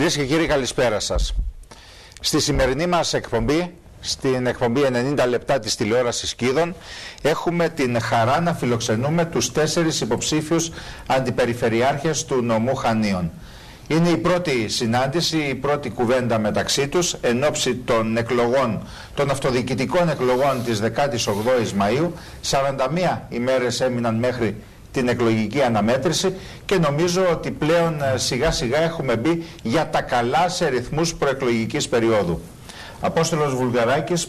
Κυρίες και κύριοι, καλησπέρα σας. Στη σημερινή μας εκπομπή, στην εκπομπή 90 λεπτά της τηλεόρασης Κίδων, έχουμε την χαρά να φιλοξενούμε τους 4 υποψήφιους αντιπεριφερειάρχες του νομού Χανίων. Είναι η πρώτη συνάντηση, η πρώτη κουβέντα μεταξύ τους εν ώψη των εκλογών, των αυτοδιοικητικών εκλογών της 18ης Μαΐου. 41 ημέρες έμειναν μέχρι την εκλογική αναμέτρηση και νομίζω ότι πλέον σιγά σιγά έχουμε μπει για τα καλά σε ρυθμούς προεκλογικής περίοδου. Απόστολος Βουλγαράκης,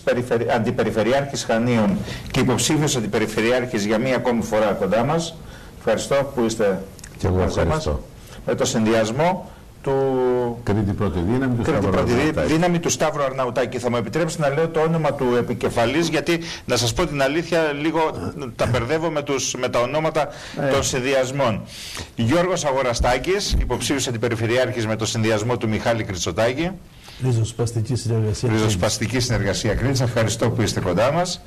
αντιπεριφερειάρχης Χανίων και υποψήφιος αντιπεριφερειάρχης για μία ακόμη φορά κοντά μας. Ευχαριστώ που είστε μαζί μας. Με το συνδυασμό του Κρήτη Πρώτη Δύναμη του Σταύρου Αρναουτάκη. Θα μου επιτρέψετε να λέω το όνομα του επικεφαλής, γιατί να σας πω την αλήθεια, λίγο τα μπερδεύω με τα ονόματα των συνδυασμών. Γιώργος Αγοραστάκης, υποψήφιος αντιπεριφερειάρχης με το συνδυασμό του Μιχάλη Κριτσοτάκη. Ριζοσπαστική συνεργασία Κρήτης. Ευχαριστώ που είστε κοντά μας.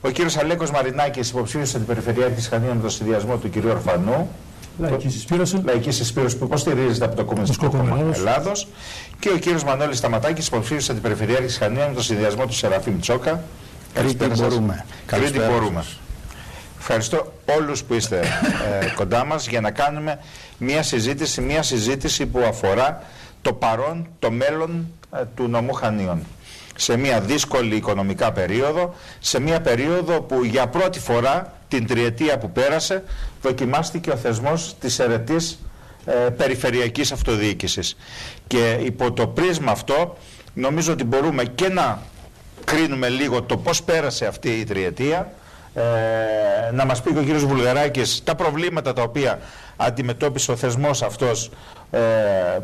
Ο κύριος Αλέκος Μαρινάκης, υποψήφιος αντιπεριφερειάρχης Χανίων με το συνδυασμό του κυρίου Ορφανού. Λαϊκή Συσπήρωση. Λαϊκή Συσπήρωση που υποστηρίζεται από το Κομμουνιστικό Κόμμα Ελλάδος. Και ο κύριος Μανώλης Σταματάκης, υποψήφιος αντιπεριφερειάρχης Χανίων με το συνδυασμό του Σεραφείμ Τσόκα. Κρήτη μπορούμε. Κρήτη μπορούμε. Ευχαριστώ όλους που είστε κοντά μας για να κάνουμε μια συζήτηση που αφορά το παρόν, το μέλλον του νομού Χανίων. Σε μια δύσκολη οικονομικά περίοδο, σε μια περίοδο που για πρώτη φορά την τριετία που πέρασε δοκιμάστηκε ο θεσμός της αιρετής περιφερειακής αυτοδιοίκησης. Και υπό το πρίσμα αυτό νομίζω ότι μπορούμε και να κρίνουμε λίγο το πώς πέρασε αυτή η τριετία, να μας πει και ο κύριος Βουλγαράκης τα προβλήματα τα οποία αντιμετώπισε ο θεσμός αυτός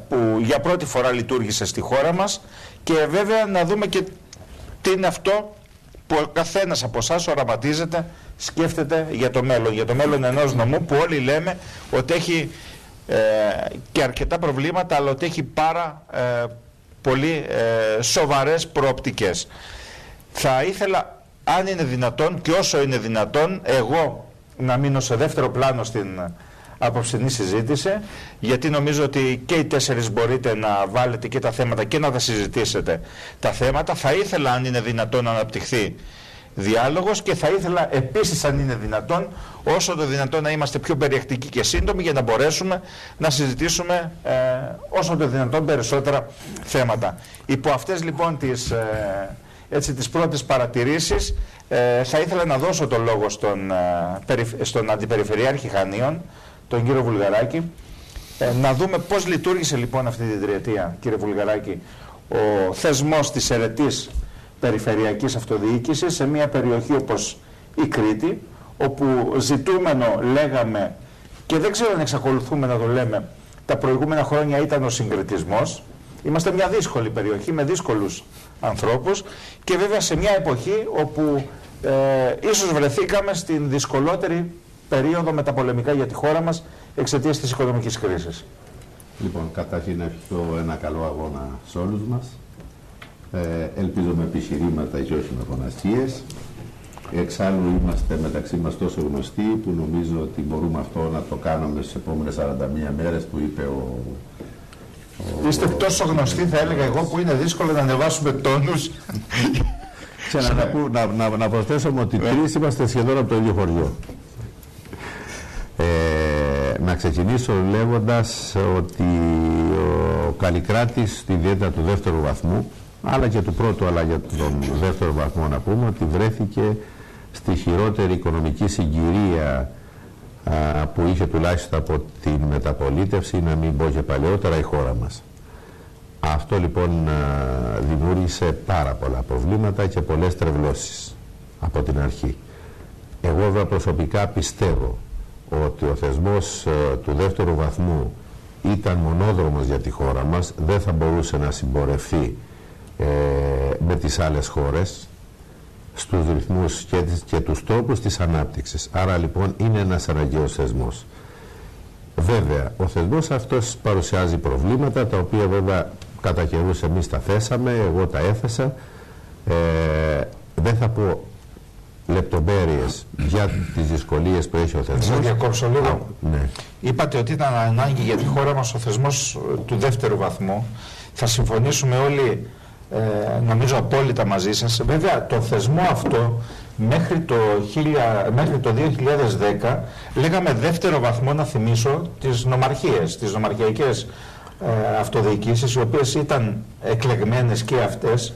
που για πρώτη φορά λειτουργήσε στη χώρα μας, και βέβαια να δούμε και τι είναι αυτό που ο καθένας από εσάς οραματίζεται, σκέφτεται για το μέλλον ενός νομού που όλοι λέμε ότι έχει και αρκετά προβλήματα, αλλά ότι έχει πάρα πολύ σοβαρές προοπτικές. Θα ήθελα, αν είναι δυνατόν και όσο είναι δυνατόν, εγώ να μείνω σε δεύτερο πλάνο στην απόψινή συζήτηση, γιατί νομίζω ότι και οι 4 μπορείτε να βάλετε και τα θέματα και να τα συζητήσετε τα θέματα. Θα ήθελα, αν είναι δυνατόν, να αναπτυχθεί διάλογος, και θα ήθελα επίσης, αν είναι δυνατόν, όσο το δυνατόν να είμαστε πιο περιεκτικοί και σύντομοι για να μπορέσουμε να συζητήσουμε όσο το δυνατόν περισσότερα θέματα. Υπό αυτές λοιπόν τις πρώτες παρατηρήσεις θα ήθελα να δώσω το λόγο στον αντιπεριφερειάρχη Χανίων, τον κύριο Βουλγαράκη, να δούμε πώς λειτουργήσε λοιπόν αυτή την τριετία, κύριε Βουλγαράκη, ο θεσμός της αιρετής περιφερειακής αυτοδιοίκησης σε μια περιοχή όπως η Κρήτη, όπου ζητούμενο λέγαμε, και δεν ξέρω αν εξακολουθούμε να το λέμε, τα προηγούμενα χρόνια ήταν ο συγκριτισμός. Είμαστε μια δύσκολη περιοχή με δύσκολους ανθρώπους, και βέβαια σε μια εποχή όπου ίσως βρεθήκαμε στην δυσκολότερη περίοδο μεταπολεμικά για τη χώρα μας εξαιτίας της οικονομικής κρίσης. Λοιπόν, καταρχήν να ευχηθώ ένα καλό αγώνα σε όλους μας. Ελπίζω με επιχειρήματα και όχι με φωνασίες. Εξάλλου είμαστε μεταξύ μας τόσο γνωστοί που νομίζω ότι μπορούμε αυτό να το κάνουμε στις επόμενες 41 μέρες που είπε Είστε τόσο γνωστοί, θα έλεγα εγώ, που είναι δύσκολο να ανεβάσουμε τόνους. Να προσθέσουμε ότι 3 είμαστε σχεδόν από το ίδιο χωριό. Να ξεκινήσω λέγοντας ότι ο Καλλικράτης στη διέτα του δεύτερου βαθμού, αλλά και του πρώτου, αλλά για τον δεύτερο βαθμό να πούμε, ότι βρέθηκε στη χειρότερη οικονομική συγκυρία που είχε τουλάχιστον από την μεταπολίτευση, να μην πω και παλαιότερα, η χώρα μας. Αυτό λοιπόν δημιούργησε πάρα πολλά προβλήματα και πολλές τρευλώσεις από την αρχή. Εγώ βέβαια προσωπικά πιστεύω ότι ο θεσμός του δεύτερου βαθμού ήταν μονόδρομος για τη χώρα μας, δεν θα μπορούσε να συμπορευθεί με τις άλλες χώρες στους ρυθμούς και τους τρόπους της ανάπτυξης. Άρα λοιπόν είναι ένας αναγκαίος θεσμός. Βέβαια, ο θεσμός αυτός παρουσιάζει προβλήματα, τα οποία βέβαια κατά καιρούς εμείς τα θέσαμε, εγώ τα έθεσα. Δεν θα πω λεπτομέρειες για τις δυσκολίες που έχει ο θεσμός. Να διακόψω λίγο. Ναι. Είπατε ότι ήταν ανάγκη για τη χώρα μας ο θεσμός του δεύτερου βαθμού. θα συμφωνήσουμε όλοι, νομίζω απόλυτα μαζί σας. Βέβαια το θεσμό αυτό μέχρι το 2010 λέγαμε δεύτερο βαθμό, να θυμίσω, τις νομαρχίες, τις νομαρχιακές αυτοδιοικήσεις, οι οποίες ήταν εκλεγμένες και αυτές.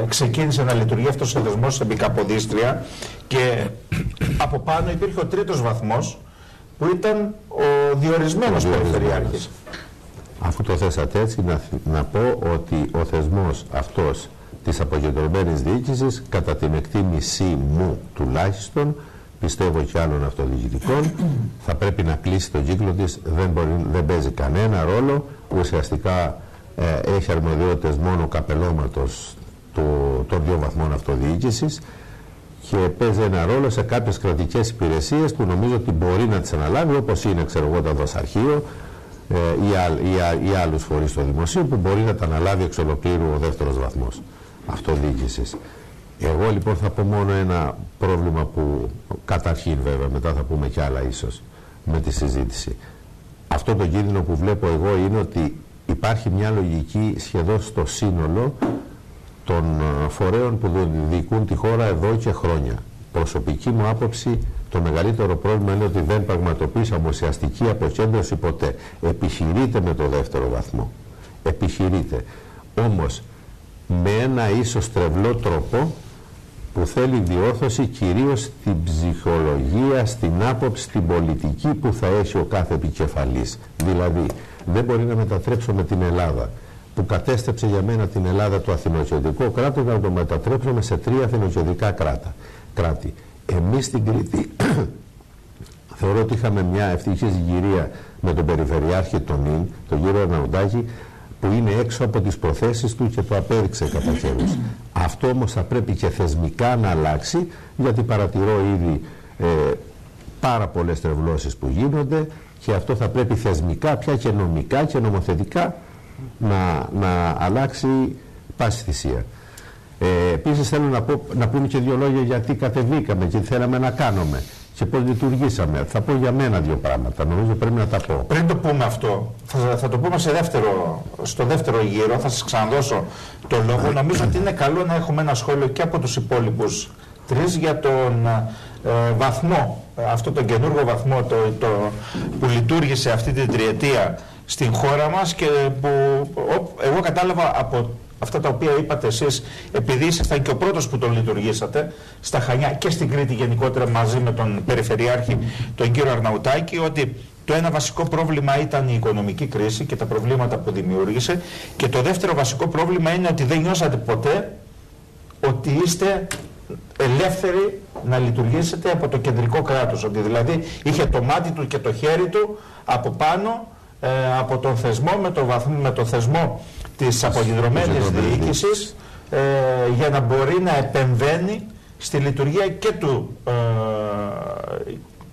Ξεκίνησε να λειτουργεί αυτός ο θεσμός επικαποδίστρια και από πάνω υπήρχε ο τρίτος βαθμός που ήταν ο διορισμένος περιφερειάρχης. Αφού το θέσατε έτσι, να πω ότι ο θεσμός αυτός της αποκεντρωμένης διοίκησης, κατά την εκτίμησή μου τουλάχιστον, πιστεύω και άλλων αυτοδιοικητικών, θα πρέπει να κλείσει τον κύκλο της, δεν παίζει κανένα ρόλο, ουσιαστικά έχει αρμοδιότητες μόνο καπελώματος των 2 βαθμών αυτοδιοίκησης και παίζει ένα ρόλο σε κάποιες κρατικές υπηρεσίες που νομίζω ότι μπορεί να τις αναλάβει, όπως είναι, ξέρω εγώ, το δοσαρχείο ή άλλους φορείς στο δημοσίο, που μπορεί να τα αναλάβει εξ ολοκλήρου ο δεύτερος βαθμός αυτοδιοίκησης. Εγώ λοιπόν θα πω μόνο ένα πρόβλημα που καταρχήν, βέβαια, μετά θα πούμε κι άλλα ίσως με τη συζήτηση. Αυτό το κίνδυνο που βλέπω εγώ είναι ότι υπάρχει μια λογική σχεδόν στο σύνολο των φορέων που διοικούν τη χώρα εδώ και χρόνια. Προσωπική μου άποψη, το μεγαλύτερο πρόβλημα είναι ότι δεν πραγματοποιήσαμε ουσιαστική αποκέντρωση ποτέ. Επιχειρείται με το δεύτερο βαθμό. Επιχειρείται. Όμως με ένα ίσως τρευλό τρόπο που θέλει διόρθωση κυρίως στην ψυχολογία, στην άποψη, στην πολιτική που θα έχει ο κάθε επικεφαλής. Δηλαδή, δεν μπορεί να μετατρέψουμε την Ελλάδα, που κατέστρεψε για μένα την Ελλάδα το αθηνοκεντρικό κράτος, να το μετατρέψουμε σε 3 αθηνοκεντρικά κράτη. Εμείς στην Κρήτη θεωρώ ότι είχαμε μια ευτυχή συγκυρία με τον Περιφερειάρχη τον κύριο Αρναουτάκη, που είναι έξω από τις προθέσεις του και το απέδειξε κατά χέρους. Αυτό όμως θα πρέπει και θεσμικά να αλλάξει, γιατί παρατηρώ ήδη πάρα πολλές τρευλώσεις που γίνονται και αυτό θα πρέπει θεσμικά πια και νομικά και νομοθετικά να αλλάξει πάση θυσία. Επίσης θέλω να πούμε και 2 λόγια γιατί κατεβήκαμε και τι θέλαμε να κάνουμε και πώς λειτουργήσαμε. Θα πω για μένα 2 πράγματα, νομίζω πρέπει να τα πω. Πριν το πούμε αυτό, θα το πούμε στο δεύτερο γύρο, θα σας ξαναδώσω το λόγο. Νομίζω ότι είναι καλό να έχουμε ένα σχόλιο και από τους υπόλοιπους 3 για τον βαθμό, αυτό τον καινούργιο βαθμό που λειτουργήσε αυτή την τριετία στην χώρα μας και που εγώ κατάλαβα από αυτά τα οποία είπατε εσείς, επειδή ήσασταν και ο πρώτος που τον λειτουργήσατε στα Χανιά και στην Κρήτη γενικότερα μαζί με τον Περιφερειάρχη, τον κύριο Αρναουτάκη, ότι το ένα βασικό πρόβλημα ήταν η οικονομική κρίση και τα προβλήματα που δημιούργησε, και το δεύτερο βασικό πρόβλημα είναι ότι δεν νιώσατε ποτέ ότι είστε ελεύθεροι να λειτουργήσετε από το κεντρικό κράτος, ότι δηλαδή είχε το μάτι του και το χέρι του από πάνω, από τον θεσμό με το θεσμό της αποκεντρωμένης διοίκησης, για να μπορεί να επεμβαίνει στη λειτουργία και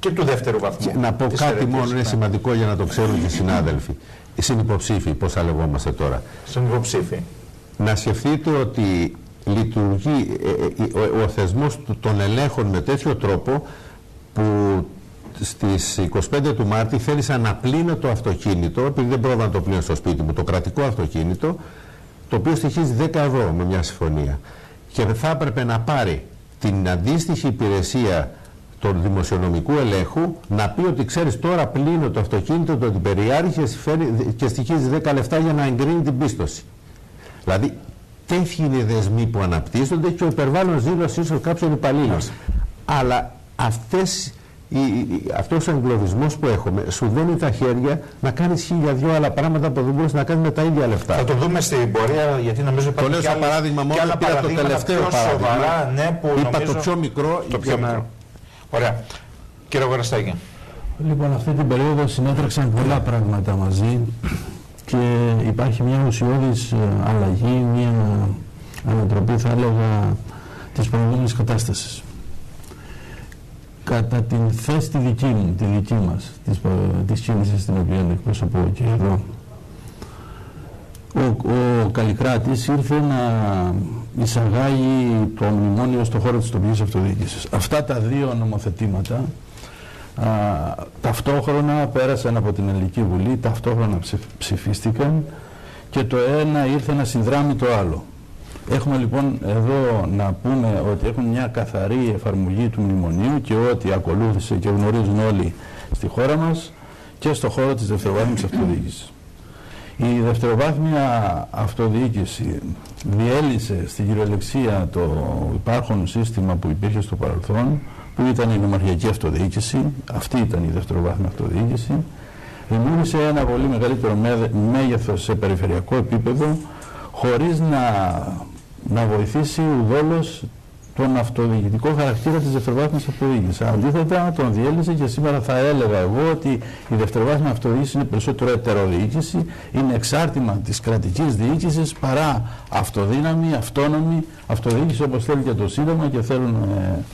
του δεύτερου βαθμού. Να πω κάτι μόνο, είναι σημαντικό για να το ξέρουν οι συνάδελφοι. Οι συνυποψήφοι, πώς θα λεγόμαστε τώρα. Συνυποψήφοι. Να σκεφτείτε ότι λειτουργεί ο θεσμός των ελέγχων με τέτοιο τρόπο που στις 25 του Μάρτη θέλησα να πλύνω το αυτοκίνητο, επειδή δεν πρόβανα να το πλύνω στο σπίτι μου, το κρατικό αυτοκίνητο, το οποίο στοιχίζει 10 ευρώ με μια συμφωνία. Και θα έπρεπε να πάρει την αντίστοιχη υπηρεσία του δημοσιονομικού ελέγχου, να πει ότι ξέρεις, τώρα πλύνω το αυτοκίνητο, το περιάρχη και στοιχίζει 10 λεφτά για να εγκρίνει την πίστοση. Δηλαδή, τέτοιοι είναι οι δεσμοί που αναπτύσσονται και ο υπερβάλλον ζήλος ίσως κάποιων υπαλλήλων. Αλλά αυτός ο εγκλωβισμός που έχουμε σου δίνει τα χέρια να κάνεις 1002 άλλα πράγματα που δεν μπορείς να κάνεις με τα ίδια λεφτά. Θα το δούμε στην πορεία, γιατί νομίζω υπάρχει το λέω σαν παράδειγμα μόνο, πήρα το τελευταίο παράδειγμα. Σοβαρά, ναι, που είπα νομίζω το πιο μικρό. Ωραία. Κύριε Γοραστάκη. Λοιπόν, αυτή την περίοδο συνέτρεξαν πολλά πράγματα μαζί και υπάρχει μια ουσιώδης αλλαγή, μια ανατροπή, θα έλεγα, της προηγούμενης κατάστασης. Κατά την θέση τη δική μας, της κίνησης την οποία εκπροσωπώ και εδώ, ο Καλλικράτης ήρθε να εισαγάγει το μνημόνιο στο χώρο της τοπικής αυτοδιοίκησης. Αυτά τα 2 νομοθετήματα ταυτόχρονα πέρασαν από την Ελληνική Βουλή, ταυτόχρονα ψηφίστηκαν και το ένα ήρθε να συνδράμει το άλλο. Έχουμε λοιπόν εδώ να πούμε ότι έχουμε μια καθαρή εφαρμογή του μνημονίου και ότι ακολούθησε και γνωρίζουν όλοι στη χώρα μας και στο χώρο της δευτεροβάθμιας αυτοδιοίκησης. Η δευτεροβάθμια αυτοδιοίκηση διέλυσε στην κυριολεξία το υπάρχον σύστημα που υπήρχε στο παρελθόν, που ήταν η νομαρχιακή αυτοδιοίκηση, αυτή ήταν η δευτεροβάθμια αυτοδιοίκηση, δημιούργησε ένα πολύ μεγαλύτερο μέγεθος σε περιφερειακό επίπεδο, χωρίς να βοηθήσει ουδόλως τον αυτοδιοικητικό χαρακτήρα της δευτεροβάθμιας αυτοδιοίκησης. Αντίθετα, τον διέλυσε και σήμερα θα έλεγα εγώ ότι η δευτεροβάθμια αυτοδιοίκηση είναι περισσότερο ετεροδιοίκηση, είναι εξάρτημα της κρατικής διοίκησης παρά αυτοδύναμη, αυτόνομη αυτοδιοίκηση όπως θέλει και το Σύνταγμα και θέλουν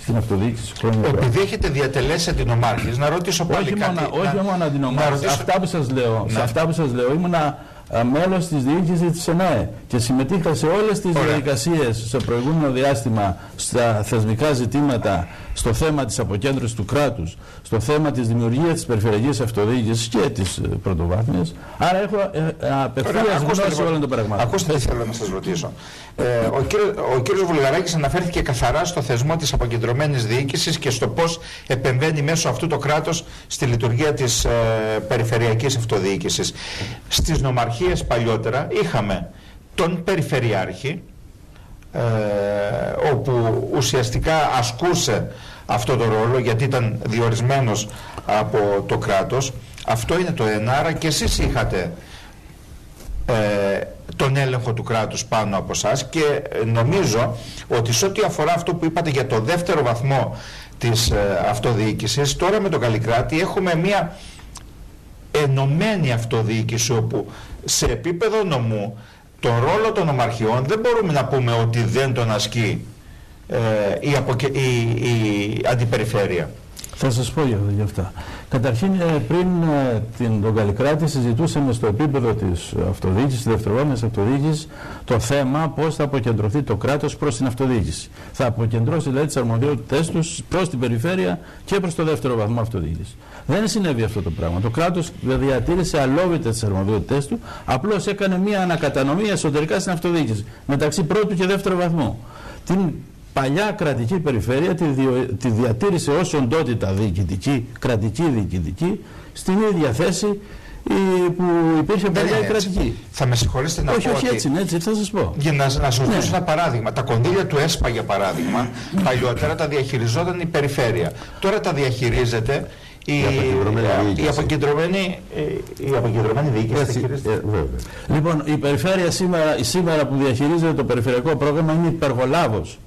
στην αυτοδιοίκηση χρόνια. Επειδή έχετε διατελέσει αντινομάρχης, να ρωτήσω πάλι κάτι. Όχι μόνο αντινομάρχης, αυτά που σας λέω, σε αυτά που σας λέω ήμουνα μέλος της διοίκησης της ΕΝΑΕ και συμμετείχα σε όλες τις διαδικασίες σε προηγούμενο διάστημα στα θεσμικά ζητήματα, στο θέμα της αποκέντρωσης του κράτους, στο θέμα της δημιουργίας της περιφερειακής αυτοδιοίκησης και της πρωτοβάθμιας. Άρα έχω απευθείας γνώση όλων των πραγμάτων. Ακούστε τι θέλω να σας ρωτήσω. Ο κύριος Βουλγαράκης αναφέρθηκε καθαρά στο θεσμό της αποκεντρωμένης διοίκησης και στο πώς επεμβαίνει μέσω αυτού το κράτος στη λειτουργία της περιφερειακής αυτοδιοίκησης. Στις νομαρχίες παλιότερα είχαμε τον Περιφερειάρχη, όπου ουσιαστικά ασκούσε αυτό το ρόλο γιατί ήταν διορισμένος από το κράτος. Αυτό είναι το ένα, άρα και εσείς είχατε τον έλεγχο του κράτους πάνω από εσάς και νομίζω ότι σε ό,τι αφορά αυτό που είπατε για το δεύτερο βαθμό της αυτοδιοίκησης, τώρα με τον Καλλικράτη έχουμε μια ενωμένη αυτοδιοίκηση όπου σε επίπεδο νομού τον ρόλο των νομαρχιών δεν μπορούμε να πούμε ότι δεν τον ασκεί η αντιπεριφέρεια. Θα σας πω για αυτά. Καταρχήν, πριν τον Καλλικράτη συζητούσαμε στο επίπεδο της αυτοδιοίκησης, της δευτεροβάθμιας αυτοδιοίκησης, το θέμα πώς θα αποκεντρωθεί το κράτος προς την αυτοδιοίκηση. Θα αποκεντρώσει δηλαδή τις αρμοδιότητες τους προς την περιφέρεια και προς το δεύτερο βαθμό αυτοδιοίκησης. Δεν συνέβη αυτό το πράγμα. Το κράτος διατήρησε αλόβητες τις αρμοδιότητες του, απλώς έκανε μια ανακατανομή εσωτερικά στην αυτοδιοίκηση μεταξύ πρώτου και δεύτερου βαθμού. Την παλιά κρατική περιφέρεια τη διατήρησε ως οντότητα διοικητική, κρατική διοικητική, στην ίδια θέση που υπήρχε παλιά η κρατική. Θα με συγχωρήσετε να πω όχι έτσι θα σας πω. Για να σας δώσω ένα παράδειγμα. Τα κονδύλια του ΕΣΠΑ για παράδειγμα, παλιότερα τα διαχειριζόταν η περιφέρεια. Τώρα τα διαχειρίζεται η αποκεντρωμένη διοίκηση. Λοιπόν, η περιφέρεια σήμερα που διαχειρίζεται το περιφερειακό πρόγραμμα είναι υπεργολάβος.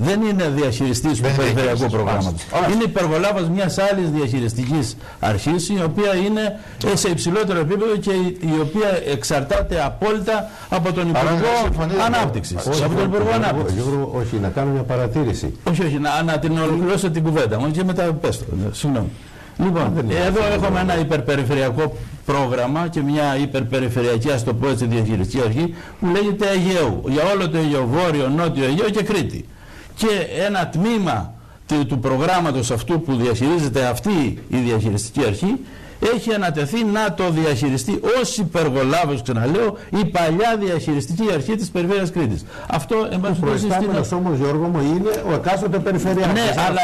Δεν είναι διαχειριστής του περιφερειακού προγράμματος. Είναι υπεργολάβος μιας άλλης διαχειριστικής αρχής, η οποία είναι σε υψηλότερο επίπεδο και η οποία εξαρτάται απόλυτα από τον Υπουργό Ανάπτυξης. Όχι, να κάνω μια παρατήρηση. Όχι, να την ολοκληρώσω την κουβέντα μου και μετά πες το. Συγγνώμη. Λοιπόν, εδώ έχουμε ένα υπερπεριφερειακό πρόγραμμα και μια υπερπεριφερειακή, ας το πω έτσι, διαχειριστική αρχή που λέγεται Αιγαίου, για όλο το Αιγαίο, Βόρειο, Νότιο Αιγαίο και Κρήτη. Και ένα τμήμα του προγράμματος αυτού που διαχειρίζεται αυτή η διαχειριστική αρχή έχει ανατεθεί να το διαχειριστεί ως υπεργολάβος, ξαναλέω, η παλιά διαχειριστική αρχή της περιφέρειας Κρήτης. Αυτό προϊστάμενος όμως, Γιώργο μου, είναι ο εκάστοτε περιφερειάρχης. Ναι, αλλά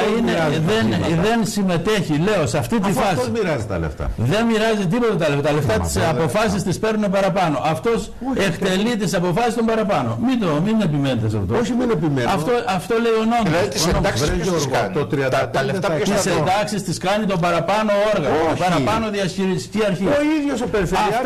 δεν συμμετέχει, λέω, σε αυτή τη φάση. Αυτός μοιράζει τα λεφτά. Δεν μοιράζει τίποτα τα λεφτά. Τα λεφτά τις αποφάσεις τις παίρνουν παραπάνω. Αυτός εκτελεί τις αποφάσεις των παραπάνω. Μην επιμένετε σε αυτό. Όχι, μην επιμένετε. Αυτό λέει ο νόμος. Δηλαδή τις εντάξεις ποιος τις κάνει. Τις εντάξεις τις κάνει το παραπάνω όργανο. Διαχειριστική αρχή. Ο ίδιος ο περιφερειάρχης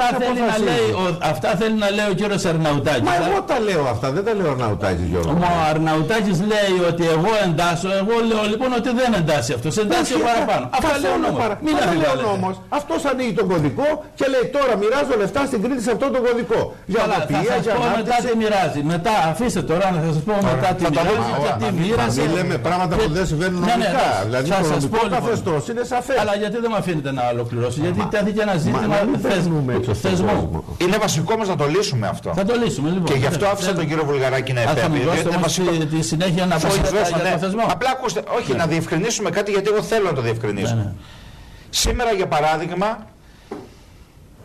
αυτά θέλει να λέει ο κύριος Αρναουτάκης. Μα εγώ τα λέω αυτά, δεν τα λέω ο Αρναουτάκης, Γιώργο. Ο Αρναουτάκης λέει ότι εγώ εντάσσω, εγώ λέω λοιπόν ότι δεν εντάσσει αυτός, εντάσσει ο παραπάνω. Αυτά λέει ο νόμος. Μην αφιλώνετε. Αυτός ανοίγει τον κωδικό και λέει τώρα μοιράζω λεφτά στην Κρήτη σε αυτόν τον κωδικό. Για να μετά τι μοιράζει. Μετά αφήστε τώρα να σας πω μετά τι μοιράζει και τι μοίρασε. Μην λέμε πράγματα που δεν συμβαίνουν νομικά. Δηλαδή το νομικό καθεστώς είναι σαφές. Αλλά γιατί δεν με αφήνετε να ολοκληρώσω? Γιατί τέθηκε ένα ζήτημα θεσμού. Είναι βασικό μας να το λύσουμε αυτό. Θα το λύσουμε λοιπόν. Και γι' αυτό άφησα τον κύριο Βουλγαράκη να επέμβει. Θα μου δώσετε όμως τη συνέχεια να πω για το θεσμό. Απλά ακούστε, όχι, να διευκρινίσουμε κάτι γιατί εγώ θέλω να το διευκρινίσω. Σήμερα για παράδειγμα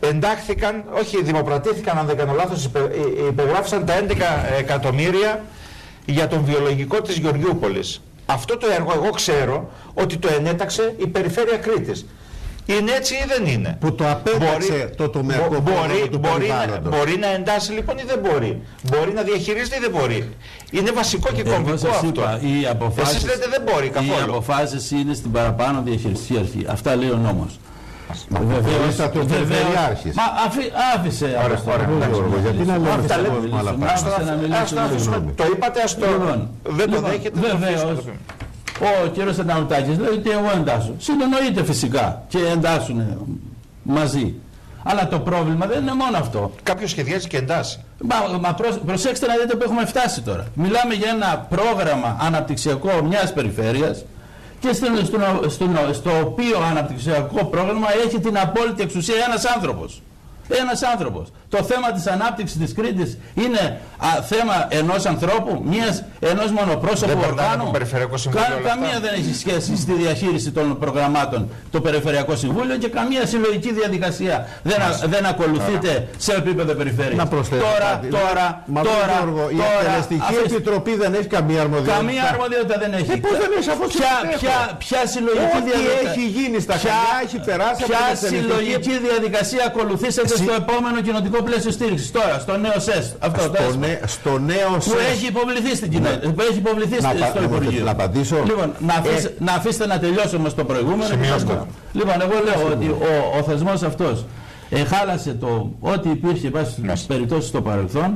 εντάχθηκαν, όχι δημοπρατήθηκαν αν δεν κάνω λάθος, υπεγράφησαν τα 11 εκατομμύρια για τον βιολογικό της Γεωργιούπολης. Αυτό το έργο εγώ ξέρω ότι το ενέταξε η Περιφέρεια Κρήτης. Είναι έτσι ή δεν είναι? Που το απέταξε το τομεακό πρόγραμμα του περιβάλλοντος. Μπορεί να εντάσει λοιπόν ή δεν μπορεί? Μπορεί να διαχειρίζεται ή δεν μπορεί? Είναι βασικό και κομβικό αυτό. Είπα, εσείς λέτε δεν μπορεί καθόλου. Οι αποφάσεις είναι στην παραπάνω διαχειριστική αρχή. Αυτά λέει ο νόμος. Βεβαίως θα το περιφερειάρχης. Μα άφησε. Γιατί να λέμε το είπατε, δεν το δέχεται. Βεβαίως. Ο κύριος Ανανουτάκης λέει ότι εγώ εντάσσω. Συνεννοείται φυσικά και εντάσσουν μαζί. Αλλά το πρόβλημα δεν είναι μόνο αυτό. Κάποιος σχεδιάζει και εντάσσει. Μα προσέξτε να δείτε που έχουμε φτάσει τώρα. Μιλάμε για ένα πρόγραμμα αναπτυξιακό μιας περιφέρειας και στο οποίο αναπτυξιακό πρόγραμμα έχει την απόλυτη εξουσία ένας άνθρωπος. Ένας άνθρωπος. Το θέμα της ανάπτυξης της Κρήτης είναι θέμα ενός ανθρώπου, ενός μονοπρόσωπου οργάνου. Καμία δεν έχει σχέση στη διαχείριση των προγραμμάτων το Περιφερειακό Συμβούλιο και καμία συλλογική διαδικασία δεν ακολουθείται σε επίπεδο περιφέρειας. Να προσθέσω τώρα, η Εκτελεστική Επιτροπή δεν έχει καμία αρμοδιότητα. Καμία αρμοδιότητα δεν έχει. Ποια συλλογική διαδικασία έχει γίνει στα χωριά, έχει περάσει από την Εκτελεστική. Ποια συλλογική διαδικασία ακολουθήσατε στο επόμενο κοινοτικό πλαίσιο στήριξης τώρα, στο νέο ΣΕΣ? Στο νέο ΣΕΣ. Που έχει υποβληθεί στην κοινότητα, που έχει υποβληθεί στο Υπουργείο. Να απαντήσω. Λοιπόν, να αφήσετε να τελειώσουμε στο προηγούμενο. Λοιπόν, εγώ λέω ότι ο θεσμός αυτός χάλασε ό,τι υπήρχε βάσει περιπτώσεις στο παρελθόν,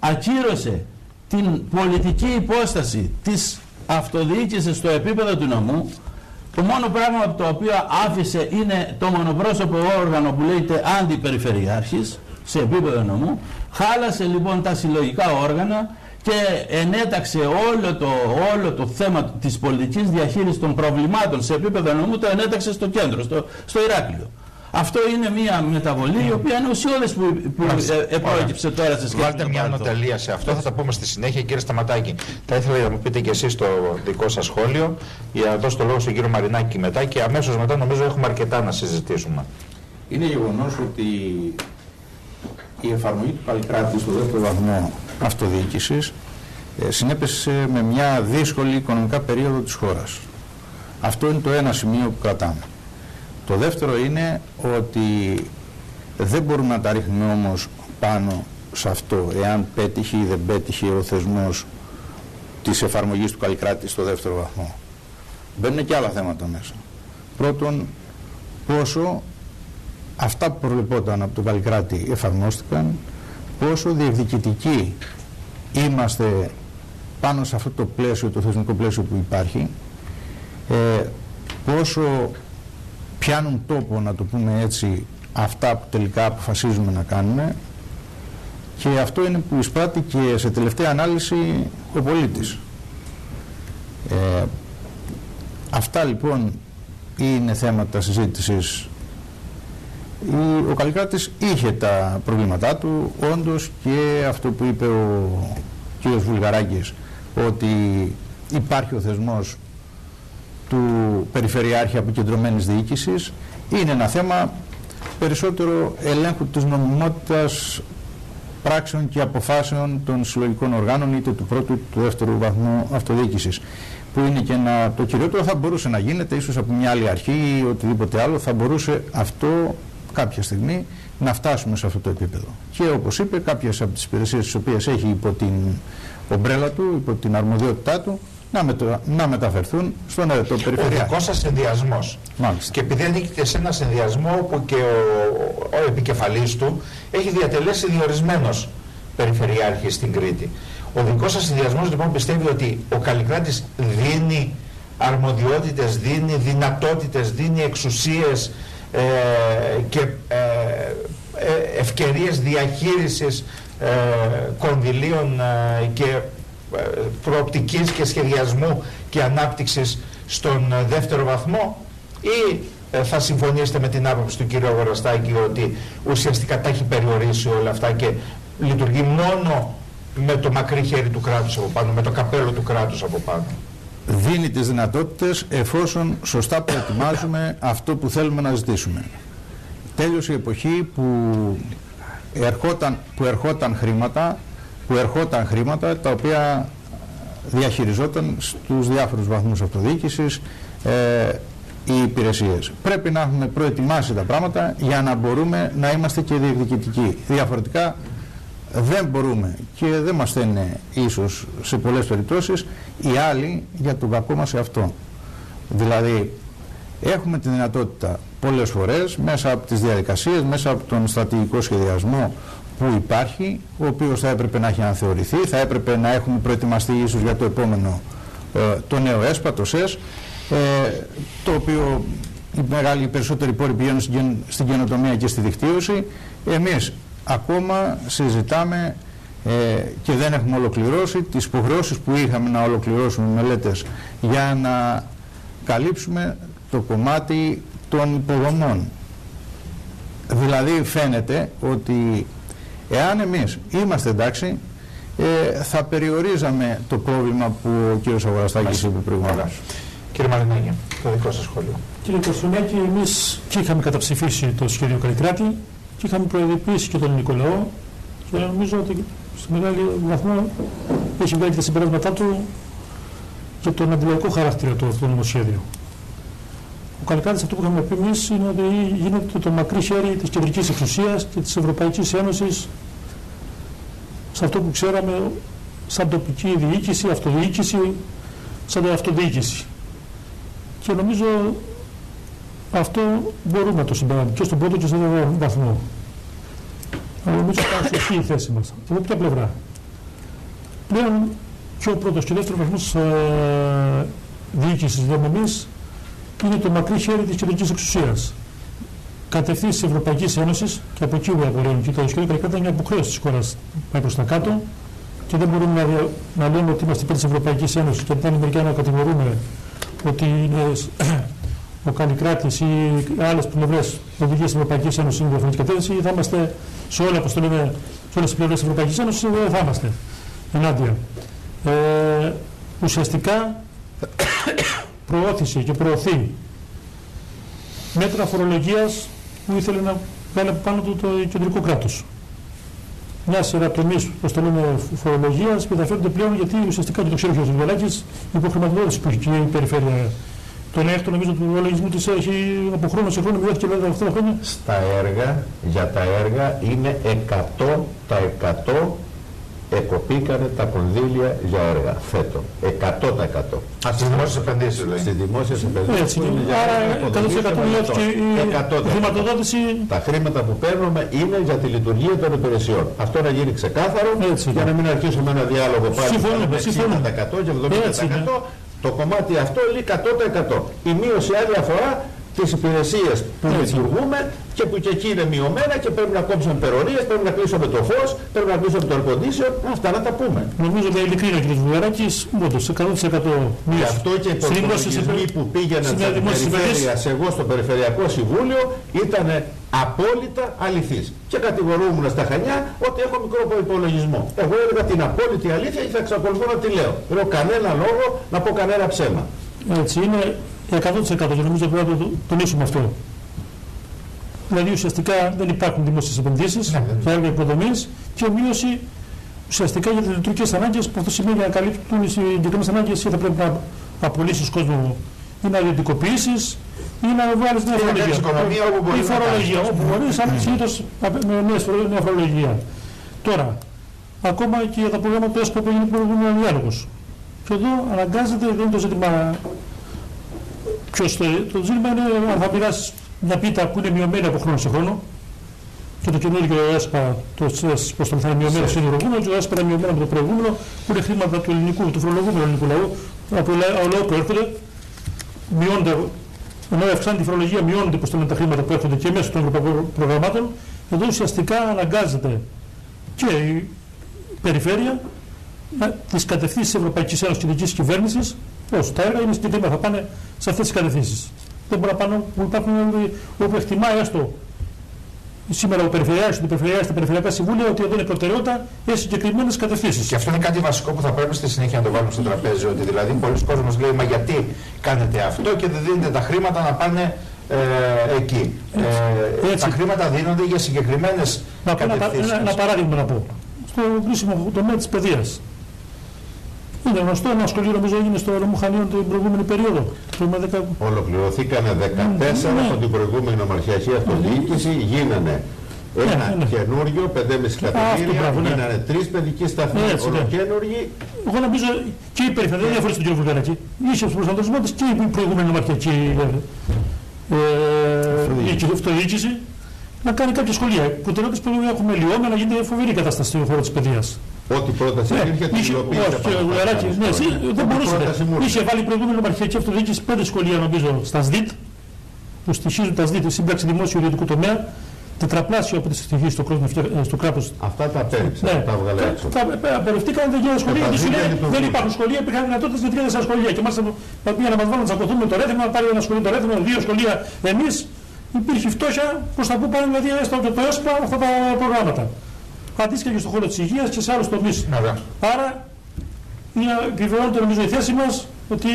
ακύρωσε την πολιτική υπόσταση της αυτοδιοίκησης στο επίπεδο του νομού. Το μόνο πράγμα το οποίο άφησε είναι το μονοπρόσωπο όργανο που λέγεται αντιπεριφερειάρχης σε επίπεδο νομού. Χάλασε λοιπόν τα συλλογικά όργανα και ενέταξε όλο το θέμα της πολιτικής διαχείρισης των προβλημάτων σε επίπεδο νομού, το ενέταξε στο κέντρο, στο Ηράκλειο. Αυτό είναι μια μεταβολή η οποία είναι ουσιώδης που επρόκυψε τώρα σε σχέση. Βάλτε μια ανωτελεία σε αυτό, θα τα πούμε στη συνέχεια. Κύριε Σταματάκη, θα ήθελα να μου πείτε και εσείς το δικό σας σχόλιο για να δώσω το λόγο στον κύριο Μαρινάκη μετά και αμέσως μετά νομίζω έχουμε αρκετά να συζητήσουμε. Είναι γεγονός ότι η εφαρμογή του Καλλικράτη στο δεύτερο βαθμό αυτοδιοίκησης συνέπεσε με μια δύσκολη οικονομικά περίοδο της χώρας. Αυτό είναι το ένα σημείο που κρατάμε. Το δεύτερο είναι ότι δεν μπορούμε να τα ρίχνουμε όμως πάνω σε αυτό, εάν πέτυχε ή δεν πέτυχε ο θεσμός της εφαρμογής του Καλλικράτη στο δεύτερο βαθμό. Μπαίνουν και άλλα θέματα μέσα. Πρώτον, πόσο αυτά που προβλεπόταν από τον Καλλικράτη εφαρμόστηκαν, πόσο διεκδικητικοί είμαστε πάνω σε αυτό το πλαίσιο, το θεσμικό πλαίσιο που υπάρχει, πόσο πιάνουν τόπο, να το πούμε έτσι, αυτά που τελικά αποφασίζουμε να κάνουμε, και αυτό είναι που εισπράττει και σε τελευταία ανάλυση ο πολίτης. Αυτά λοιπόν είναι θέματα συζήτησης. Ο Καλλικράτης είχε τα προβλήματά του, όντως, και αυτό που είπε ο κ. Βουλγαράκης, ότι υπάρχει ο θεσμός του Περιφερειάρχη Αποκεντρωμένης Διοίκησης, είναι ένα θέμα περισσότερο ελέγχου της νομιμότητας πράξεων και αποφάσεων των συλλογικών οργάνων, είτε του πρώτου είτε του δεύτερου βαθμού αυτοδιοίκησης, που είναι και το κυριότερο. Θα μπορούσε να γίνεται ίσως από μια άλλη αρχή ή οτιδήποτε άλλο, θα μπορούσε αυτό κάποια στιγμή να φτάσουμε σε αυτό το επίπεδο. Και όπως είπε, κάποιες από τις υπηρεσίες τις οποίες έχει υπό την ομπρέλα του, υπό την αρμοδιότητά του, να μεταφερθούν στον ερετό περιφερειάρχη. Ο δικός σας συνδυασμός. Και επειδή ανήκετε σε ένα συνδυασμό όπου και ο επικεφαλής του έχει διατελέσει διορισμένος περιφερειάρχης στην Κρήτη. Ο δικός σας συνδυασμός λοιπόν πιστεύει ότι ο Καλλικράτης δίνει αρμοδιότητες, δίνει δυνατότητες, δίνει εξουσίες και ευκαιρίες διαχείρισης κονδυλίων και προοπτικής και σχεδιασμού και ανάπτυξης στον δεύτερο βαθμό, ή θα συμφωνήσετε με την άποψη του κ. Αγοραστάκη ότι ουσιαστικά τα έχει περιορίσει όλα αυτά και λειτουργεί μόνο με το μακρύ χέρι του κράτους από πάνω, με το καπέλο του κράτους από πάνω? Δίνει τις δυνατότητες εφόσον σωστά προετοιμάζουμε αυτό που θέλουμε να ζητήσουμε. τέλειωσε η εποχή που ερχόταν χρήματα τα οποία διαχειριζόταν στους διάφορους βαθμούς αυτοδιοίκησης οι υπηρεσίες. Πρέπει να έχουμε προετοιμάσει τα πράγματα για να μπορούμε να είμαστε και διεκδικητικοί. Διαφορετικά δεν μπορούμε και δεν μας στέλνει ίσως σε πολλές περιπτώσεις οι άλλοι για τον κακό μας εαυτό. Δηλαδή έχουμε τη δυνατότητα πολλές φορές μέσα από τις διαδικασίες, μέσα από τον στρατηγικό σχεδιασμό που υπάρχει, ο οποίος θα έπρεπε να έχει αναθεωρηθεί, θα έπρεπε να έχουμε προετοιμαστεί ίσως για το επόμενο το νέο ΕΣΠΑ, το ΣΕΣ, το οποίο οι περισσότεροι πόροι πηγαίνουν στην καινοτομία και στη δικτύωση. Εμείς ακόμα συζητάμε και δεν έχουμε ολοκληρώσει τις υποχρεώσεις που είχαμε να ολοκληρώσουμε μελέτες για να καλύψουμε το κομμάτι των υποδομών. Δηλαδή φαίνεται ότι εάν εμείς είμαστε εντάξει, θα περιορίζαμε το πρόβλημα που ο κύριος Αγοραστάκης είπε προηγουμένως. Κύριε Μαρινάκη, το δικό σας σχόλιο. Κύριε Κωστονάκη, εμείς και είχαμε καταψηφίσει το σχέδιο Καλλικράτη και είχαμε προειδοποιήσει και τον ελληνικό λαό και νομίζω ότι σε μεγάλο βαθμό έχει βγάλει τα συμπεράσματά του για τον αντιλαϊκό χαρακτήρα του αυτό το νομοσχέδιο. Ο Καλλικράτης, αυτό που είχαμε πει εμείς, είναι ότι γίνεται το μακρύ χέρι της κεντρικής εξουσίας και της Ευρωπαϊκής Ένωσης σε αυτό που ξέραμε σαν τοπική διοίκηση, αυτοδιοίκηση, σαν αυτοδιοίκηση. Και νομίζω αυτό μπορούμε να το συμπεράνουμε και στον πρώτο και στον δεύτερο βαθμό. Αλλά νομίζω ότι είναι σωστή η θέση μας. Από ποια πλευρά. Πλέον και ο πρώτος και ο δεύτερος βαθμός διοίκησης δομής είναι το μακρύ χέρι της κεντρικής εξουσίας. Κατευθύνσεις της Ευρωπαϊκής Ένωσης και από εκεί που απορρέουν. Και το σχέδιο Καλλικράτη είναι μια υποχρέωση της χώρας πάει προς τα κάτω και δεν μπορούμε να λέμε ότι είμαστε υπέρ της Ευρωπαϊκής Ένωσης και όταν μερικά να κατηγορούμε ότι είναι ο Καλλικράτης ή άλλες πλευρές οδηγίες της Ευρωπαϊκής Ένωσης είναι διαφορετική κατεύθυνση, θα είμαστε σε όλα, όπως το λέμε, σε όλες τις πλευρές της Ευρωπαϊκής Ένωσης, δεν θα είμαστε ενάντια. Ουσιαστικά προώθησε και προωθεί μέτρα φορολογίας που ήθελε να βγάλει από πάνω του το κεντρικό κράτος. Μια σειρά τομείς, όπως το λέμε, φορολογίας μεταφέρονται πλέον γιατί ουσιαστικά και το ξέρει ο κ. Βελάκης, η υποχρηματοδότηση που έχει και η περιφέρεια. Τον έκτο νομίζω του λογισμού της έχει από χρόνο σε χρόνο μειώθηκε τα τελευταία χρόνια. Στα έργα, για τα έργα είναι 100% εκοπήκανε τα κονδύλια για έργα φέτο. 100%. Στις δημόσιες επενδύσεις δηλαδή. Στις δημόσιες επενδύσεις. Έτσι, άρα 100% μειώθηκε η χρηματοδότηση. Τα χρήματα που παίρνουμε είναι για τη λειτουργία των υπηρεσιών. Αυτό να γίνει ξεκάθαρο, έτσι, για να μην αρχίσουμε ένα διάλογο πάλι με 60% και 70%. Το κομμάτι αυτό είναι 100%. Η μείωση άλλη αφορά τις υπηρεσίες που λειτουργούμε και που και εκεί είναι μειωμένα και πρέπει να κόψουμε περορίες, πρέπει να κλείσουμε το φως, πρέπει να κλείσουμε το air condition, αυτά να τα πούμε. Νομίζω ότι ειλικρίνεια κ. Βουλγαράκης, όντως 100% μείωση. Γι' αυτό και οι προπολογισμοί που πήγαιναν στην περιφέρεια, εγώ στο Περιφερειακό Συμβούλιο, ήταν απόλυτα αληθής. Και κατηγορούμουν στα Χανιά ότι έχω μικρό προϋπολογισμό. Εγώ έλεγα την απόλυτη αλήθεια και θα εξακολουθώ να τη λέω. Δεν έχω κανένα λόγο να πω κανένα ψέμα. Έτσι είναι 100% και νομίζω ότι πρέπει να το τονίσουμε αυτό. Δηλαδή ουσιαστικά δεν υπάρχουν δημόσιες επενδύσεις για έργα υποδομής και μείωση ουσιαστικά για τις λειτουργικές ανάγκες που αυτό σημαίνει να καλύπτουν οι συγκεκριμένες ανάγκες ή θα πρέπει να απολύσεις κόσμο ή να ιδιωτικοποιήσεις ή να βάλεις νέα φορολογία. Η φορολογία όπου μπορείς, αλλά συνήθως με νέα φορολογία. Τώρα, ακόμα και για τα προγράμματα ΕΣΠΑ που έγινε προηγούμενο διάλογος. Και εδώ αναγκάζεται, δεν είναι το ζήτημα. Το ζήτημα είναι αν θα πειράσει μια πίτα που είναι μειωμένη από χρόνο σε χρόνο και το καινούργιο ΕΣΠΑ, το ΣΕΣ, πώς το θα είναι μειωμένο στο προηγούμενο, και το ΕΣΠΑ είναι μειωμένο από το προηγούμενο, που είναι χρήματα του ελληνικού, του φορολογούμενου ελληνικού λαού, από λαό που έρχονται, μειώνονται, ενώ αυξάνεται η φορολογία, μειώνονται τα χρήματα που έρχονται και μέσω των ευρωπαϊκών προγραμμάτων. Εδώ ουσιαστικά αναγκάζεται και η περιφέρεια τις κατευθύνσεις της Ευρωπαϊκής Ένωσης και της δικής κυβέρνησης. Πώς τα έργα είναι συγκεκριμένα, θα πάνε σε αυτές τις κατευθύνσεις. Δεν μπορεί να πάνε που υπάρχουν όπου εκτιμάει έστω σήμερα ο Περιφερειάρχης, τα Περιφερειακά Συμβούλια, ότι εδώ είναι προτεραιότητα για συγκεκριμένες κατευθύνσεις. Και αυτό είναι κάτι βασικό που θα πρέπει στη συνέχεια να το βάλουμε στο τραπέζι. Ότι δηλαδή πολλοί κόσμοι λέει, μα γιατί κάνετε αυτό και δεν δίνετε τα χρήματα να πάνε εκεί. Τα χρήματα δίνονται για συγκεκριμένες κατευθύνσεις. Ένα παράδειγμα να πω. Στο κρίσιμο τομέα της παιδείας. Είναι γνωστό, ένα σχολείο νομίζω έγινε στο νομό Χανίων την προηγούμενη περίοδο. Ολοκληρωθήκανε 14 από την προηγούμενη νομαρχιακή αυτοδιοίκηση, γίνανε ένα καινούριο 5,5 εκατομμύρια, γίνανε 3 παιδικοί σταθμοί ολοκένουργοι. Εγώ νομίζω και η περιφέρεια, δεν διαφορετικά στον κ. Βουλγαράκη, είχε ως προσανατολισμό της και η προηγούμενη νομαρχιακή αυτοδιοίκηση να κάνει κάποια σχολεία. Προτεραιότητες που έχουμε λιώμενα, γίνεται φοβερή κατάσταση στον χώρο της παιδείας. Ό,τι πρόταση υπήρχε, την υλοποίησε. Δεν μπορούσε. Είχε βάλει προηγούμενη νομαρχιακή αυτοδιοίκηση 5 σχολεία, νομίζω, στα ΣΔΙΤ, που στοιχίζουν τα ΣΔΙΤ, σύμπραξη δημόσιο ιδιωτικού τομέα, τετραπλάσιο από τις στοιχείες στο κράτος. Αυτά τα απέρριψαν, τα βγάλε έξω. Απερριφθήκαν, δεν γίνανε σχολεία, δεν υπάρχουν σχολεία, υπήρχαν δυνατότητες για 3-4 σχολεία. Και μάλιστα πήγαν να μας βάλουν να τσακωθούμε το ρέθιμο, να πάρει ένα σχολείο το ρέθιμο, 2 σχολεία εμείς. Υπήρχε φτώχεια προς τα που πάνε δηλαδή το ΕΣΠΑ αυτά τα προγράμματα. Αντίστοιχα και στον χώρο της υγείας και σε άλλους τομείς. Άρα επιβεβαιώνεται νομίζω η θέση μας ότι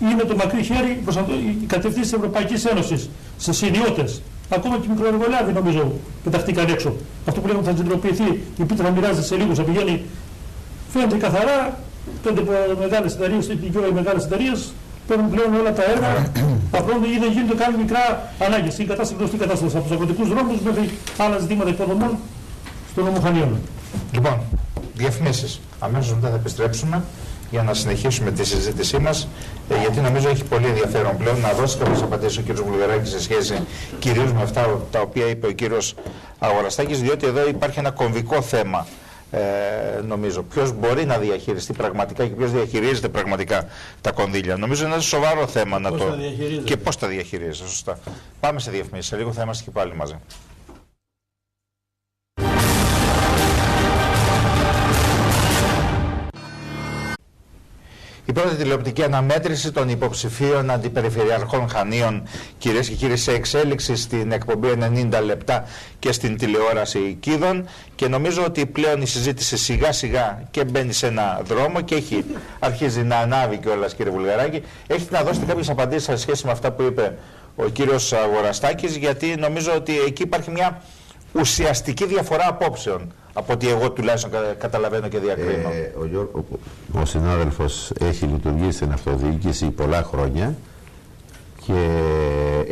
είναι το μακρύ χέρι προς η κατευθύνση της Ευρωπαϊκής Ένωσης σε συνειώτες. Ακόμα και οι μικροεργολάβοι νομίζω πεταχτήκαν έξω. Αυτό που λέγαμε θα κεντροποιηθεί, η πίτρα μοιράζεται σε λίγους, θα πηγαίνει. Φαίνεται καθαρά, 5 μεγάλες εταιρείες, οι μεγάλες εταιρείες παίρνουν πλέον όλα τα έργα. Απλώς ή δεν γίνονται καν μικρά ανάγκες. Στην κατάσταση από τους αγροτικούς δρόμους μέχρι άλλα ζητήματα υποδομών στον νομό Χανίων. Λοιπόν, διαφημίσεις. Αμέσως μετά θα επιστρέψουμε για να συνεχίσουμε τη συζήτησή μας, γιατί νομίζω έχει πολύ ενδιαφέρον πλέον να δώσει κάποιες απαντήσεις ο κ. Βουλγαράκης σε σχέση κυρίως με αυτά τα οποία είπε ο κ. Αγοραστάκης, διότι εδώ υπάρχει ένα κομβικό θέμα. Νομίζω ποιος μπορεί να διαχειριστεί πραγματικά και ποιος διαχειρίζεται πραγματικά τα κονδύλια. Νομίζω είναι ένα σοβαρό θέμα να το. Και πώς τα διαχειρίζεται, σωστά. Πάμε σε διαφημίσεις. Σε λίγο θα είμαστε και πάλι μαζί. Η πρώτη τηλεοπτική αναμέτρηση των υποψηφίων αντιπεριφερειαρχών Χανίων, κυρίες και κύριοι, σε εξέλιξη στην εκπομπή 90 λεπτά και στην τηλεόραση Κίδων, και νομίζω ότι πλέον η συζήτηση σιγά σιγά και μπαίνει σε ένα δρόμο και αρχίζει να ανάβει κιόλας, κύριε Βουλγαράκη. Έχετε να δώσετε κάποιες απαντήσεις σε σχέση με αυτά που είπε ο κύριος Αγοραστάκης, γιατί νομίζω ότι εκεί υπάρχει μια ουσιαστική διαφορά απόψεων, από ότι εγώ τουλάχιστον καταλαβαίνω και διακρίνω. Ο συνάδελφος έχει λειτουργήσει στην αυτοδιοίκηση πολλά χρόνια και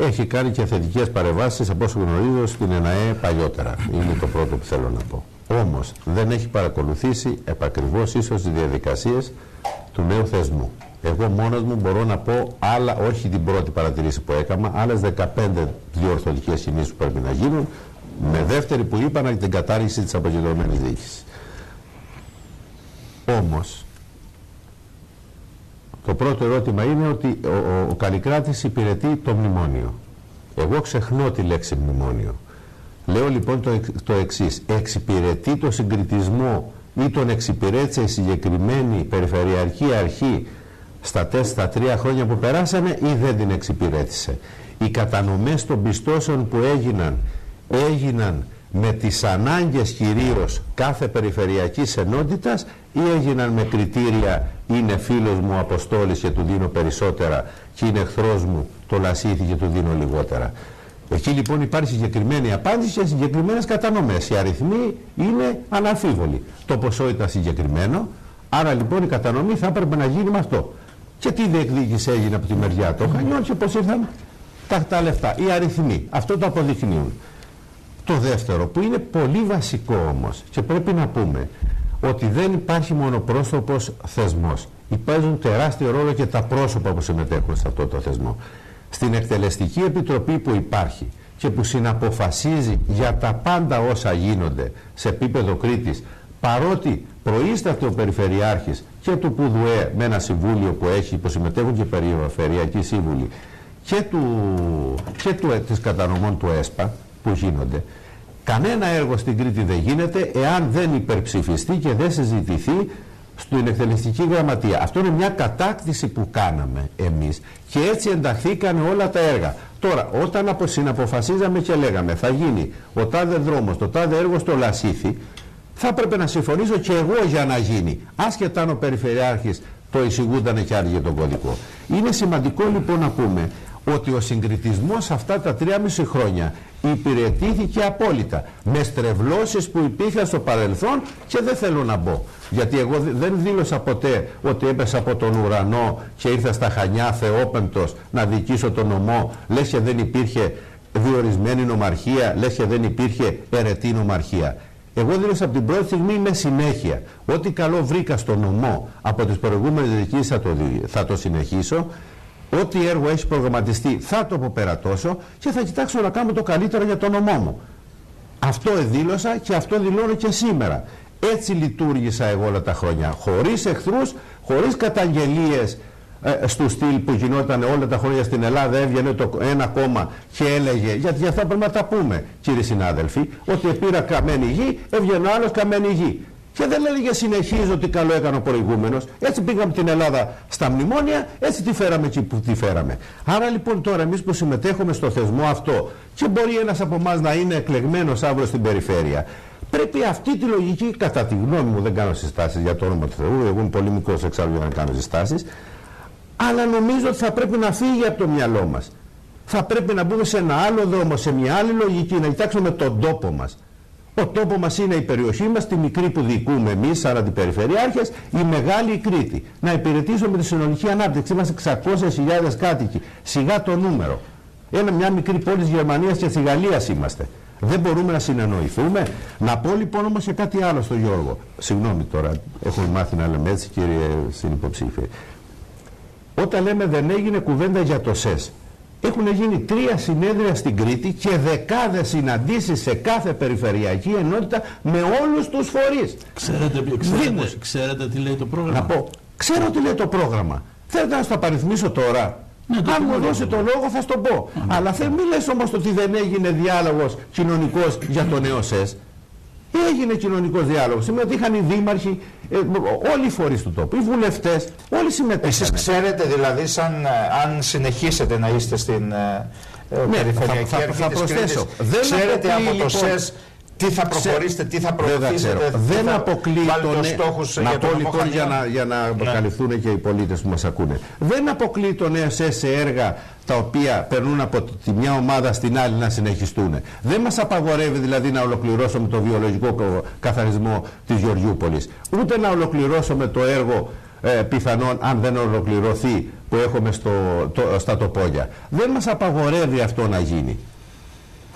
έχει κάνει και θετικές παρεμβάσεις, από όσο γνωρίζω, στην ΕΝΑΕ παλιότερα. Είναι το πρώτο που θέλω να πω. Όμως δεν έχει παρακολουθήσει επακριβώς ίσως τις διαδικασίες του νέου θεσμού. Εγώ μόνος μου μπορώ να πω άλλα, όχι την πρώτη παρατηρήση που έκανα, άλλες 15 διορθωτικές κινήσεις που πρέπει να γίνουν, με δεύτερη που είπα την κατάργηση της αποκεντρωμένης διοίκησης. Όμως, το πρώτο ερώτημα είναι ότι ο Καλλικράτης υπηρετεί το μνημόνιο. Εγώ ξεχνώ τη λέξη μνημόνιο. Λέω λοιπόν το εξής: εξυπηρετεί το συγκριτισμό ή τον εξυπηρέτησε η συγκεκριμένη περιφερειακή αρχή στα 3 χρόνια που περάσανε ή δεν την εξυπηρέτησε? Οι κατανομές των πιστώσεων που έγιναν με τις ανάγκες κυρίως κάθε περιφερειακής ενότητας ή έγιναν με κριτήρια είναι φίλος μου Αποστόλης και του δίνω περισσότερα και είναι εχθρός μου το Λασίθι και του δίνω λιγότερα? Εκεί λοιπόν υπάρχει συγκεκριμένη απάντηση και συγκεκριμένες κατανομές. Οι αριθμοί είναι αναμφίβολοι. Το ποσό ήταν συγκεκριμένο, άρα λοιπόν η κατανομή θα έπρεπε να γίνει με αυτό. Και τι διεκδίκηση έγινε από τη μεριά των Χανιών και πώς ήρθαν τα λεφτά. Οι αριθμοί, αυτό το αποδεικνύουν. Το δεύτερο, που είναι πολύ βασικό όμως και πρέπει να πούμε, ότι δεν υπάρχει μονοπρόσωπος θεσμός. Παίζουν τεράστιο ρόλο και τα πρόσωπα που συμμετέχουν σε αυτό το θεσμό. Στην εκτελεστική επιτροπή που υπάρχει και που συναποφασίζει για τα πάντα όσα γίνονται σε επίπεδο Κρήτης, παρότι προείσταται ο Περιφερειάρχης και του ΠΟΥΔΟΕ με ένα συμβούλιο που έχει, που συμμετέχουν και περιφερειακοί σύμβουλοι και της κατανομών του ΕΣΠΑ που γίνονται, κανένα έργο στην Κρήτη δεν γίνεται εάν δεν υπερψηφιστεί και δεν συζητηθεί στην εκτελεστική γραμματεία. Αυτό είναι μια κατάκτηση που κάναμε εμείς και έτσι ενταχθήκαν όλα τα έργα. Τώρα, όταν συναποφασίζαμε και λέγαμε θα γίνει ο τάδε δρόμος, το τάδε έργο στο Λασίθι, θα έπρεπε να συμφωνήσω και εγώ για να γίνει, άσχετα αν ο Περιφερειάρχης το εισηγούντανε και άργε τον κωδικό. Είναι σημαντικό λοιπόν να πούμε ότι ο συγκριτισμός αυτά τα 3,5 χρόνια υπηρετήθηκε απόλυτα με στρεβλώσεις που υπήρχαν στο παρελθόν και δεν θέλω να μπω. Γιατί εγώ δεν δήλωσα ποτέ ότι έπεσα από τον ουρανό και ήρθα στα Χανιά θεόπεμπτος να διοικήσω τον νομό, λες και δεν υπήρχε διορισμένη νομαρχία, λες και δεν υπήρχε αιρετή νομαρχία. Εγώ δήλωσα από την πρώτη στιγμή με συνέχεια. Ό,τι καλό βρήκα στο νομό από τις προηγούμενες διοικήσεις θα το συνεχίσω. Ό,τι έργο έχει προγραμματιστεί θα το αποπερατώσω και θα κοιτάξω να κάνω το καλύτερο για τον νομό μου. Αυτό δήλωσα και αυτό δηλώνω και σήμερα. Έτσι λειτουργήσα εγώ όλα τα χρόνια. Χωρίς εχθρούς, χωρίς καταγγελίες στο στυλ που γινόταν όλα τα χρόνια στην Ελλάδα. Έβγαινε ένα κόμμα και έλεγε, γιατί για αυτά πρέπει να τα πούμε, κύριοι συνάδελφοι, ότι πήρα καμένη γη, έβγαινε άλλος καμένη γη. Και δεν έλεγε συνεχίζω τι καλό έκανε ο προηγούμενος. Έτσι πήγαμε την Ελλάδα στα μνημόνια, έτσι τη φέραμε εκεί που τη φέραμε. Άρα λοιπόν τώρα εμείς που συμμετέχουμε στο θεσμό αυτό και μπορεί ένας από εμάς να είναι εκλεγμένος αύριο στην περιφέρεια, πρέπει αυτή τη λογική, κατά τη γνώμη μου, δεν κάνω συστάσεις για το όνομα του Θεού, εγώ είμαι πολύ μικρός εξάλλου για να κάνω συστάσεις, αλλά νομίζω ότι θα πρέπει να φύγει από το μυαλό μας. Θα πρέπει να μπούμε σε ένα άλλο δρόμο, σε μια άλλη λογική, να κοιτάξουμε τον τόπο μας. Ο τόπο μας είναι η περιοχή μας, τη μικρή που διοικούμε εμείς σαν αντιπεριφερειάρχες, η μεγάλη η Κρήτη. Να υπηρετήσουμε τη συνολική ανάπτυξη. Είμαστε 600.000 κάτοικοι. Σιγά το νούμερο. Μια μικρή πόλη της Γερμανίας και της Γαλλίας είμαστε. Δεν μπορούμε να συνεννοηθούμε. Να πω λοιπόν όμως και κάτι άλλο στον Γιώργο. Συγγνώμη τώρα, έχουμε μάθει να λέμε έτσι, κύριε συνυποψήφιε. Όταν λέμε δεν έγινε κουβέντα για το ΣΕΣ. Έχουν γίνει 3 συνέδρια στην Κρήτη και δεκάδες συναντήσεις σε κάθε περιφερειακή ενότητα με όλους τους φορείς. Ξέρετε τι λέει το πρόγραμμα. Να πω, ξέρω τι λέει το πρόγραμμα. Θέλετε να στο απαριθμίσω τώρα. Ναι, αν μου δώσει το λόγο θα στο πω. Αλλά μην λες όμως ότι δεν έγινε διάλογος κοινωνικός για το νέο ΣΕΣ. Έγινε κοινωνικός διάλογος. Συμμετείχαν οι δήμαρχοι, όλοι οι φορείς του τόπου, οι βουλευτές, όλοι συμμετέχουν. Εσείς ξέρετε δηλαδή, αν συνεχίσετε να είστε στην περιφερειακή αρχή της Κρήτης, ξέρετε από το ΣΕΣ τι θα προχωρήσετε, τι θα προωθήσετε, δεν αποκλείει τον στόχους να για πω λοιπόν για να καλυφθούν και οι πολίτες που μας ακούνε. Δεν αποκλείει το νέο ΣΕΣ σε έργα τα οποία περνούν από τη μια ομάδα στην άλλη να συνεχιστούν. Δεν μας απαγορεύει δηλαδή να ολοκληρώσουμε το βιολογικό καθαρισμό της Γεωργιούπολης. Ούτε να ολοκληρώσουμε το έργο πιθανόν, αν δεν ολοκληρωθεί, που έχουμε στα τοπόγια. Δεν μας απαγορεύει αυτό να γίνει.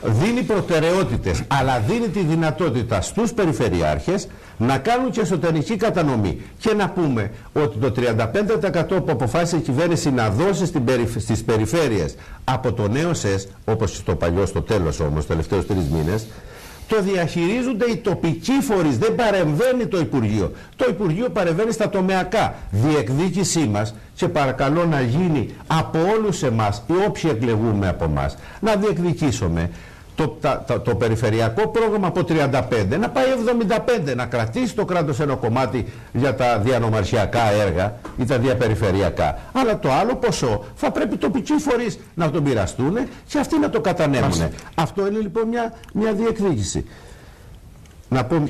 Δίνει προτεραιότητες, αλλά δίνει τη δυνατότητα στους περιφερειάρχες να κάνουν και εσωτερική κατανομή και να πούμε ότι το 35% που αποφάσισε η κυβέρνηση να δώσει στις περιφέρειες από το νέο ΣΕΣ, όπως στο παλιό στο τέλος όμως, τους τελευταίους 3 μήνες, το διαχειρίζονται οι τοπικοί φορείς, δεν παρεμβαίνει το Υπουργείο. Το Υπουργείο παρεμβαίνει στα τομεακά. Διεκδίκησή μας, και παρακαλώ να γίνει από όλους εμάς, οι όποιοι εκλεγούμε από εμάς, να διεκδικήσουμε το περιφερειακό πρόγραμμα από 35 να πάει 75, να κρατήσει το κράτος ένα κομμάτι για τα διανομαρχιακά έργα ή τα διαπεριφερειακά. Αλλά το άλλο ποσό θα πρέπει οι τοπικοί φορείς να τον πειραστούν και αυτοί να το κατανέμουν. Αυτό είναι λοιπόν μια διεκδίκηση. Να πω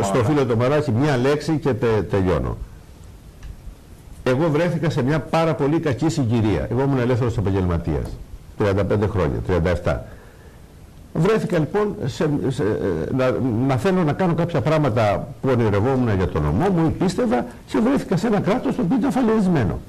στο φίλο το Μαράχη μια λέξη και τελειώνω. Εγώ βρέθηκα σε μια πάρα πολύ κακή συγκυρία. Εγώ ήμουν ελεύθερος επαγγελματίας 35 χρόνια, 37. Βρέθηκα λοιπόν να θέλω να κάνω κάποια πράγματα που ονειρευόμουν για τον νομό μου, πίστευα, και βρέθηκα σε ένα κράτος το οποίο ήταν φαλαιρισμένο.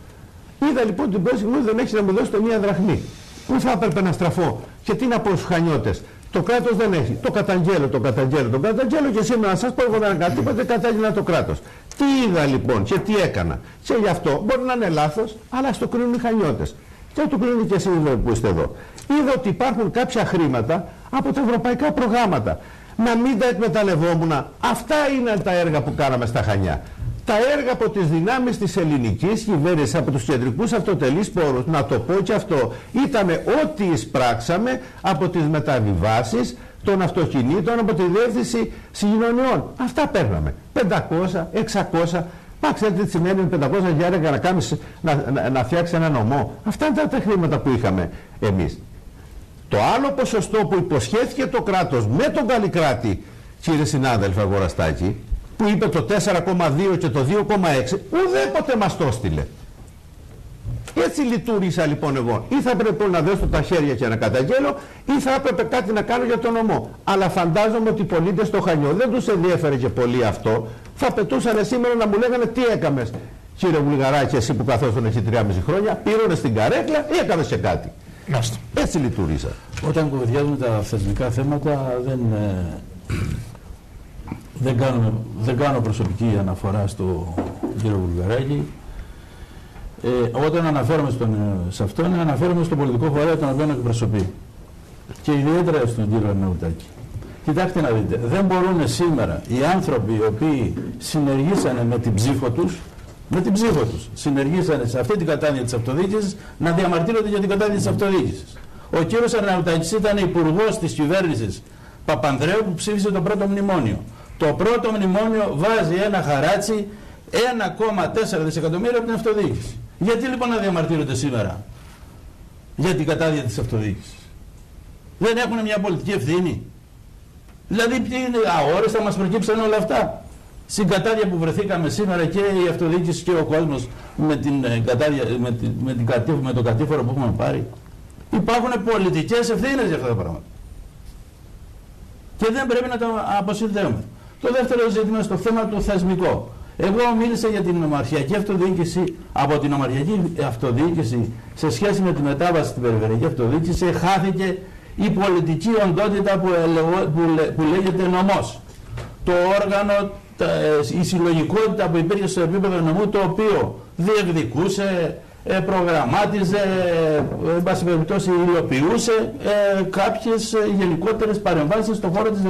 Είδα λοιπόν την πρώτη στιγμή δεν έχει να μου δώσει το μία δραχμή. Πού θα έπρεπε να στραφώ και τι να πω στους Χανιώτες. Το κράτος δεν έχει. Το καταγγέλλω και σήμερα να σας πω εγώ δεν έκανα τίποτε, κατάγγελνα το κράτος. Τι είδα λοιπόν και τι έκανα. Και γι' αυτό μπορεί να είναι λάθος, αλλά στο κρίνουν οι Χανιώτες. Και το κρίνουν και εσείς που είστε εδώ. Είδα ότι υπάρχουν κάποια χρήματα από τα ευρωπαϊκά προγράμματα. Να μην τα εκμεταλλευόμουν. Αυτά είναι τα έργα που κάναμε στα Χανιά. Τα έργα από τις δυνάμεις της ελληνικής κυβέρνησης, από τους κεντρικούς αυτοτελείς πόρους, να το πω και αυτό, ήταν ό,τι εισπράξαμε από τις μεταβιβάσεις των αυτοκινήτων, από τη διεύθυνση συγκοινωνιών. Αυτά παίρναμε. 500, 600. Μα ξέρετε τι σημαίνει 500 για να φτιάξει ένα νομό. Αυτά ήταν τα χρήματα που είχαμε εμείς. Το άλλο ποσοστό που υποσχέθηκε το κράτος με τον Καλλικράτη, κύριε συνάδελφε Αγοραστάκη, που είπε το 4,2 και το 2,6, ουδέποτε μας το έστειλε. Έτσι λειτουργήσα λοιπόν εγώ. Ή θα έπρεπε να δέσω τα χέρια και να καταγγέλω, ή θα έπρεπε κάτι να κάνω για τον νομό. Αλλά φαντάζομαι ότι οι πολίτες στο Χανιό δεν τους ενδιέφερε και πολύ αυτό. Θα πετούσαν σήμερα να μου λέγανε τι έκαμες, κύριε Βουλγαράκη, εσύ που καθόσουν εκεί 3,5 χρόνια, πήρωνε στην καρέκλα ή έκανες και κάτι. Έτσι λειτουργήσα. Όταν κουβεντιάζουμε τα θεσμικά θέματα δεν κάνω προσωπική αναφορά στο κύριο Βουλγαράκη. Όταν αναφέρομαι σε αυτόν, αναφέρομαι στον πολιτικό φορέα τον οποίο εκπροσωπεί. Και ιδιαίτερα στον κύριο Νεουτάκη. Κοιτάξτε να δείτε, δεν μπορούν σήμερα οι άνθρωποι οι οποίοι συνεργήσανε με την ψήφο τους, συνεργήσανε σε αυτή την κατάνοια της αυτοδιοίκησης, να διαμαρτύρονται για την κατάνοια της αυτοδιοίκησης. Ο κύριος Αρναουτάκης ήταν υπουργός της κυβέρνησης Παπανδρέου που ψήφισε το πρώτο μνημόνιο. Το πρώτο μνημόνιο βάζει ένα χαράτσι 1,4 δισεκατομμύρια από την αυτοδιοίκηση. Γιατί λοιπόν να διαμαρτύρονται σήμερα για την κατάδεια της αυτοδιοίκησης? Δεν έχουν μια πολιτική ευθύνη? Δηλαδή αόριστα μας προκύψαν όλα αυτά. Στην κατάδεια που βρεθήκαμε σήμερα και η αυτοδιοίκηση και ο κόσμος με τον κατήφορο που έχουμε πάρει. Υπάρχουν πολιτικές ευθύνες για αυτά τα πράγματα. Και δεν πρέπει να τα αποσυνδέουμε. Το δεύτερο ζήτημα στο θέμα του θεσμικό. Εγώ μίλησα για την ομαρχιακή αυτοδιοίκηση. Από την ομαρχιακή αυτοδιοίκηση σε σχέση με τη μετάβαση στην περιφερειακή αυτοδιοίκηση χάθηκε η πολιτική οντότητα που λέγεται νομός. Το όργανο, η συλλογικότητα που υπήρχε στο επίπεδο νομού, το οποίο διεκδικούσε, προγραμμάτιζε, εν πάση περιπτώσει υλοποιούσε κάποιες γενικότερες παρεμβάσεις στον χώρο της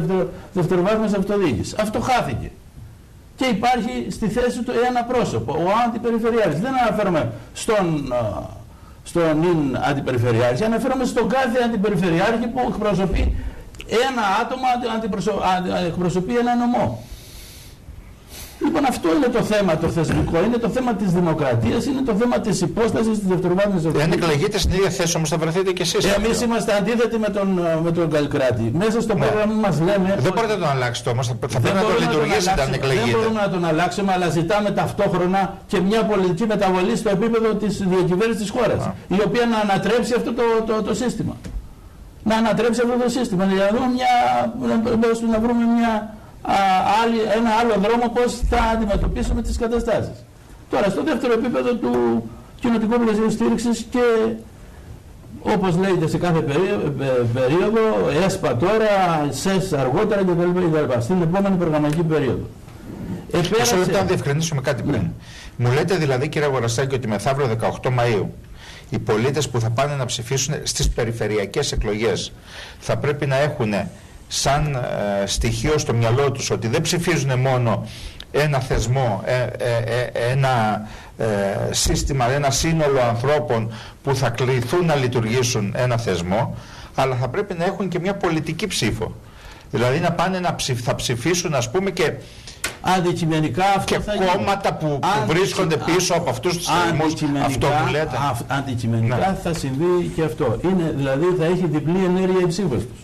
δευτεροβάθμιας αυτοδιοίκησης. Αυτό χάθηκε. Και υπάρχει στη θέση του ένα πρόσωπο, ο αντιπεριφερειάρχης. Δεν αναφέρομαι στον αντιπεριφερειάρχη, αναφέρομαι στον κάθε αντιπεριφερειάρχη που εκπροσωπεί ένα άτομο, εκπροσωπεί ένα νομό. Λοιπόν, αυτό είναι το θέμα το θεσμικό, είναι το θέμα της δημοκρατίας, είναι το θέμα της υπόστασης της δευτεροβάθμιας αυτοδιοίκησης. Δεν εκλεγείτε στην ίδια θέση όμως θα βρεθείτε κι εσείς. Εμείς είμαστε αντίθετοι με τον Καλλικράτη. Μέσα στο πρόγραμμα μας λέμε. Δεν μπορείτε να τον αλλάξετε όμως, θα πρέπει να το λειτουργήσετε αν εκλεγείτε. Δεν μπορούμε να τον αλλάξουμε, αλλά ζητάμε ταυτόχρονα και μια πολιτική μεταβολή στο επίπεδο της διακυβέρνησης της χώρας, η οποία να ανατρέψει αυτό το σύστημα. Να ανατρέψει αυτό το σύστημα, για να βρούμε ένα άλλο δρόμο πώς θα αντιμετωπίσουμε τις καταστάσεις. Τώρα, στο δεύτερο επίπεδο του κοινοτικού πλαισίου στήριξης και όπως λέγεται σε κάθε περίοδο, ΕΣΠΑ τώρα, ΣΕΣ αργότερα κτλ. Στην επόμενη προγραμματική περίοδο. Θέλω να διευκρινίσουμε κάτι πριν. Μου λέτε δηλαδή, κύριε Αγοραστάκη, ότι μεθαύριο 18 Μαΐου οι πολίτες που θα πάνε να ψηφίσουν στις περιφερειακές εκλογές θα πρέπει να έχουν σαν στοιχείο στο μυαλό τους ότι δεν ψηφίζουν μόνο ένα θεσμό, ένα σύστημα, ένα σύνολο ανθρώπων που θα κληθούν να λειτουργήσουν ένα θεσμό, αλλά θα πρέπει να έχουν και μια πολιτική ψήφο. Δηλαδή να πάνε θα ψηφίσουν, ας πούμε, και αντικειμενικά αυτό και κόμματα που βρίσκονται πίσω από αυτούς τους θεσμούς. Αυτό που λέτε. Αντικειμενικά θα συμβεί και αυτό. Δηλαδή θα έχει διπλή ενέργεια η ψήφος τους.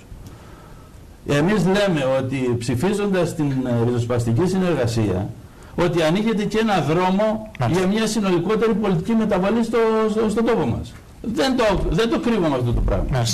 Εμείς λέμε ότι ψηφίζοντας την ριζοσπαστική συνεργασία, ότι ανοίγεται και ένα δρόμο για μια συνολικότερη πολιτική μεταβολή στον τόπο μας. Δεν το κρύβουμε αυτό το πράγμα.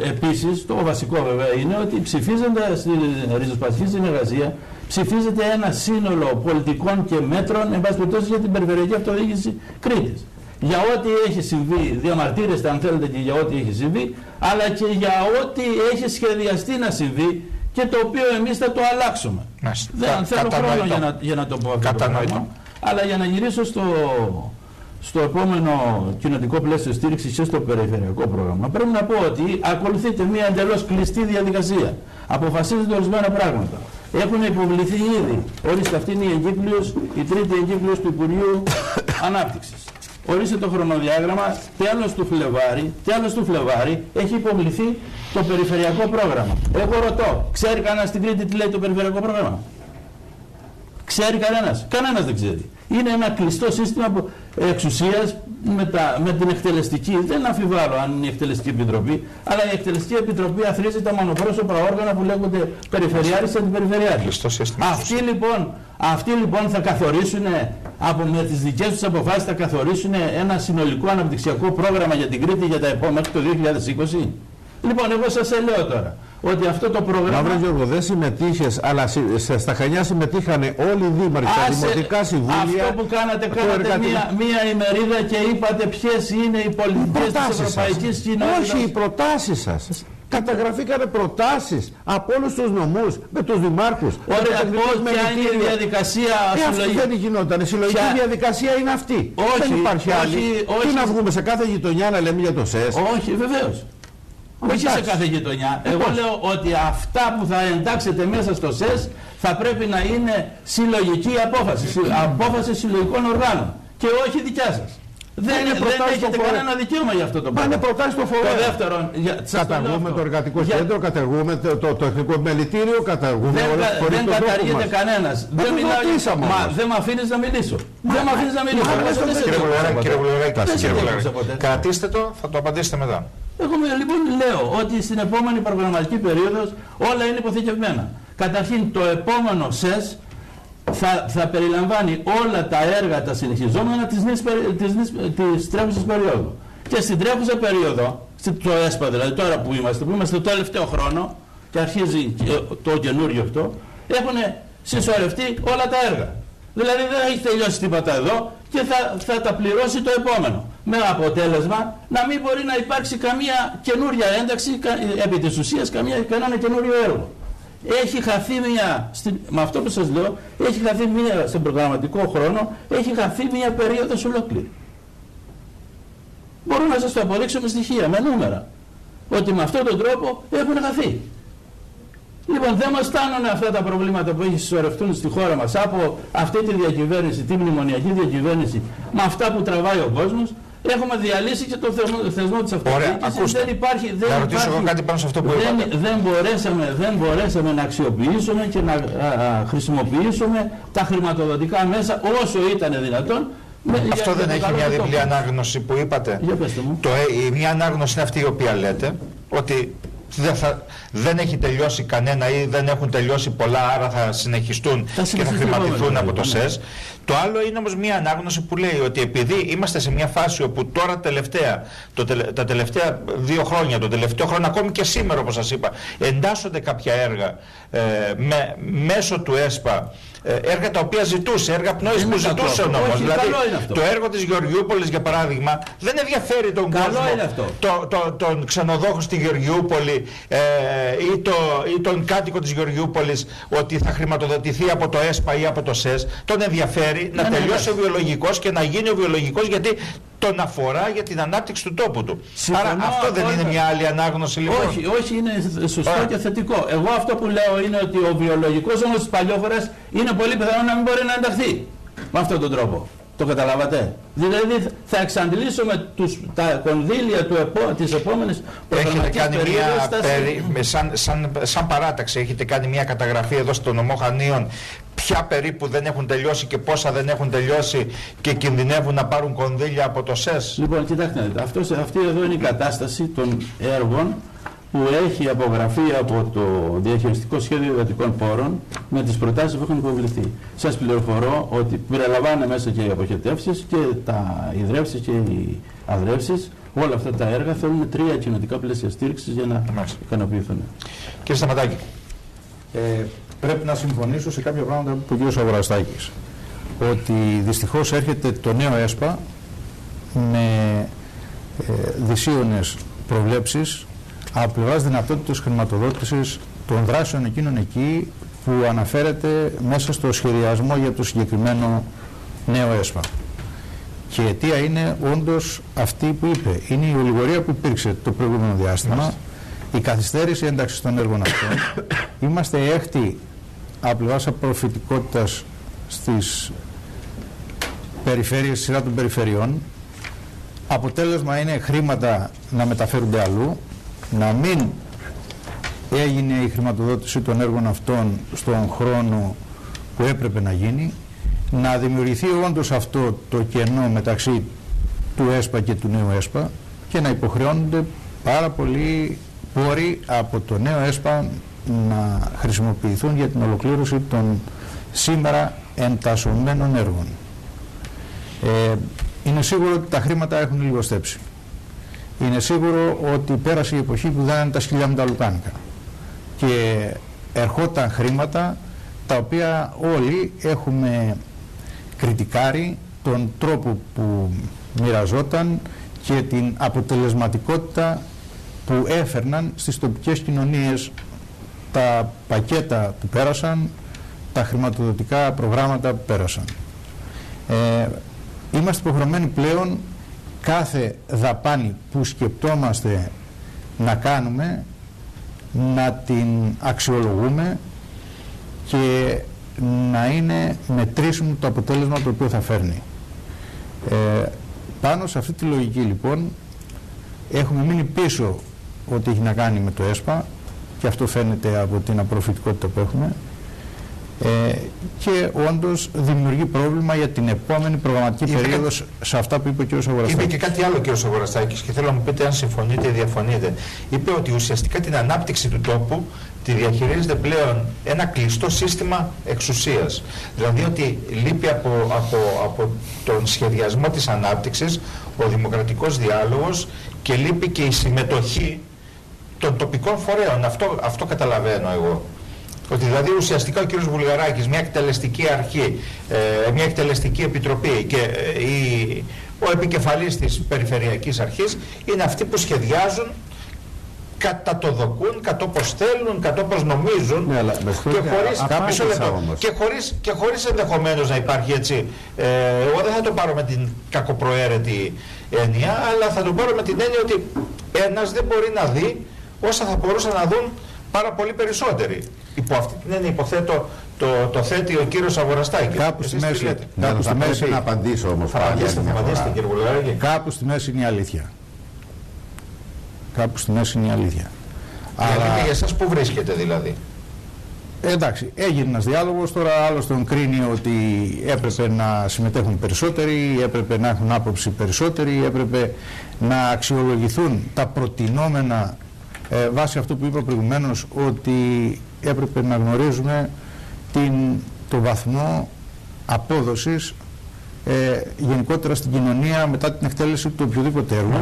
Επίσης, το βασικό βέβαια είναι ότι ψηφίζοντας την ριζοσπαστική συνεργασία, ψηφίζεται ένα σύνολο πολιτικών και μέτρων, εν πάση περιπτώσει, για την περιφερειακή αυτοδιοίκηση Κρήτης. Για ό,τι έχει συμβεί, διαμαρτύρεστε αν θέλετε και για ό,τι έχει συμβεί, αλλά και για ό,τι έχει σχεδιαστεί να συμβεί και το οποίο εμείς θα το αλλάξουμε. Δεν θέλω χρόνο για να το πω αυτό το πράγμα, αλλά για να γυρίσω στο επόμενο κοινοτικό πλαίσιο στήριξης και στο περιφερειακό πρόγραμμα, πρέπει να πω ότι ακολουθείται μια εντελώς κλειστή διαδικασία. Αποφασίζονται ορισμένα πράγματα. Έχουν υποβληθεί ήδη. Ορίστε, αυτή είναι η εγκύκλειος, η τρίτη εγκύκλειος του Υπουργείου Ανάπτυξης. Ορίστε το χρονοδιάγραμμα, τέλος του Φλεβάρι έχει υποβληθεί το περιφερειακό πρόγραμμα. Εγώ ρωτώ, ξέρει κανένας στην Κρήτη τι λέει το περιφερειακό πρόγραμμα? Ξέρει κανένας? Κανένας δεν ξέρει. Είναι ένα κλειστό σύστημα εξουσίας με την εκτελεστική. Δεν αμφιβάλλω αν είναι η εκτελεστική επιτροπή, αλλά η εκτελεστική επιτροπή αθροίζει τα μονοπρόσωπα όργανα που λέγονται περιφερειάρχες και αντιπεριφερειάρχες. Αυτοί λοιπόν θα καθορίσουν με τις δικές τους αποφάσεις θα καθορίσουν ένα συνολικό αναπτυξιακό πρόγραμμα για την Κρήτη για τα επόμενα το 2020. Λοιπόν, εγώ σας λέω τώρα ότι αυτό το πρόγραμμα... Μαύρο Γιώργο, δεν συμμετείχες, αλλά στα Χανιά συμμετείχαν όλοι οι δήμαρχοι, τα δημοτικά συμβούλια. Αυτό που κάνατε μία ημερίδα και είπατε ποιες είναι οι πολιτικές της Ευρωπαϊκής Κοινότητας. Όχι, οι προτάσεις σας. Καταγραφήκανε προτάσεις από όλους τους νομούς, με τους δημάρχους. Ωραία, ποια είναι η διαδικασία συλλογική? Αυτό δεν γινόταν. Η συλλογική διαδικασία είναι αυτή. Όχι, δεν υπάρχει άλλη. Τι να βγούμε σε κάθε γειτονιά να λέμε για το ΣΕΣ? Όχι, βεβαίως. Όχι σε κάθε γειτονιά. Εγώ λέω ότι αυτά που θα εντάξετε μέσα στο ΣΕΣ θα πρέπει να είναι συλλογική απόφαση. Απόφαση συλλογικών οργάνων. Και όχι δικιά σας. Δεν έχετε κανένα δικαίωμα για αυτό το πράγμα. Είναι προτάσεις στο φορέα. Το δεύτερον, καταργούμε το εργατικό κέντρο, καταργούμε το τεχνικό μελητήριο, καταργούμε όλα τα Δεν καταργείται κανένας. Δεν με αφήνεις να μιλήσω. Δεν με αφήνεις να μιλήσω. Κύριε Βουλγαράκη, κρατήστε το, θα το απαντήσετε μετά. Εγώ λοιπόν λέω ότι στην επόμενη προγραμματική περίοδος όλα είναι υποθηκευμένα. Καταρχήν το επόμενο ΣΕΣ θα περιλαμβάνει όλα τα έργα τα συνεχιζόμενα της τρέχουσας περίοδου. Και στην τρέχουσα περίοδο, το ΕΣΠΑ δηλαδή τώρα που είμαστε το τελευταίο χρόνο και αρχίζει το καινούριο αυτό, έχουν συσσωρευτεί όλα τα έργα. Δηλαδή δεν έχει τελειώσει τίποτα εδώ και θα τα πληρώσει το επόμενο. Με αποτέλεσμα να μην μπορεί να υπάρξει καμία καινούρια ένταξη, επί της ουσίας κανένα καινούριο έργο. Έχει χαθεί με αυτό που σας λέω, έχει χαθεί στον προγραμματικό χρόνο, έχει χαθεί μια περίοδος ολόκληρη. Μπορώ να σας το αποδείξω με στοιχεία, με νούμερα, ότι με αυτόν τον τρόπο έχουν χαθεί. Λοιπόν, δεν μας φτάνουν αυτά τα προβλήματα που έχει συσσωρευτούν στη χώρα μας από αυτή τη διακυβέρνηση, τη μνημονιακή διακυβέρνηση, με αυτά που τραβάει ο κόσμος. Έχουμε διαλύσει και το θεσμό της αυτοδιοίκησης. Δεν υπάρχει. Να ρωτήσω εγώ κάτι πάνω σε αυτό που είπατε. Δεν μπορέσαμε να αξιοποιήσουμε και να χρησιμοποιήσουμε τα χρηματοδοτικά μέσα όσο ήταν δυνατόν. Αυτό δεν έχει μια διπλή ανάγνωση που είπατε? Για πέστε μου. Μια ανάγνωση είναι αυτή η οποία λέτε ότι δεν έχει τελειώσει κανένα ή δεν έχουν τελειώσει πολλά, άρα θα συνεχιστούν και θα χρηματιστούν από το ΣΕΣ. Το άλλο είναι όμως μια ανάγνωση που λέει ότι επειδή είμαστε σε μια φάση όπου τώρα τα τελευταία 2 χρόνια, τον τελευταίο χρόνο, ακόμη και σήμερα όπως σας είπα, εντάσσονται κάποια έργα μέσω του ΕΣΠΑ, έργα τα οποία ζητούσε, έργα πνοής που ζητούσε ο νόμος. Δηλαδή το έργο της Γεωργιούπολης για παράδειγμα δεν ενδιαφέρει τον κόσμο, τον ξενοδόχο στη Γεωργιούπολη ή τον κάτοικο της Γεωργιούπολης ότι θα χρηματοδοτηθεί από το ΕΣΠΑ ή από το ΣΕΣ. Τον ενδιαφέρει να τελειώσει ο βιολογικός και να γίνει ο βιολογικός, γιατί τον αφορά για την ανάπτυξη του τόπου του. Άρα αυτό δεν είναι μια άλλη ανάγνωση λοιπόν? Όχι, είναι σωστό και θετικό. Εγώ αυτό που λέω είναι ότι ο βιολογικός όμως της παλιόχωρας είναι πολύ πιθανό να μην μπορεί να ενταχθεί με αυτόν τον τρόπο. Το καταλάβατε? Δηλαδή θα εξαντλήσουμε τα κονδύλια της επόμενης προγραμματικής περίοδος. Σαν παράταξη έχετε κάνει μια καταγραφή εδώ στο νομό Χανίων ποια περίπου δεν έχουν τελειώσει και πόσα δεν έχουν τελειώσει και κινδυνεύουν να πάρουν κονδύλια από το ΣΕΣ? Λοιπόν, κοιτάξτε, αυτή εδώ είναι η κατάσταση των έργων που έχει απογραφεί από το Διαχειριστικό Σχέδιο Ιδιωτικών Πόρων με τις προτάσεις που έχουν υποβληθεί. Σας πληροφορώ ότι περιλαμβάνουν μέσα και οι αποχετεύσεις και τα ιδρεύσεις και οι αδρεύσεις. Όλα αυτά τα έργα θέλουν 3 κοινοτικά πλαίσια στήριξης για να ικανοποιηθούν. Κύριε Σταματάκη. Πρέπει να συμφωνήσω σε κάποια πράγματα που είπε ο κ. Αγοραστάκης. Ότι δυστυχώς έρχεται το νέο ΕΣΠΑ με δυσίωνες προβλέψεις από πλευράς δυνατότητας χρηματοδότησης των δράσεων εκείνων εκεί που αναφέρεται μέσα στο σχεδιασμό για το συγκεκριμένο νέο ΕΣΠΑ. Και η αιτία είναι όντως αυτή που είπε. Είναι η ολιγορία που υπήρξε το προηγούμενο διάστημα, η καθυστέρηση ένταξης των έργων αυτών. Είμαστε έκτη από πλευράς απορροφητικότητας στις περιφέρειες, σειρά των περιφερειών. Αποτέλεσμα είναι χρήματα να μεταφέρονται αλλού, να μην έγινε η χρηματοδότηση των έργων αυτών στον χρόνο που έπρεπε να γίνει, να δημιουργηθεί όντως αυτό το κενό μεταξύ του ΕΣΠΑ και του νέου ΕΣΠΑ και να υποχρεώνονται πάρα πολλοί πόροι από το νέο ΕΣΠΑ να χρησιμοποιηθούν για την ολοκλήρωση των σήμερα εντασσομένων έργων. Είναι σίγουρο ότι τα χρήματα έχουν λιγοστέψει. Είναι σίγουρο ότι πέρασε η εποχή που δάνανε τα σκυλιά με τα λουκάνικα και ερχόταν χρήματα τα οποία όλοι έχουμε κριτικάρει τον τρόπο που μοιραζόταν και την αποτελεσματικότητα που έφερναν στις τοπικές κοινωνίες τα πακέτα που πέρασαν, τα χρηματοδοτικά προγράμματα που πέρασαν. Είμαστε υποχρεωμένοι πλέον κάθε δαπάνη που σκεπτόμαστε να κάνουμε να την αξιολογούμε και να είναι μετρήσιμο το αποτέλεσμα το οποίο θα φέρνει. Πάνω σε αυτή τη λογική λοιπόν έχουμε μείνει πίσω ό,τι έχει να κάνει με το ΕΣΠΑ και αυτό φαίνεται από την απορροφητικότητα που έχουμε και όντως δημιουργεί πρόβλημα για την επόμενη προγραμματική περίοδο σε αυτά που είπε ο κ. Αγοραστάκης. Είπε και κάτι άλλο ο κ. Αγοραστάκης και θέλω να μου πείτε αν συμφωνείτε ή διαφωνείτε. Είπε ότι ουσιαστικά την ανάπτυξη του τόπου τη διαχειρίζεται πλέον ένα κλειστό σύστημα εξουσίας. Δηλαδή ότι λείπει από τον σχεδιασμό της ανάπτυξης ο δημοκρατικός διάλογος και λείπει και η συμμετοχή των τοπικών φορέων. Αυτό καταλαβαίνω εγώ. Ότι δηλαδή ουσιαστικά ο κ. Βουλγαράκης, μια εκτελεστική αρχή, μια εκτελεστική επιτροπή και ο επικεφαλής της περιφερειακής αρχής είναι αυτοί που σχεδιάζουν, κατατοδοκούν, κατόπως θέλουν, κατόπως νομίζουν και χωρίς ενδεχομένως να υπάρχει έτσι. Εγώ δεν θα το πάρω με την κακοπροαίρετη έννοια, αλλά θα το πάρω με την έννοια ότι ένας δεν μπορεί να δει όσα θα μπορούσαν να δουν πάρα πολύ περισσότεροι. Υπό αυτή την έννοια υποθέτω το θέτει ο κύριος Αγοραστάκης. Κάπου στη μέση. Να απαντήσω όμως. Κάπου στη μέση είναι η αλήθεια. Κάπου στη μέση είναι η αλήθεια. Αλλά και για εσάς που βρίσκεται δηλαδή. Εντάξει, έγινε ένας διάλογος, τώρα άλλος τον κρίνει ότι έπρεπε να συμμετέχουν περισσότεροι, έπρεπε να έχουν άποψη περισσότεροι, έπρεπε να αξιολογηθούν τα προτινόμενα βάσει αυτό που είπα προηγουμένως, ότι έπρεπε να γνωρίζουμε το βαθμό απόδοσης γενικότερα στην κοινωνία μετά την εκτέλεση του οποιοδήποτε έργου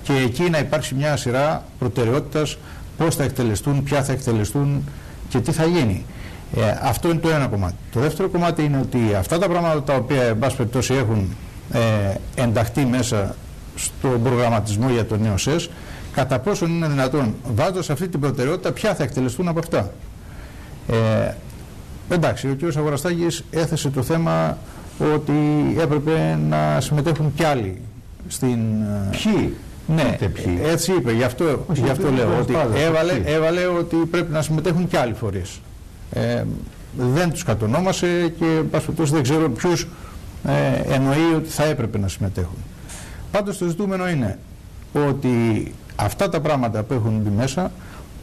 και εκεί να υπάρξει μια σειρά προτεραιότητας πώς θα εκτελεστούν, ποια θα εκτελεστούν και τι θα γίνει. Αυτό είναι το ένα κομμάτι. Το δεύτερο κομμάτι είναι ότι αυτά τα πράγματα τα οποία εν πάση περιπτώσει έχουν ενταχθεί μέσα στον προγραμματισμό για το νέο ΣΕΣ, κατά πόσον είναι δυνατόν, βάζοντας αυτή την προτεραιότητα, ποια θα εκτελεστούν από αυτά. Εντάξει, ο κ. Αγοραστάκης έθεσε το θέμα ότι έπρεπε να συμμετέχουν κι άλλοι στην... Ποιοι? Ναι, έτσι είπε, γι' αυτό λέω ότι έβαλε ότι πρέπει να συμμετέχουν κι άλλοι φορείς. Δεν τους κατονόμασε και πασπετός δεν ξέρω ποιους εννοεί ότι θα έπρεπε να συμμετέχουν. Πάντως το ζητούμενο είναι ότι αυτά τα πράγματα που έχουν μπει μέσα,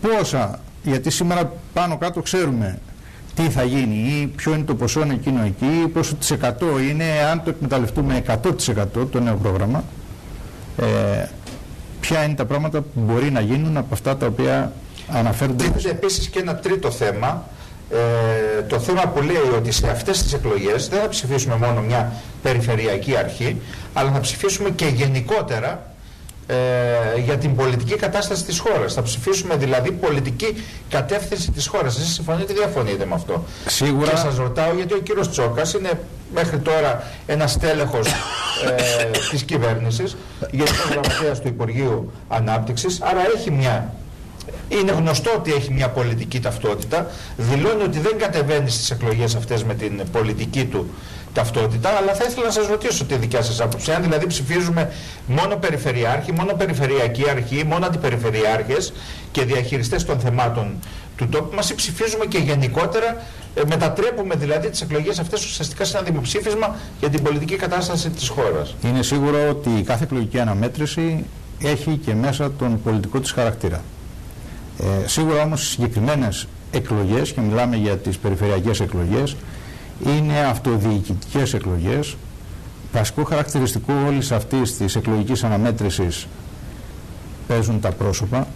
πόσα, γιατί σήμερα πάνω κάτω ξέρουμε τι θα γίνει ή ποιο είναι το ποσό εκείνο εκεί, πόσο της 100 είναι, αν το εκμεταλλευτούμε 100% το νέο πρόγραμμα, ποια είναι τα πράγματα που μπορεί να γίνουν από αυτά τα οποία αναφέρονται. Τίθεται επίσης και ένα τρίτο θέμα, το θέμα που λέει ότι σε αυτές τις εκλογές δεν θα ψηφίσουμε μόνο μια περιφερειακή αρχή, αλλά θα ψηφίσουμε και γενικότερα για την πολιτική κατάσταση της χώρας. Θα ψηφίσουμε δηλαδή πολιτική κατεύθυνση της χώρας. Εσείς συμφωνείτε ή διαφωνείτε με αυτό? Σίγουρα. Και σας ρωτάω γιατί ο κύριος Τσόκας είναι μέχρι τώρα ένας τέλεχος της κυβέρνησης, γιατί είναι γραμματέας του Υπουργείου Ανάπτυξης, άρα είναι γνωστό ότι έχει μια πολιτική ταυτότητα, δηλώνει ότι δεν κατεβαίνει στις εκλογές αυτές με την πολιτική του ταυτότητα, αλλά θα ήθελα να σας ρωτήσω τη δικιά σας άποψη. Αν δηλαδή ψηφίζουμε μόνο περιφερειάρχη, μόνο περιφερειακή αρχή, μόνο αντιπεριφερειάρχες και διαχειριστές των θεμάτων του τόπου μας, ή ψηφίζουμε και γενικότερα, μετατρέπουμε δηλαδή τις εκλογές αυτές ουσιαστικά σε ένα δημοψήφισμα για την πολιτική κατάσταση της χώρας. Είναι σίγουρο ότι κάθε εκλογική αναμέτρηση έχει και μέσα τον πολιτικό της χαρακτήρα. Σίγουρα όμως οι συγκεκριμένες εκλογές, και μιλάμε για τις περιφερειακές εκλογές, είναι αυτοδιοικητικές εκλογές. Βασικό χαρακτηριστικό όλης αυτής της εκλογικής αναμέτρησης παίζουν τα πρόσωπα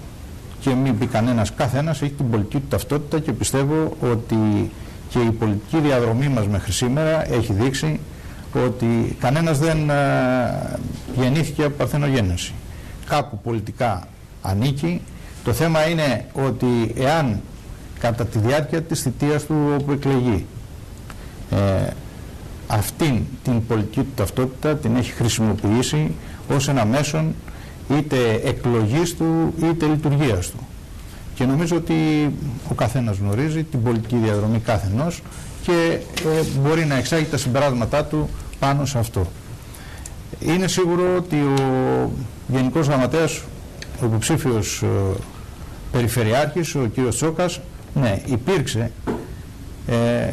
και μην πει κανένας, καθένας έχει την πολιτική του ταυτότητα και πιστεύω ότι και η πολιτική διαδρομή μας μέχρι σήμερα έχει δείξει ότι κανένας δεν γεννήθηκε από παρθενογέννηση. Κάπου πολιτικά ανήκει. Το θέμα είναι ότι εάν κατά τη διάρκεια της θητείας του όπου εκλεγεί αυτήν την πολιτική του ταυτότητα την έχει χρησιμοποιήσει ως ένα μέσον είτε εκλογής του είτε λειτουργίας του. Και νομίζω ότι ο καθένας γνωρίζει την πολιτική διαδρομή καθενός και μπορεί να εξάγει τα συμπεράσματά του πάνω σε αυτό. Είναι σίγουρο ότι ο Γενικός Γραμματέας, ο υποψήφιος Περιφερειάρχης, ο κύριος Τσόκας, ναι, υπήρξε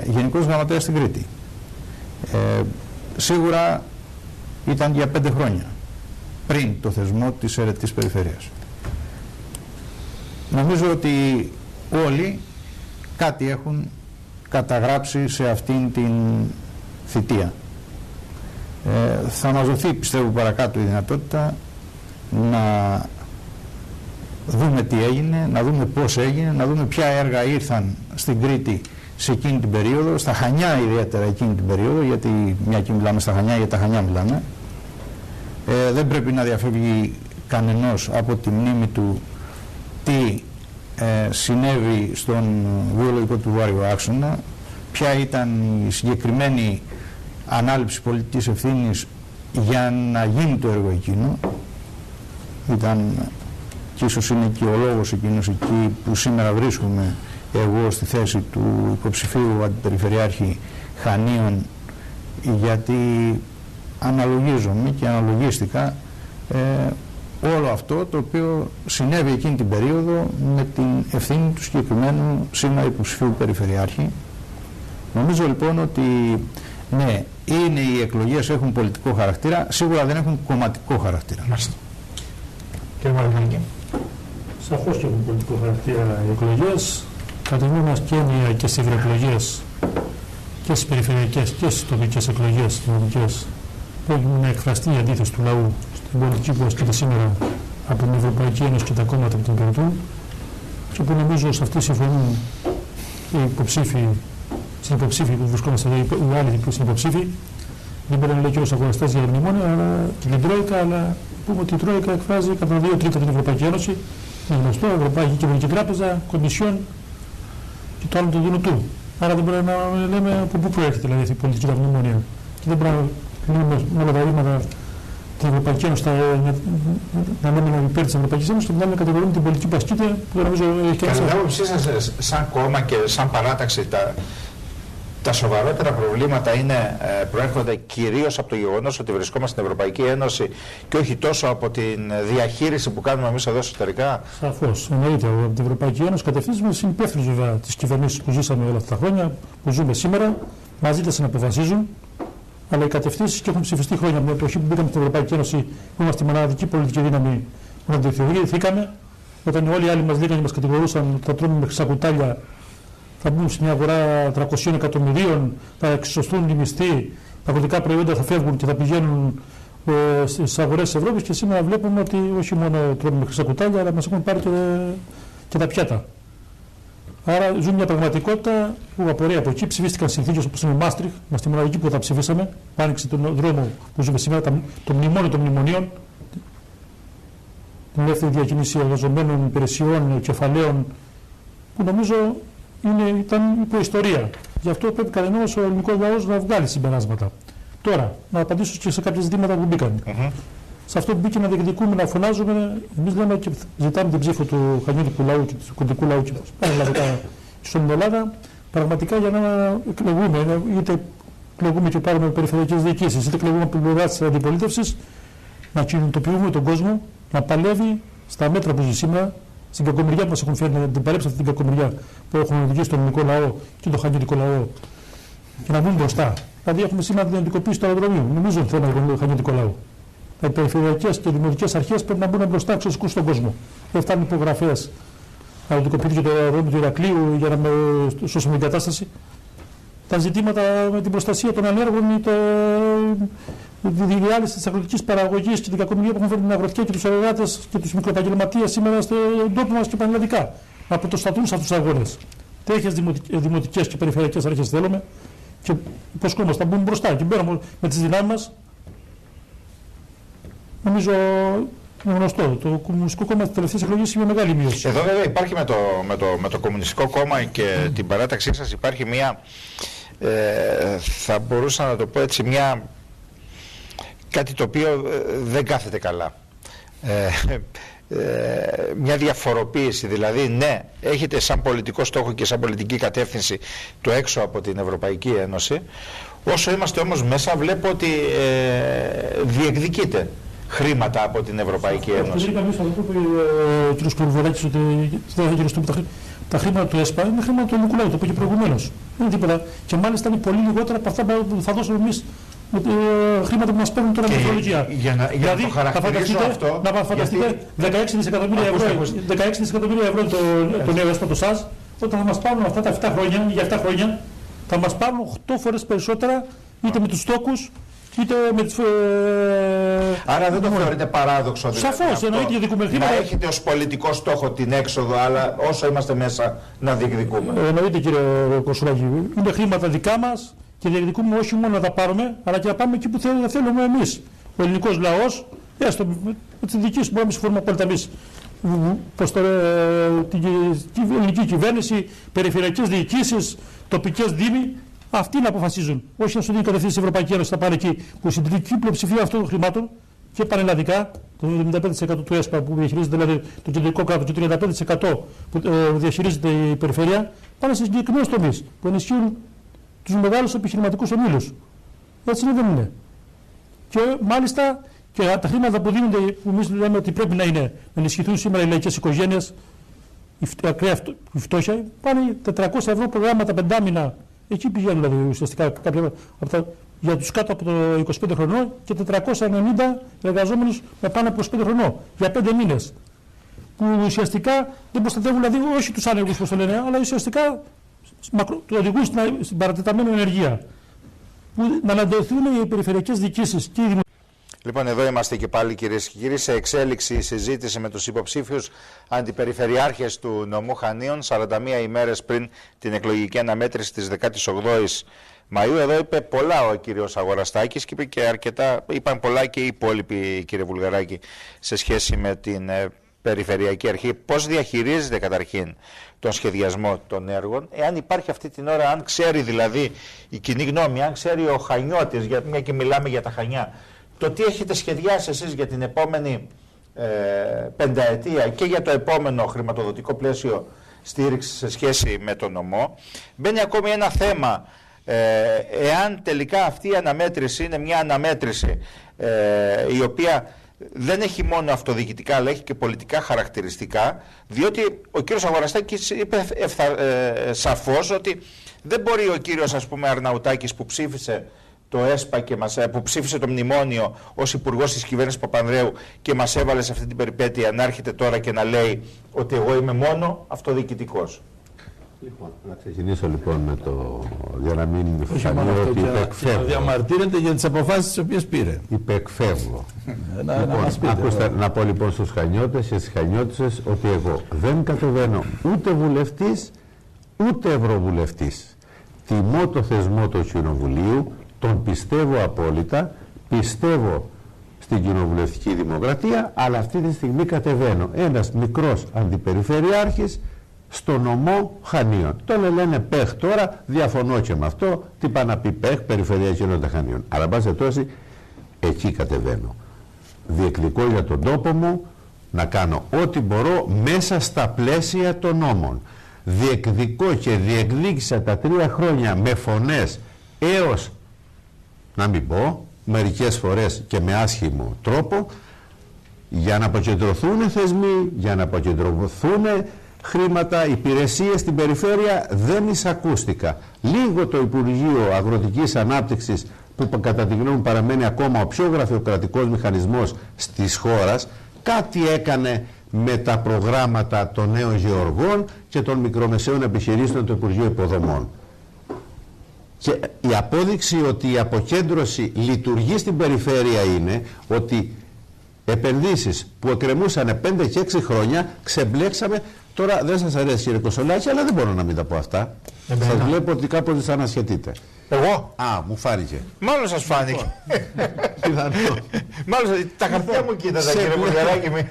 Γενικός Γραμματέας στην Κρήτη. Σίγουρα ήταν για 5 χρόνια πριν το θεσμό της αιρετής περιφερειάς. Νομίζω ότι όλοι κάτι έχουν καταγράψει σε αυτήν την θητεία. Θα μας δοθεί, πιστεύω, παρακάτω η δυνατότητα να δούμε τι έγινε, να δούμε πώς έγινε, να δούμε ποια έργα ήρθαν στην Κρήτη σε εκείνη την περίοδο, στα Χανιά ιδιαίτερα εκείνη την περίοδο, γιατί μια και μιλάμε στα Χανιά, για τα Χανιά μιλάμε. Δεν πρέπει να διαφεύγει κανενός από τη μνήμη του τι συνέβη στον βιολογικό του Βόρειο Άξονα, ποια ήταν η συγκεκριμένη ανάληψη πολιτικής ευθύνης για να γίνει το έργο εκείνο. Ήταν, και ίσως είναι και ο λόγος εκείνος εκεί που σήμερα βρίσκομαι εγώ στη θέση του υποψηφίου αντιπεριφερειάρχη Χανίων, γιατί αναλογίζομαι και αναλογίστηκα όλο αυτό το οποίο συνέβη εκείνη την περίοδο με την ευθύνη του συγκεκριμένου σήμερα υποψηφίου περιφερειάρχη. Νομίζω λοιπόν ότι ναι, είναι οι εκλογές, έχουν πολιτικό χαρακτήρα, σίγουρα δεν έχουν κομματικό χαρακτήρα. Μάλιστα. Κύριε Μαργανάκη. Σαφώς και έχουν πολιτικό χαρακτήρα οι εκλογές. Κατά τη γνώμη μας και έννοια και στις ευρωεκλογές και στις περιφερειακές και στις τοπικές εκλογές δημοτικές πρέπει να εκφραστεί η αντίθεση του λαού στην πολιτική που ασκείται σήμερα από την Ευρωπαϊκή Ένωση και τα κόμματα που την κρατούν, και που νομίζω σε αυτή συμφωνούν οι υποψήφοι, συνυποψήφοι που βρισκόμαστε εδώ, οι άλλοι συνυποψήφοι. Δεν μπορεί να λέει και ως αγοραστές για μνημόνια, αλλά και την Τρόικα, αλλά πούμε ότι η Τρόικα εκφράζει κατά 2/3 την Ευρωπαϊκή Ένωση. Είναι γνωστό, Ευρωπαϊκή Κεντρική Τράπεζα, Κομισιόν και το άλλο του Δουνουτού. Άρα δεν μπορεί να λέμε από πού προέρχεται δηλαδή αυτή η πολιτική τα μνημόνια. Και δεν μπορεί να λέμε με όλα τα ρήματα την Ευρωπαϊκή Ένωση, να λέμε υπέρ της Ευρωπαϊκής Ένωσης, και να κατηγορούμε την πολιτική που ασκείται, που νομίζω έχει και Κατά την άποψή σας, σαν κόμμα και σαν παράταξη, τα σοβαρότερα προβλήματα προέρχονται κυρίως από το γεγονός ότι βρισκόμαστε στην Ευρωπαϊκή Ένωση και όχι τόσο από την διαχείριση που κάνουμε εμείς εδώ εσωτερικά? Σαφώς, εννοείται. Από την Ευρωπαϊκή Ένωση κατευθύνουμε συνυπεύθυνους βέβαια τις κυβερνήσεις που ζήσαμε όλα αυτά τα χρόνια, που ζούμε σήμερα, μαζί τα συναποφασίζουν. Αλλά οι κατευθύνσεις και έχουν ψηφιστεί χρόνια. Από την εποχή που μπήκαμε στην Ευρωπαϊκή Ένωση, που είμαστε η μοναδική πολιτική δύναμη που αντιθεωρηθήκαμε, όταν όλοι οι άλλοι μας λέγανε και μας κατηγορούσαν ότι θα τρώμε με χρυσακουτάλια, θα μπουν σε μια αγορά 300 εκατομμυρίων, θα εξισωστούν οι μισθοί, τα αγροτικά προϊόντα θα φεύγουν και θα πηγαίνουν στις αγορές της Ευρώπης, και σήμερα βλέπουμε ότι όχι μόνο τρώμε με χρυσακουτάλια, αλλά μας έχουν πάρει και τα πιάτα. Άρα ζούμε μια πραγματικότητα που απορρέει από εκεί. Ψηφίστηκαν συνθήκες όπως είναι η Μάστριχτ, είμαστε μοναδικοί που τα ψηφίσαμε, άνοιξε τον δρόμο που ζούμε σήμερα, το μνημόνιο των μνημονίων, την ελεύθερη διακίνηση εργαζομένων, υπηρεσιών, κεφαλαίων, που νομίζω ήταν υποϊστορία. Γι' αυτό πρέπει κανένας ο ελληνικός λαός να βγάλει συμπεράσματα. Τώρα, να απαντήσω και σε κάποια ζητήματα που μπήκαν. Σε αυτό που μπήκε να διεκδικούμε, να φωνάζουμε, εμείς λέμε και ζητάμε την ψήφο του χανιώτικου λαού και του κοντικού λαού και πανελλαδικά στην Ελλάδα, πραγματικά για να εκλεγούμε, είτε εκλεγούμε και πάρουμε περιφερειακές διοικήσεις, είτε εκλεγούμε από την πλευρά της αντιπολίτευσης, να κινητοποιούμε τον κόσμο να παλεύει στα μέτρα που ζει σήμερα, στην κακομοιριά που μας έχουν φέρει, να την παλέψει αυτή την κακομοιριά που έχουν οδηγήσει τον ελληνικό λαό και τον χανιώτικο λαό, και να βγουν μπροστά. Δηλαδή, έχουμε σήμερα την αντικοποίηση του αεροδρομίου. Νομίζω ότι θέμα για τον χανιώτικο λαό. Οι περιφερειακές και δημοτικές αρχές πρέπει να μπουν μπροστά, εξωσκούν στον κόσμο. Δεν φτάνουν υπογραφές να αντικοποιήσει το αεροδρόμιο του Ηρακλείου για να σώσουμε την κατάσταση. Τα ζητήματα με την προστασία των ανέργων ή τη διάλυση της αγροτικής παραγωγής και την κακομοιρία που έχουν φέρει την αγροτική και τους εργάτες και τους μικροεπαγγελματίες σήμερα στον τόπο μας και πανελλαδικά. Να πρωτοστατούν σε αυτούς τους αγώνες. Τέτοιες δημοτικές και περιφερειακές αρχές θέλουμε, και υποσχόμαστε να μπούμε μπροστά και μπαίνουμε με τις δυνάμεις μας. Νομίζω είναι γνωστό. Το Κομμουνιστικό Κόμμα της τελευταίας εκλογής είναι μεγάλη μείωση. Εδώ βέβαια υπάρχει με το Κομμουνιστικό Κόμμα και την παράταξή σας υπάρχει μια, θα μπορούσα να το πω έτσι, κάτι το οποίο δεν κάθεται καλά. Μια διαφοροποίηση, δηλαδή ναι, έχετε σαν πολιτικό στόχο και σαν πολιτική κατεύθυνση το έξω από την Ευρωπαϊκή Ένωση, όσο είμαστε όμως μέσα βλέπω ότι διεκδικείτε χρήματα από την Ευρωπαϊκή Ένωση. Δεν είπαμε αυτό που είπε ο κ. Κορβολάκης, ότι δεν θα γυριστούμε τα χρήματα του ΕΣΠΑ, είναι χρήματα του ελληνικού λαού, το είπε και προηγουμένως. Δεν είναι τίποτα. Και μάλιστα είναι πολύ λιγότερα από αυτά που θα δώσουμε εμείς χρήματα που μας παίρνουν τώρα με τη φορολογία. Για να το χαρακτηρίσω αυτό, να φανταστείτε 16 δισεκατομμύρια ευρώ το νέο ΕΣΠΑ, το ΣΑΖ, όταν θα μας πάρουν αυτά τα 7 χρόνια, για 7 χρόνια, θα μας πάρουν 8 φορές περισσότερα, είτε με τους στόκους, είτε με τις... Άρα δεν το θεωρείτε παράδοξο, δηλαδή, σαφώς, εννοείται, για δικουμερθήματα. να έχετε ως πολιτικό στόχο την έξοδο, αλλά όσο είμαστε μέσα να διεκδικούμε. Εννοείται, κύριε Κοσουλάκη, είναι χρήματα δικά μας και διεκδικούμε όχι μόνο να τα πάρουμε, αλλά και να πάμε εκεί που θέλουμε εμείς. Ο ελληνικός λαός, έστω με τη δική σου, μπορούμε να συμφωνούμε απόλυτα εμείς. Την ελληνική κυβέρνηση, περιφερειακές διοικήσεις, τοπικές δήμοι, αυτοί να αποφασίζουν. Όχι να σου δίνει κατευθύνση η Ευρωπαϊκή Ένωση, θα πάνε εκεί που η συντηρητική πλειοψηφία αυτών των χρημάτων και πανελλαδικά, το 75% του ΕΣΠΑ που διαχειρίζεται δηλαδή το κεντρικό κράτος και το 35% που διαχειρίζεται η περιφέρεια, πάνε σε συγκεκριμένους τομείς που ενισχύουν τους μεγάλους επιχειρηματικούς ομίλους. Έτσι είναι, δεν είναι. Και μάλιστα και τα χρήματα που δίνονται, που εμείς λέμε ότι πρέπει να είναι να ενισχυθούν σήμερα οι λαϊκές οικογένειες, η φτώχεια, πάνε 400 ευρώ προγράμματα πεντάμινα. Εκεί πηγαίνουν δηλαδή ουσιαστικά κάποια για τους κάτω από το 25 χρονών και 490 εργαζόμενους με πάνω από 25 χρονών για 5 μήνες. Που ουσιαστικά δεν προστατεύουν, δηλαδή όχι τους άνεργους όπως το λένε, αλλά ουσιαστικά οδηγούν στην παρατεταμένη ενεργεία. Που να αναδοθούν οι περιφερειακές διοικήσεις και οι Λοιπόν, εδώ είμαστε και πάλι, κυρίες και κύριοι, σε εξέλιξη η συζήτηση με τους υποψήφιους αντιπεριφερειάρχες του νομού Χανίων 41 ημέρες πριν την εκλογική αναμέτρηση της 18ης Μαΐου. Εδώ είπε πολλά ο κύριος Αγοραστάκης και είπε και αρκετά, είπαν πολλά και οι υπόλοιποι, κύριε Βουλγαράκη, σε σχέση με την Περιφερειακή Αρχή. Πώς διαχειρίζεται καταρχήν τον σχεδιασμό των έργων, εάν υπάρχει αυτή την ώρα, αν ξέρει δηλαδή η κοινή γνώμη, αν ξέρει ο Χανιώτης, μια και μιλάμε για τα Χανιά, το τι έχετε σχεδιάσει εσείς για την επόμενη πενταετία και για το επόμενο χρηματοδοτικό πλαίσιο στήριξη σε σχέση με τον νομό. Μπαίνει ακόμη ένα θέμα, εάν τελικά αυτή η αναμέτρηση είναι μια αναμέτρηση η οποία δεν έχει μόνο αυτοδιοικητικά αλλά έχει και πολιτικά χαρακτηριστικά, διότι ο κύριος Αγοραστάκης είπε σαφώς ότι δεν μπορεί ο κύριος, ας πούμε, Αρναουτάκης που ψήφισε το ΕΣΠΑ και που ψήφισε το μνημόνιο ως υπουργός της κυβέρνησης Παπανδρέου και μας έβαλε σε αυτή την περιπέτεια, να έρχεται τώρα και να λέει ότι εγώ είμαι μόνο αυτοδιοικητικός. Λοιπόν, να ξεκινήσω λοιπόν με το, για να μην φανεί ότι υπεκφεύγω. Διαμαρτύρεται για τις αποφάσεις τις οποίες πήρε. Υπεκφεύγω. Να πω λοιπόν στους Χανιώτες και στις Χανιώτισσες ότι εγώ δεν κατεβαίνω ούτε βουλευτής ούτε ευρωβουλευτής. Τιμώ το θεσμό του Κοινοβουλίου, τον πιστεύω απόλυτα, πιστεύω στην κοινοβουλευτική δημοκρατία, αλλά αυτή τη στιγμή κατεβαίνω ένας μικρός αντιπεριφερειάρχης στο νομό Χανίων. Τον λένε ΠΕΧ τώρα, διαφωνώ και με αυτό, τι πάει να πει ΠΕΧ, Περιφερειακή Ενότητα Χανίων. Αλλά μπας ετώση, εκεί κατεβαίνω. Διεκδικώ για τον τόπο μου να κάνω ό,τι μπορώ μέσα στα πλαίσια των νόμων. Διεκδικώ και διεκδίκησα τα 3 χρόνια με φωνές έως, να μην πω, μερικές φορές και με άσχημο τρόπο, για να αποκεντρωθούν θεσμοί, για να αποκεντρωθούν χρήματα, υπηρεσίες στην περιφέρεια. Δεν εισακούστηκα. Λίγο το Υπουργείο Αγροτικής Ανάπτυξης, που κατά τη γνώμη μου παραμένει ακόμα ο πιο γραφειοκρατικός μηχανισμός της χώρας, κάτι έκανε με τα προγράμματα των νέων γεωργών και των μικρομεσαίων επιχειρήσεων του Υπουργείου Υποδομών. Και η απόδειξη ότι η αποκέντρωση λειτουργεί στην περιφέρεια είναι ότι επενδύσεις που εκκρεμούσαν 5 και 6 χρόνια ξεμπλέξαμε. Τώρα δεν σας αρέσει, κύριε Κοσολάκη, αλλά δεν μπορώ να μην τα πω αυτά. Σας βλέπω ότι κάπως δυσανασχετείτε. Εγώ. Α, μου φάνηκε. Μάλλον σας φάνηκε. Μάλλον τα χαρτιά μου κοίταζα, κύριε Βουλγαράκη μου.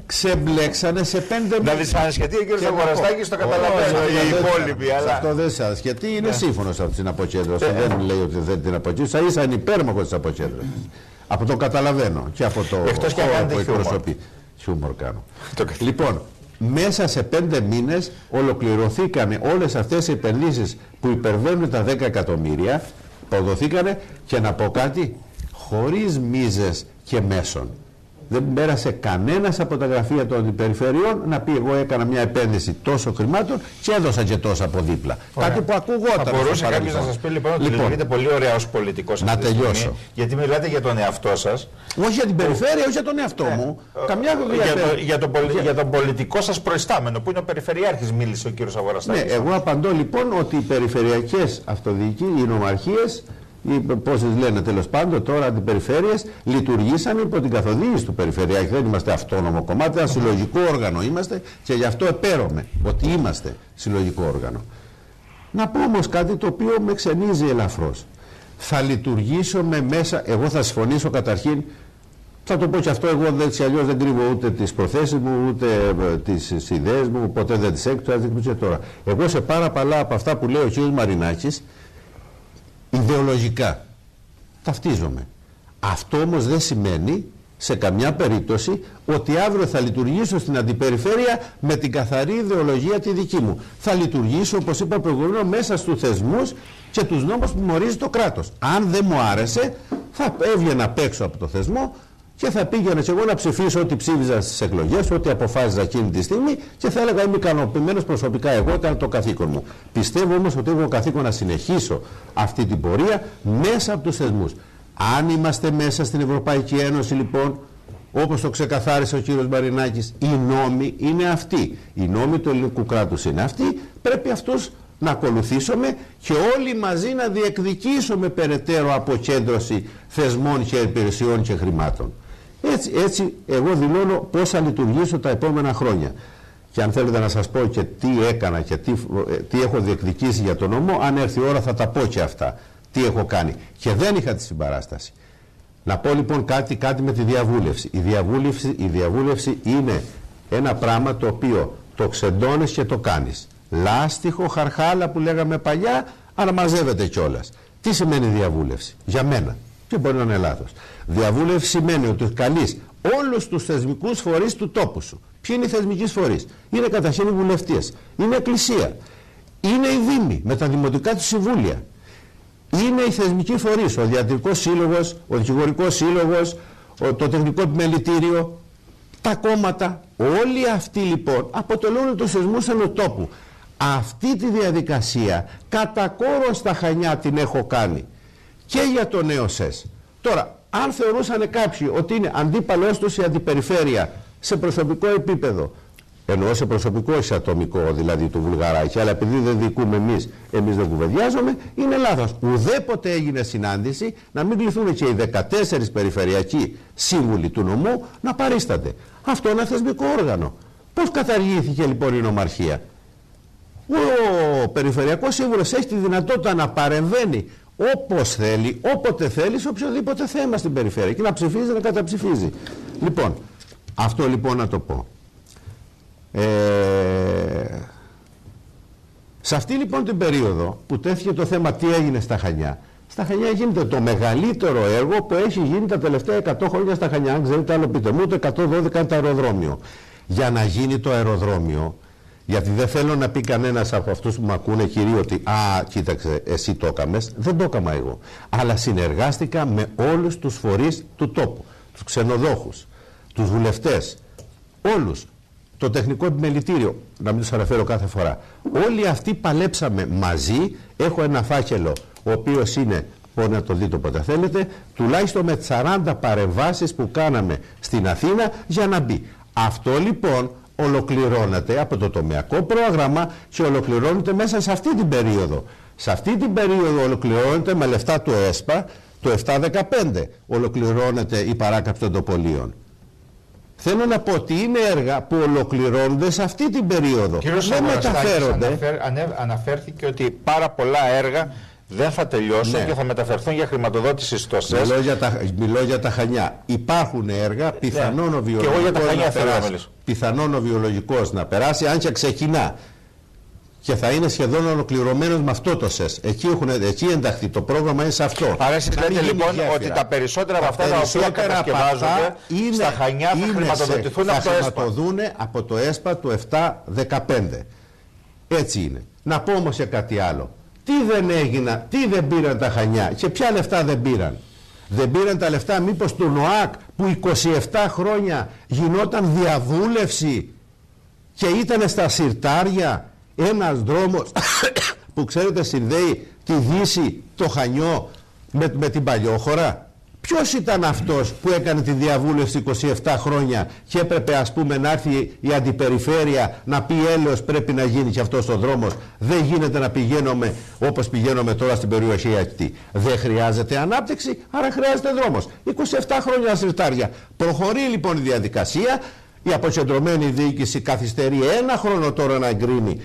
Ξεμπλέξανε σε 5 μήνες. Να δεις ανασχετεί ο κύριος Αγοραστάκης, το καταλαβαίνω οι υπόλοιποι. Αυτό δεν σας ανασχετεί, είναι σύμφωνος από την αποκέντρωση. Δεν λέει ότι δεν την αποκέντρωση, ίσα είναι υπέρμαχος της αποκέντρωσης. Από το καταλαβαίνω και από το χώρο που εκπροσωπεί. Χιούμορ κάνω. Λοιπόν, μέσα σε 5 μήνες ολοκληρωθήκανε όλες αυτές οι επενδύσεις που υπερβαίνουν τα 10 εκατομμύρια, αποδοθήκανε, και να πω κάτι, χωρίς μίζες και μέσων. Δεν πέρασε κανένας από τα γραφεία των περιφερειών να πει εγώ έκανα μια επένδυση τόσο χρημάτων και έδωσα και τόσα από δίπλα. Ωραία. Κάτι που ακουγόταν. Θα μπορούσε κάποιος να σας πει λοιπόν ότι λειτουργείτε πολύ ωραία ως πολιτικός. Να τελειώσω. Γιατί μιλάτε για τον εαυτό σας. Όχι για την περιφέρεια, όχι για τον εαυτό μου. Για τον πολιτικό σας προϊστάμενο που είναι ο Περιφερειάρχης, μίλησε ο κύριος Αγοραστάκης. Ναι, εγώ απαντώ λοιπόν ότι οι περιφερειακές αυτοδιοικήσεις, οι νομαρχίες, ή πώς τις λένε τέλος πάντων τώρα, αντιπεριφέρειες, λειτουργήσαν υπό την καθοδήγηση του Περιφερειάρχη. Δεν είμαστε αυτόνομο κομμάτι, ένα συλλογικό όργανο είμαστε και γι' αυτό επαίρομαι ότι είμαστε συλλογικό όργανο. Να πω όμως κάτι το οποίο με ξενίζει ελαφρώς. Θα λειτουργήσουμε μέσα, εγώ θα συμφωνήσω καταρχήν, θα το πω και αυτό, εγώ έτσι αλλιώς δεν κρύβω ούτε τις προθέσεις μου, ούτε τις ιδέες μου, ποτέ δεν τις έκτω, τώρα. Εγώ σε πάρα πολλά από αυτά που λέει ο κ. Μαρινάκης, ιδεολογικά ταυτίζομαι. Αυτό όμως δεν σημαίνει σε καμιά περίπτωση ότι αύριο θα λειτουργήσω στην αντιπεριφέρεια με την καθαρή ιδεολογία τη δική μου. Θα λειτουργήσω, όπως είπα προηγουμένως, μέσα στους θεσμούς και τους νόμους που μορίζει το κράτος. Αν δεν μου άρεσε, θα έβγαινα απ' έξω από το θεσμό και θα πήγαινα και εγώ να ψηφίσω ό,τι ψήφιζα στις εκλογές, ό,τι αποφάσιζα εκείνη τη στιγμή, και θα έλεγα είμαι ικανοποιημένος προσωπικά εγώ, ήταν το καθήκον μου. Πιστεύω όμως ότι έχω καθήκον να συνεχίσω αυτή την πορεία μέσα από τους θεσμούς. Αν είμαστε μέσα στην Ευρωπαϊκή Ένωση λοιπόν, όπως το ξεκαθάρισε ο κύριος Μαρινάκης, οι νόμοι είναι αυτοί. Οι νόμοι του ελληνικού κράτους είναι αυτοί, πρέπει αυτούς να ακολουθήσουμε και όλοι μαζί να διεκδικήσουμε περαιτέρω αποκέντρωση θεσμών και υπηρεσιών και χρημάτων. Έτσι εγώ δηλώνω πώς θα λειτουργήσω τα επόμενα χρόνια. Και αν θέλετε να σας πω και τι έκανα και τι έχω διεκδικήσει για τον νομό, αν έρθει η ώρα θα τα πω και αυτά. Τι έχω κάνει. Και δεν είχα τη συμπαράσταση. Να πω λοιπόν κάτι με τη διαβούλευση. Η διαβούλευση είναι ένα πράγμα το οποίο το ξεντώνεις και το κάνεις. Λάστιχο, χαρχάλα που λέγαμε παλιά, αλλά μαζεύεται κιόλας. Τι σημαίνει διαβούλευση για μένα? Και μπορεί να είναι λάθος. Διαβούλευση σημαίνει ότι καλείς όλους τους θεσμικούς φορείς του τόπου σου. Ποιοι είναι οι θεσμικοί φορείς? Είναι καταρχήν οι βουλευτές, είναι εκκλησία, είναι οι δήμοι με τα δημοτικά του συμβούλια, είναι οι θεσμικοί φορείς, ο διατρικός σύλλογος, ο δικηγορικός σύλλογος, το τεχνικό επιμελητήριο, τα κόμματα. Όλοι αυτοί λοιπόν αποτελούν τους θεσμούς ενός τόπου. Αυτή τη διαδικασία κατά κόρο στα Χανιά την έχω κάνει και για το νέο ΣΕΣ. Τώρα, αν θεωρούσαν κάποιοι ότι είναι αντίπαλος τους η αντιπεριφέρεια σε προσωπικό επίπεδο, εννοώ σε προσωπικό, σε ατομικό δηλαδή του Βουλγαράκη, αλλά επειδή δεν διοικούμε εμείς δεν κουβεντιάζουμε, είναι λάθος. Ουδέποτε έγινε συνάντηση να μην κληθούν και οι 14 περιφερειακοί σύμβουλοι του νομού να παρίστανται. Αυτό είναι ένα θεσμικό όργανο. Πώς καταργήθηκε λοιπόν η νομαρχία? Ο Περιφερειακός Σύμβουλος έχει τη δυνατότητα να παρεμβαίνει όπως θέλει, όποτε θέλει, σε οποιοδήποτε θέμα στην περιφέρεια και να ψηφίζει, να καταψηφίζει. Λοιπόν, αυτό λοιπόν να το πω. Σε αυτή λοιπόν την περίοδο που τέθηκε το θέμα τι έγινε στα Χανιά, στα Χανιά γίνεται το μεγαλύτερο έργο που έχει γίνει τα τελευταία 100 χρόνια στα Χανιά. Αν ξέρετε άλλο πείτε μου, το 112 είναι το αεροδρόμιο. Για να γίνει το αεροδρόμιο, γιατί δεν θέλω να πει κανένας από αυτούς που με ακούνε κυρίω ότι κοίταξε εσύ το έκαμες, δεν το έκαμα εγώ, αλλά συνεργάστηκα με όλους τους φορείς του τόπου, τους ξενοδόχους, τους βουλευτές, όλους, το τεχνικό επιμελητήριο, να μην τους αναφέρω κάθε φορά. Όλοι αυτοί παλέψαμε μαζί. Έχω ένα φάκελο ο οποίος είναι, μπορεί να το δείτε όποτε θέλετε, τουλάχιστον με 40 παρεμβάσεις που κάναμε στην Αθήνα για να μπει. Αυτό λοιπόν ολοκληρώνεται από το τομεακό πρόγραμμα και ολοκληρώνεται μέσα σε αυτή την περίοδο. Σε αυτή την περίοδο ολοκληρώνεται με λεφτά του ΕΣΠΑ το 7-15. Ολοκληρώνεται η παράκαψη των τοπολίων. Θέλω να πω ότι είναι έργα που ολοκληρώνονται σε αυτή την περίοδο. Κύριος δεν μεταφέρονται. Αναφέρθηκε ότι πάρα πολλά έργα δεν θα τελειώσουν και θα μεταφερθούν για χρηματοδότηση στο ΣΕΣ. Μιλώ για τα Χανιά. Υπάρχουν έργα, πιθανόν ο βιολογικός να περάσει, αν και ξεκινά. Και θα είναι σχεδόν ολοκληρωμένος με αυτό το ΣΕΣ. Εκεί ενταχθεί. Το πρόγραμμα είναι σε αυτό. Άρα εσείς λέτε λοιπόν ότι τα περισσότερα από αυτά τα οποία κατασκευάζονται στα Χανιά θα χρηματοδοτηθούν από το ΕΣΠΑ του 7-15. Έτσι είναι. Να πω όμως και κάτι άλλο. Τι δεν έγινα, τι δεν πήραν τα Χανιά και ποια λεφτά δεν πήραν. Δεν πήραν τα λεφτά μήπως του ΝΟΑΚ που 27 χρόνια γινόταν διαβούλευση και ήταν στα συρτάρια ένας δρόμος που ξέρετε συνδέει τη Δύση, το Χανιό με την Παλιόχώρα. Ποιος ήταν αυτός που έκανε τη διαβούλευση 27 χρόνια και έπρεπε ας πούμε να έρθει η αντιπεριφέρεια να πει έλεος πρέπει να γίνει και αυτός ο δρόμος. Δεν γίνεται να πηγαίνουμε όπως πηγαίνουμε τώρα στην περιοχή αυτή. Δεν χρειάζεται ανάπτυξη, άρα χρειάζεται δρόμος. 27 χρόνια συρτάρια. Προχωρεί λοιπόν η διαδικασία. Η αποκεντρωμένη διοίκηση καθυστερεί 1 χρόνο τώρα να εγκρίνει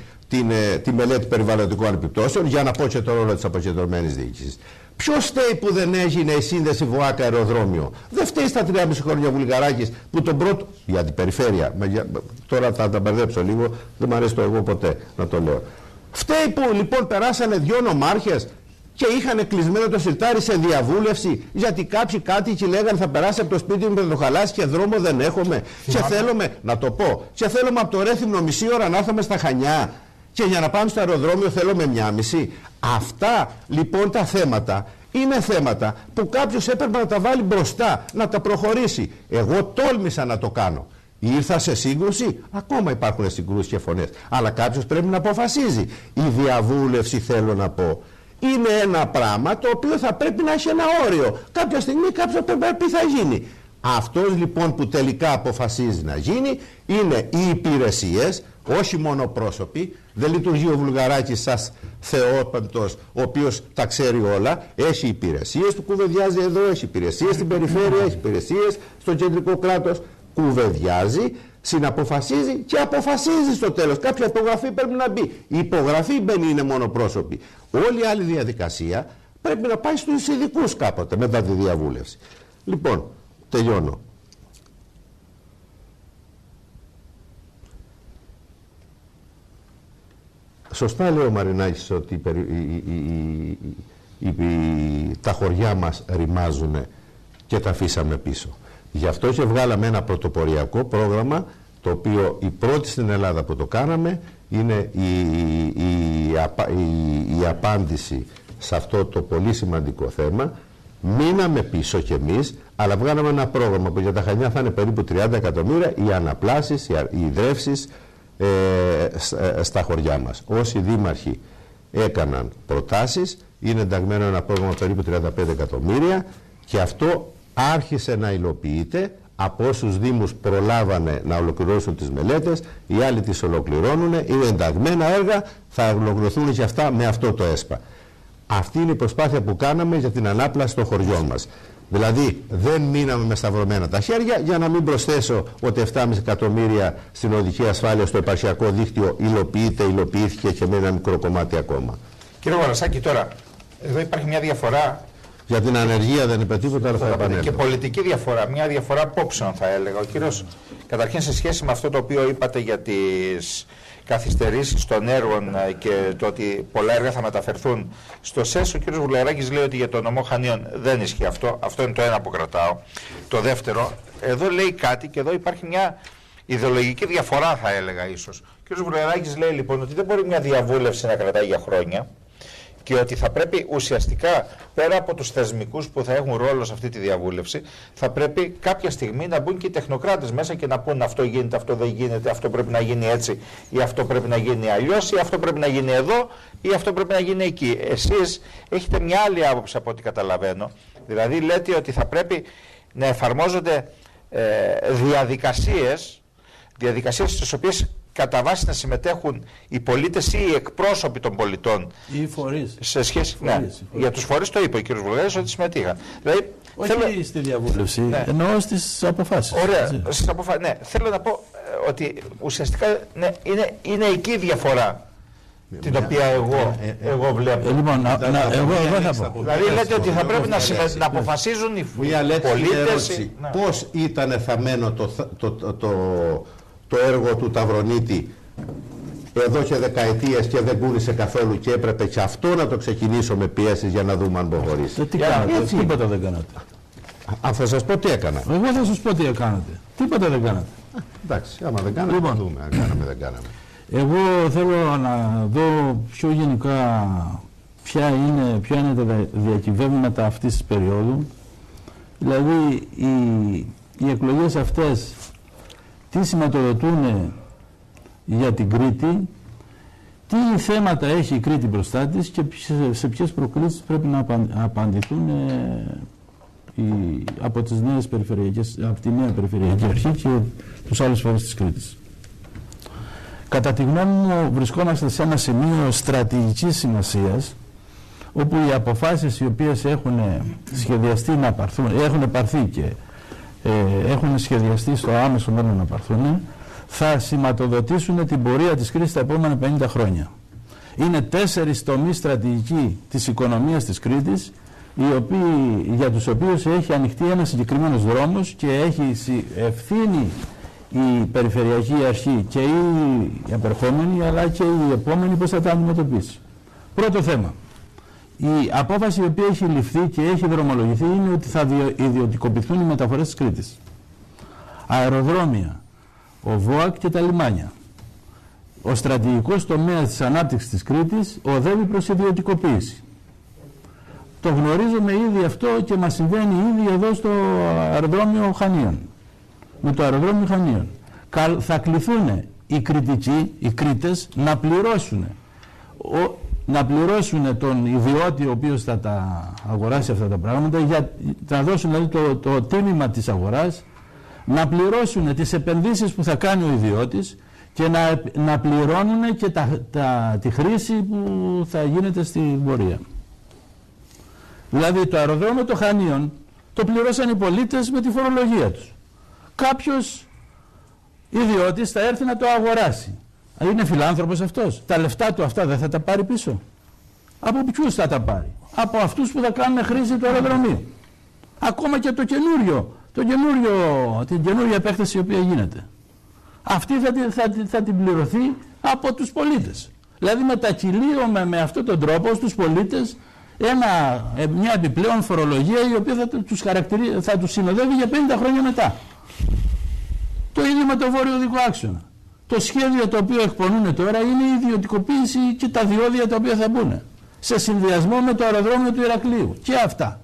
τη μελέτη περιβαλλοντικών επιπτώσεων, για να πω και το ρόλο της αποκεντρωμένης διοίκησης. Ποιος φταίει που δεν έγινε η σύνδεση ΒΟΑΚ αεροδρόμιο? Δεν φταίει στα 3,5 χρόνια Βουλγαράκης που τον πρώτο. Η αντιπεριφέρεια. Τώρα θα τα μπερδέψω λίγο, δεν μου αρέσει το εγώ ποτέ να το λέω. Φταίει που λοιπόν περάσανε 2 νομάρχες και είχαν κλεισμένο το συρτάρι σε διαβούλευση γιατί κάποιοι κάτοικοι λέγανε θα περάσει από το σπίτι μου, θα το χαλάσει και δρόμο δεν έχουμε. Και θέλουμε, να το πω, και θέλουμε από το Ρέθυμνο μισή ώρα να έρθουμε στα Χανιά. Και για να πάμε στο αεροδρόμιο θέλουμε 1,5. Αυτά λοιπόν τα θέματα είναι θέματα που κάποιος έπρεπε να τα βάλει μπροστά, να τα προχωρήσει. Εγώ τόλμησα να το κάνω. Ήρθα σε σύγκρουση, ακόμα υπάρχουν συγκρούσεις και φωνές. Αλλά κάποιος πρέπει να αποφασίζει. Η διαβούλευση, θέλω να πω, είναι ένα πράγμα το οποίο θα πρέπει να έχει ένα όριο. Κάποια στιγμή κάποιος πρέπει θα γίνει. Αυτός λοιπόν που τελικά αποφασίζει να γίνει είναι οι υπηρεσίες, όχι μόνο πρόσωποι. Δεν λειτουργεί ο Βουλγαράκης σαν θεόπαντος ο οποίος τα ξέρει όλα. Έχει υπηρεσίες που κουβεντιάζει εδώ, έχει υπηρεσίες στην περιφέρεια, έχει υπηρεσίες στο κεντρικό κράτος. Κουβεντιάζει, συναποφασίζει και αποφασίζει στο τέλος. Κάποια υπογραφή πρέπει να μπει. Η υπογραφή δεν είναι μόνο πρόσωποι. Όλη η άλλη διαδικασία πρέπει να πάει στους ειδικούς κάποτε μετά τη διαβούλευση. Λοιπόν, τελειώνω. Σωστά λέει ο Μαρινάκης ότι τα χωριά μας ρημάζουν και τα αφήσαμε πίσω. Γι' αυτό και βγάλαμε ένα πρωτοποριακό πρόγραμμα, το οποίο η πρώτη στην Ελλάδα που το κάναμε είναι η απάντηση σε αυτό το πολύ σημαντικό θέμα. Μείναμε πίσω κι εμείς, αλλά βγάλαμε ένα πρόγραμμα που για τα Χανιά θα είναι περίπου 30 εκατομμύρια οι αναπλάσεις, οι ιδρεύσεις στα χωριά μας. Όσοι δήμαρχοι έκαναν προτάσεις, είναι ενταγμένο ένα πρόγραμμα περίπου 35 εκατομμύρια και αυτό άρχισε να υλοποιείται από όσους δήμους προλάβανε να ολοκληρώσουν τις μελέτες, οι άλλοι τις ολοκληρώνουν, είναι ενταγμένα έργα, θα ολοκληρωθούν και αυτά με αυτό το ΕΣΠΑ. Αυτή είναι η προσπάθεια που κάναμε για την ανάπλαση των χωριών μας. Δηλαδή δεν μείναμε με σταυρωμένα τα χέρια, για να μην προσθέσω ότι 7,5 εκατομμύρια στην οδική ασφάλεια στο επαρχιακό δίκτυο υλοποιήθηκε και με ένα μικρό κομμάτι ακόμα. Κύριε Γορασάκη, τώρα εδώ υπάρχει μια διαφορά. Για την ανεργία δεν είπε τίποτα, αλλά θα επανέλθω. Και πολιτική διαφορά, μια διαφορά απόψεων θα έλεγα. Ο κύριος, καταρχήν σε σχέση με αυτό το οποίο είπατε για τις καθυστερήσεις των έργων και το ότι πολλά έργα θα μεταφερθούν στο ΣΕΣ, ο κύριος Βουλγαράκης λέει ότι για το νομό Χανίων δεν ισχύει αυτό. Αυτό είναι το ένα που κρατάω. Το δεύτερο, εδώ λέει κάτι και εδώ υπάρχει μια ιδεολογική διαφορά θα έλεγα ίσως. Ο κύριος Βουλγαράκης λέει λοιπόν ότι δεν μπορεί μια διαβούλευση να κρατάει για χρόνια και ότι θα πρέπει ουσιαστικά πέρα από τους θεσμικούς που θα έχουν ρόλο σε αυτή τη διαβούλευση, θα πρέπει κάποια στιγμή να μπουν και οι τεχνοκράτες μέσα και να πούν αυτό γίνεται, αυτό δεν γίνεται, αυτό πρέπει να γίνει έτσι ή αυτό πρέπει να γίνει αλλιώς ή αυτό πρέπει να γίνει εδώ ή αυτό πρέπει να γίνει εκεί. Εσείς έχετε μια άλλη άποψη από ό,τι καταλαβαίνω, δηλαδή λέτε ότι θα πρέπει να εφαρμόζονται διαδικασίες στις οποίες κατά βάση να συμμετέχουν οι πολίτες ή οι εκπρόσωποι των πολιτών. Ή οι φορείς. Σε σχέση, φορείς. Για τους φορείς το είπε ο κ. Βουλγαράκης ότι συμμετείχαν. Δηλαδή, όχι στη διαβούλευση, εννοώ στις αποφάσεις. Ωραία, στις αποφάσεις. Ναι, θέλω να πω ότι ουσιαστικά είναι εκεί η διαφορά. την οποία εγώ βλέπω. Λοιπόν, εγώ θα πω. Δηλαδή λέτε ότι θα πρέπει να αποφασίζουν οι πολίτες. Πώς ήταν θαμμένο το έργο του Ταυρονίτη εδώ και δεκαετίες και δεν κούνησε καθόλου και έπρεπε και αυτό να το ξεκινήσω με πιέσεις για να δούμε αν προχωρήσει. Τι κάνατε, τίποτα δεν κάνατε. Αν θα σας πω τι έκανα. Εγώ θα σας πω τι κάνατε. Τίποτα δεν κάνατε. Εντάξει, άμα δεν κάναμε, θα δούμε αν κάναμε δεν κάναμε. Εγώ θέλω να δω πιο γενικά ποια είναι τα διακυβεύματα αυτής της περίοδου. Δηλαδή οι εκλογές αυτές τι σηματοδοτούν για την Κρήτη, τι θέματα έχει η Κρήτη μπροστά της και σε ποιες προκλήσεις πρέπει να απαντηθούν από τις νέες από τη νέα Περιφερειακή Αρχή και τους άλλους φορείς της Κρήτης. Κατά τη γνώμη μου βρισκόμαστε σε ένα σημείο στρατηγικής σημασίας, όπου οι αποφάσεις οι οποίες έχουν σχεδιαστεί να πάρθουν, έχουν πάρθει και έχουν σχεδιαστεί στο άμεσο μέλλον να πάρθουν, θα σηματοδοτήσουν την πορεία της Κρήτης τα επόμενα 50 χρόνια. Είναι 4 τομείς στρατηγικοί της οικονομίας της Κρήτης, για τους οποίους έχει ανοιχτεί ένας συγκεκριμένος δρόμος και έχει ευθύνη η Περιφερειακή Αρχή και η απερχόμενη αλλά και η επόμενη πώς θα τα αντιμετωπίσει. Πρώτο θέμα. Η απόφαση η οποία έχει ληφθεί και έχει δρομολογηθεί είναι ότι θα ιδιωτικοποιηθούν οι μεταφορές της Κρήτης. Αεροδρόμια, ο ΒΟΑΚ και τα λιμάνια. Ο στρατηγικός τομέας της ανάπτυξης της Κρήτης οδεύει προς ιδιωτικοποίηση. Το γνωρίζουμε ήδη αυτό και μας συμβαίνει ήδη εδώ στο αεροδρόμιο Χανίων. Με το αεροδρόμιο Χανίων. Θα κληθούν οι Κρητικοί, οι Κρήτες, να πληρώσουν τον ιδιώτη ο οποίος θα τα αγοράσει αυτά τα πράγματα, να δώσουν δηλαδή το τίμημα της αγοράς, να πληρώσουν τις επενδύσεις που θα κάνει ο ιδιώτης και να πληρώνουν και τη χρήση που θα γίνεται στην πορεία. Δηλαδή το αεροδρόμιο των Χανίων το πληρώσαν οι πολίτες με τη φορολογία τους. Κάποιος ιδιώτης θα έρθει να το αγοράσει. Είναι φιλάνθρωπος αυτός. Τα λεφτά του αυτά δεν θα τα πάρει πίσω. Από ποιους θα τα πάρει? Από αυτούς που θα κάνουν χρήση του αεροδρομίου. Ακόμα και την καινούργια επέκταση η οποία γίνεται. Αυτή θα την πληρωθεί από τους πολίτες. Δηλαδή μετακυλίουμε με αυτόν τον τρόπο στους πολίτες μια επιπλέον φορολογία η οποία θα τους συνοδεύει για 50 χρόνια μετά. Το ίδιο με το βόρειο οδικό άξονα. Το σχέδιο το οποίο εκπονούν τώρα είναι η ιδιωτικοποίηση και τα διόδια τα οποία θα μπουν σε συνδυασμό με το αεροδρόμιο του Ηρακλείου και αυτά.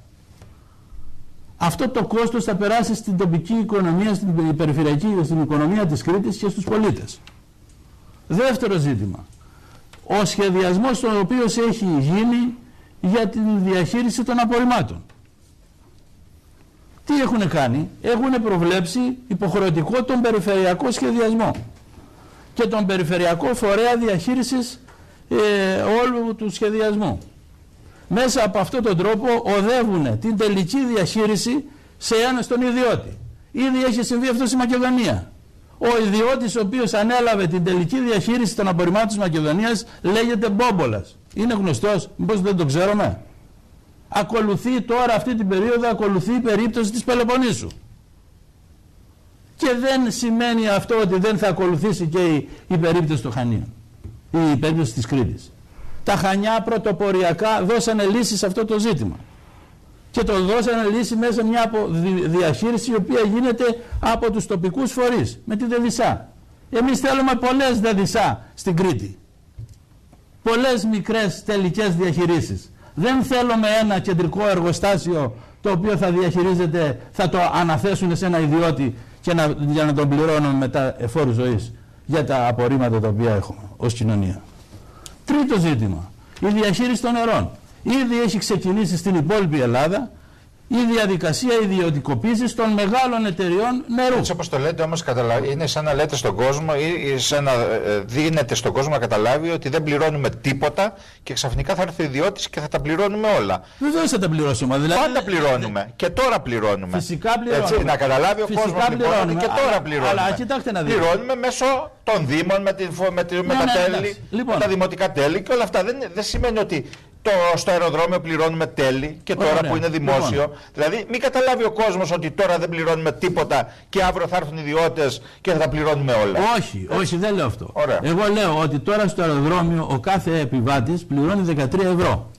Αυτό το κόστος θα περάσει στην τοπική οικονομία, στην περιφερειακή, στην οικονομία της Κρήτης και στους πολίτες. Δεύτερο ζήτημα. Ο σχεδιασμός ο οποίος έχει γίνει για τη διαχείριση των απορριμμάτων. Τι έχουν κάνει? Έχουν προβλέψει υποχρεωτικό τον περιφερειακό σχεδιασμό και τον περιφερειακό φορέα διαχείρισης όλου του σχεδιασμού. Μέσα από αυτόν τον τρόπο οδεύουν την τελική διαχείριση στον ιδιώτη. Ήδη έχει συμβεί αυτό στη Μακεδονία. Ο ιδιώτης ο οποίος ανέλαβε την τελική διαχείριση των απορριμμάτων της Μακεδονίας λέγεται Μπόμπολας. Είναι γνωστός, μήπως δεν το ξέρουμε? Ακολουθεί τώρα αυτή την περίοδο, ακολουθεί η περίπτωση της Πελοποννήσου. Και δεν σημαίνει αυτό ότι δεν θα ακολουθήσει και η περίπτωση των Χανίων, η περίπτωση της Κρήτης. Τα Χανιά πρωτοποριακά δώσανε λύση σε αυτό το ζήτημα. Και το δώσανε λύση μέσα μια διαχείριση η οποία γίνεται από τους τοπικούς φορείς, με τη ΔΕΔΙΣΑ. Εμείς θέλουμε πολλές ΔΕΔΙΣΑ στην Κρήτη. Πολλές μικρές τελικές διαχειρίσεις. Δεν θέλουμε ένα κεντρικό εργοστάσιο το οποίο θα διαχειρίζεται, θα το αναθέσουν σε ένα ιδιώτη και για να τον πληρώνουμε μετά εφόρου ζωής για τα απορρίμματα τα οποία έχουμε ως κοινωνία. Τρίτο ζήτημα, η διαχείριση των νερών. Ήδη έχει ξεκινήσει στην υπόλοιπη Ελλάδα η διαδικασία ιδιωτικοποίησης των μεγάλων εταιριών νερού. Έτσι όπως το λέτε όμως, είναι σαν να λέτε στον κόσμο ή σαν να δίνετε στον κόσμο να καταλάβει ότι δεν πληρώνουμε τίποτα και ξαφνικά θα έρθει ο ιδιώτης και θα τα πληρώνουμε όλα. Βεβαίως θα τα πληρώσουμε. Δηλαδή, πάντα πληρώνουμε και τώρα πληρώνουμε. Φυσικά πληρώνουμε. Έτσι, να καταλάβει ο κόσμος λοιπόν ότι και τώρα πληρώνουμε. Αλλά κοιτάξτε να δείτε. Πληρώνουμε μέσω των δήμων με τα τέλη, λοιπόν, με τα δημοτικά τέλη και όλα αυτά. Δεν σημαίνει ότι στο αεροδρόμιο πληρώνουμε τέλη και τώρα που είναι δημόσιο. Λοιπόν. Δηλαδή μην καταλάβει ο κόσμος ότι τώρα δεν πληρώνουμε τίποτα και αύριο θα έρθουν ιδιώτες και θα τα πληρώνουμε όλα. Όχι, δεν λέω αυτό. Ωραία. Εγώ λέω ότι τώρα στο αεροδρόμιο ο κάθε επιβάτης πληρώνει 13 ευρώ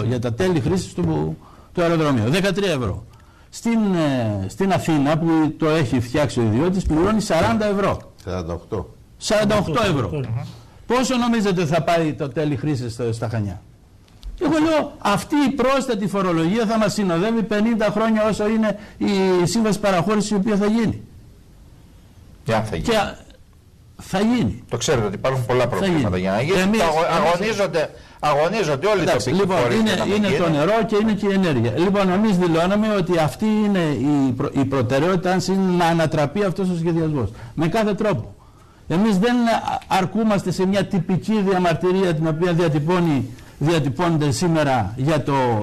για τα τέλη χρήσης του αεροδρομίου. 13 ευρώ. Στην Αθήνα που το έχει φτιάξει ο ιδιώτης πληρώνει 40 ευρώ. 48 ευρώ. Πόσο νομίζετε θα πάει το τέλη χρήσης στα Χανιά? Εγώ λέω αυτή η πρόσθετη φορολογία θα μας συνοδεύει 50 χρόνια όσο είναι η σύμβαση παραχώρησης η οποία θα γίνει. Και θα γίνει. Το ξέρετε ότι υπάρχουν πολλά προβλήματα για να γίνει. Αγωνίζονται όλοι οι τοπικοί φορείς. Λοιπόν, είναι το νερό και είναι και η ενέργεια. Λοιπόν, εμείς δηλώναμε ότι αυτή είναι η προτεραιότητα είναι να ανατραπεί αυτός ο σχεδιασμός. Με κάθε τρόπο. Εμείς δεν αρκούμαστε σε μια τυπική διαμαρτυρία την οποία διατυπώνεται σήμερα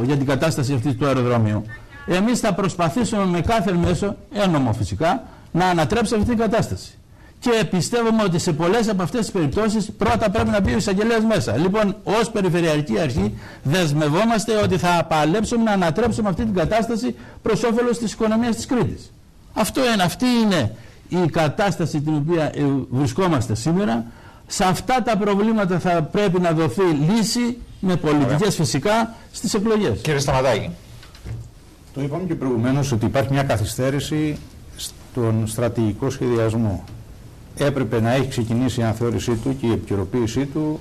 για την κατάσταση αυτή του αεροδρομίου. Εμείς θα προσπαθήσουμε με κάθε μέσο, ένομο φυσικά, να ανατρέψουμε αυτή την κατάσταση. Και πιστεύουμε ότι σε πολλές από αυτές τις περιπτώσεις πρώτα πρέπει να μπει ο εισαγγελέας μέσα. Λοιπόν, ως Περιφερειακή Αρχή δεσμευόμαστε ότι θα παλέψουμε να ανατρέψουμε αυτή την κατάσταση προς όφελος της οικονομίας της Κρήτης. Αυτή είναι η κατάσταση την οποία βρισκόμαστε σήμερα. Σε αυτά τα προβλήματα θα πρέπει να δοθεί λύση με πολιτικές φυσικά στις εκλογές. Κύριε Σταματάκη. Το είπαμε και προηγουμένως ότι υπάρχει μια καθυστέρηση στον στρατηγικό σχεδιασμό. Έπρεπε να έχει ξεκινήσει η αναθεώρησή του και η επικαιροποίησή του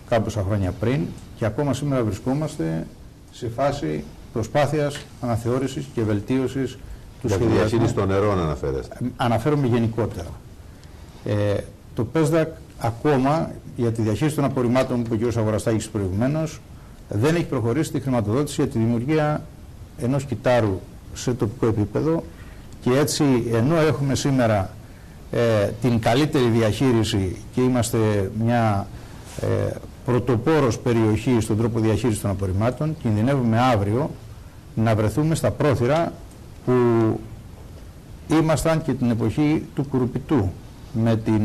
κάποια χρόνια πριν και ακόμα σήμερα βρισκόμαστε σε φάση προσπάθειας αναθεώρησης και βελτίωσης του σχεδιασμού. Για τη διαχείριση των νερών αναφέρεστε. Αναφέρομαι γενικότερα. Το ΠΕΣΔΑΚ ακόμα για τη διαχείριση των απορριμμάτων που είπε ο κ. Αγοραστάκης προηγουμένως δεν έχει προχωρήσει τη χρηματοδότηση για τη δημιουργία ενός κυτάρου σε τοπικό επίπεδο και έτσι ενώ έχουμε σήμερα την καλύτερη διαχείριση και είμαστε μια πρωτοπόρος περιοχή στον τρόπο διαχείρισης των απορριμμάτων, κινδυνεύουμε αύριο να βρεθούμε στα πρόθυρα που ήμασταν και την εποχή του Κουρουπιτού με την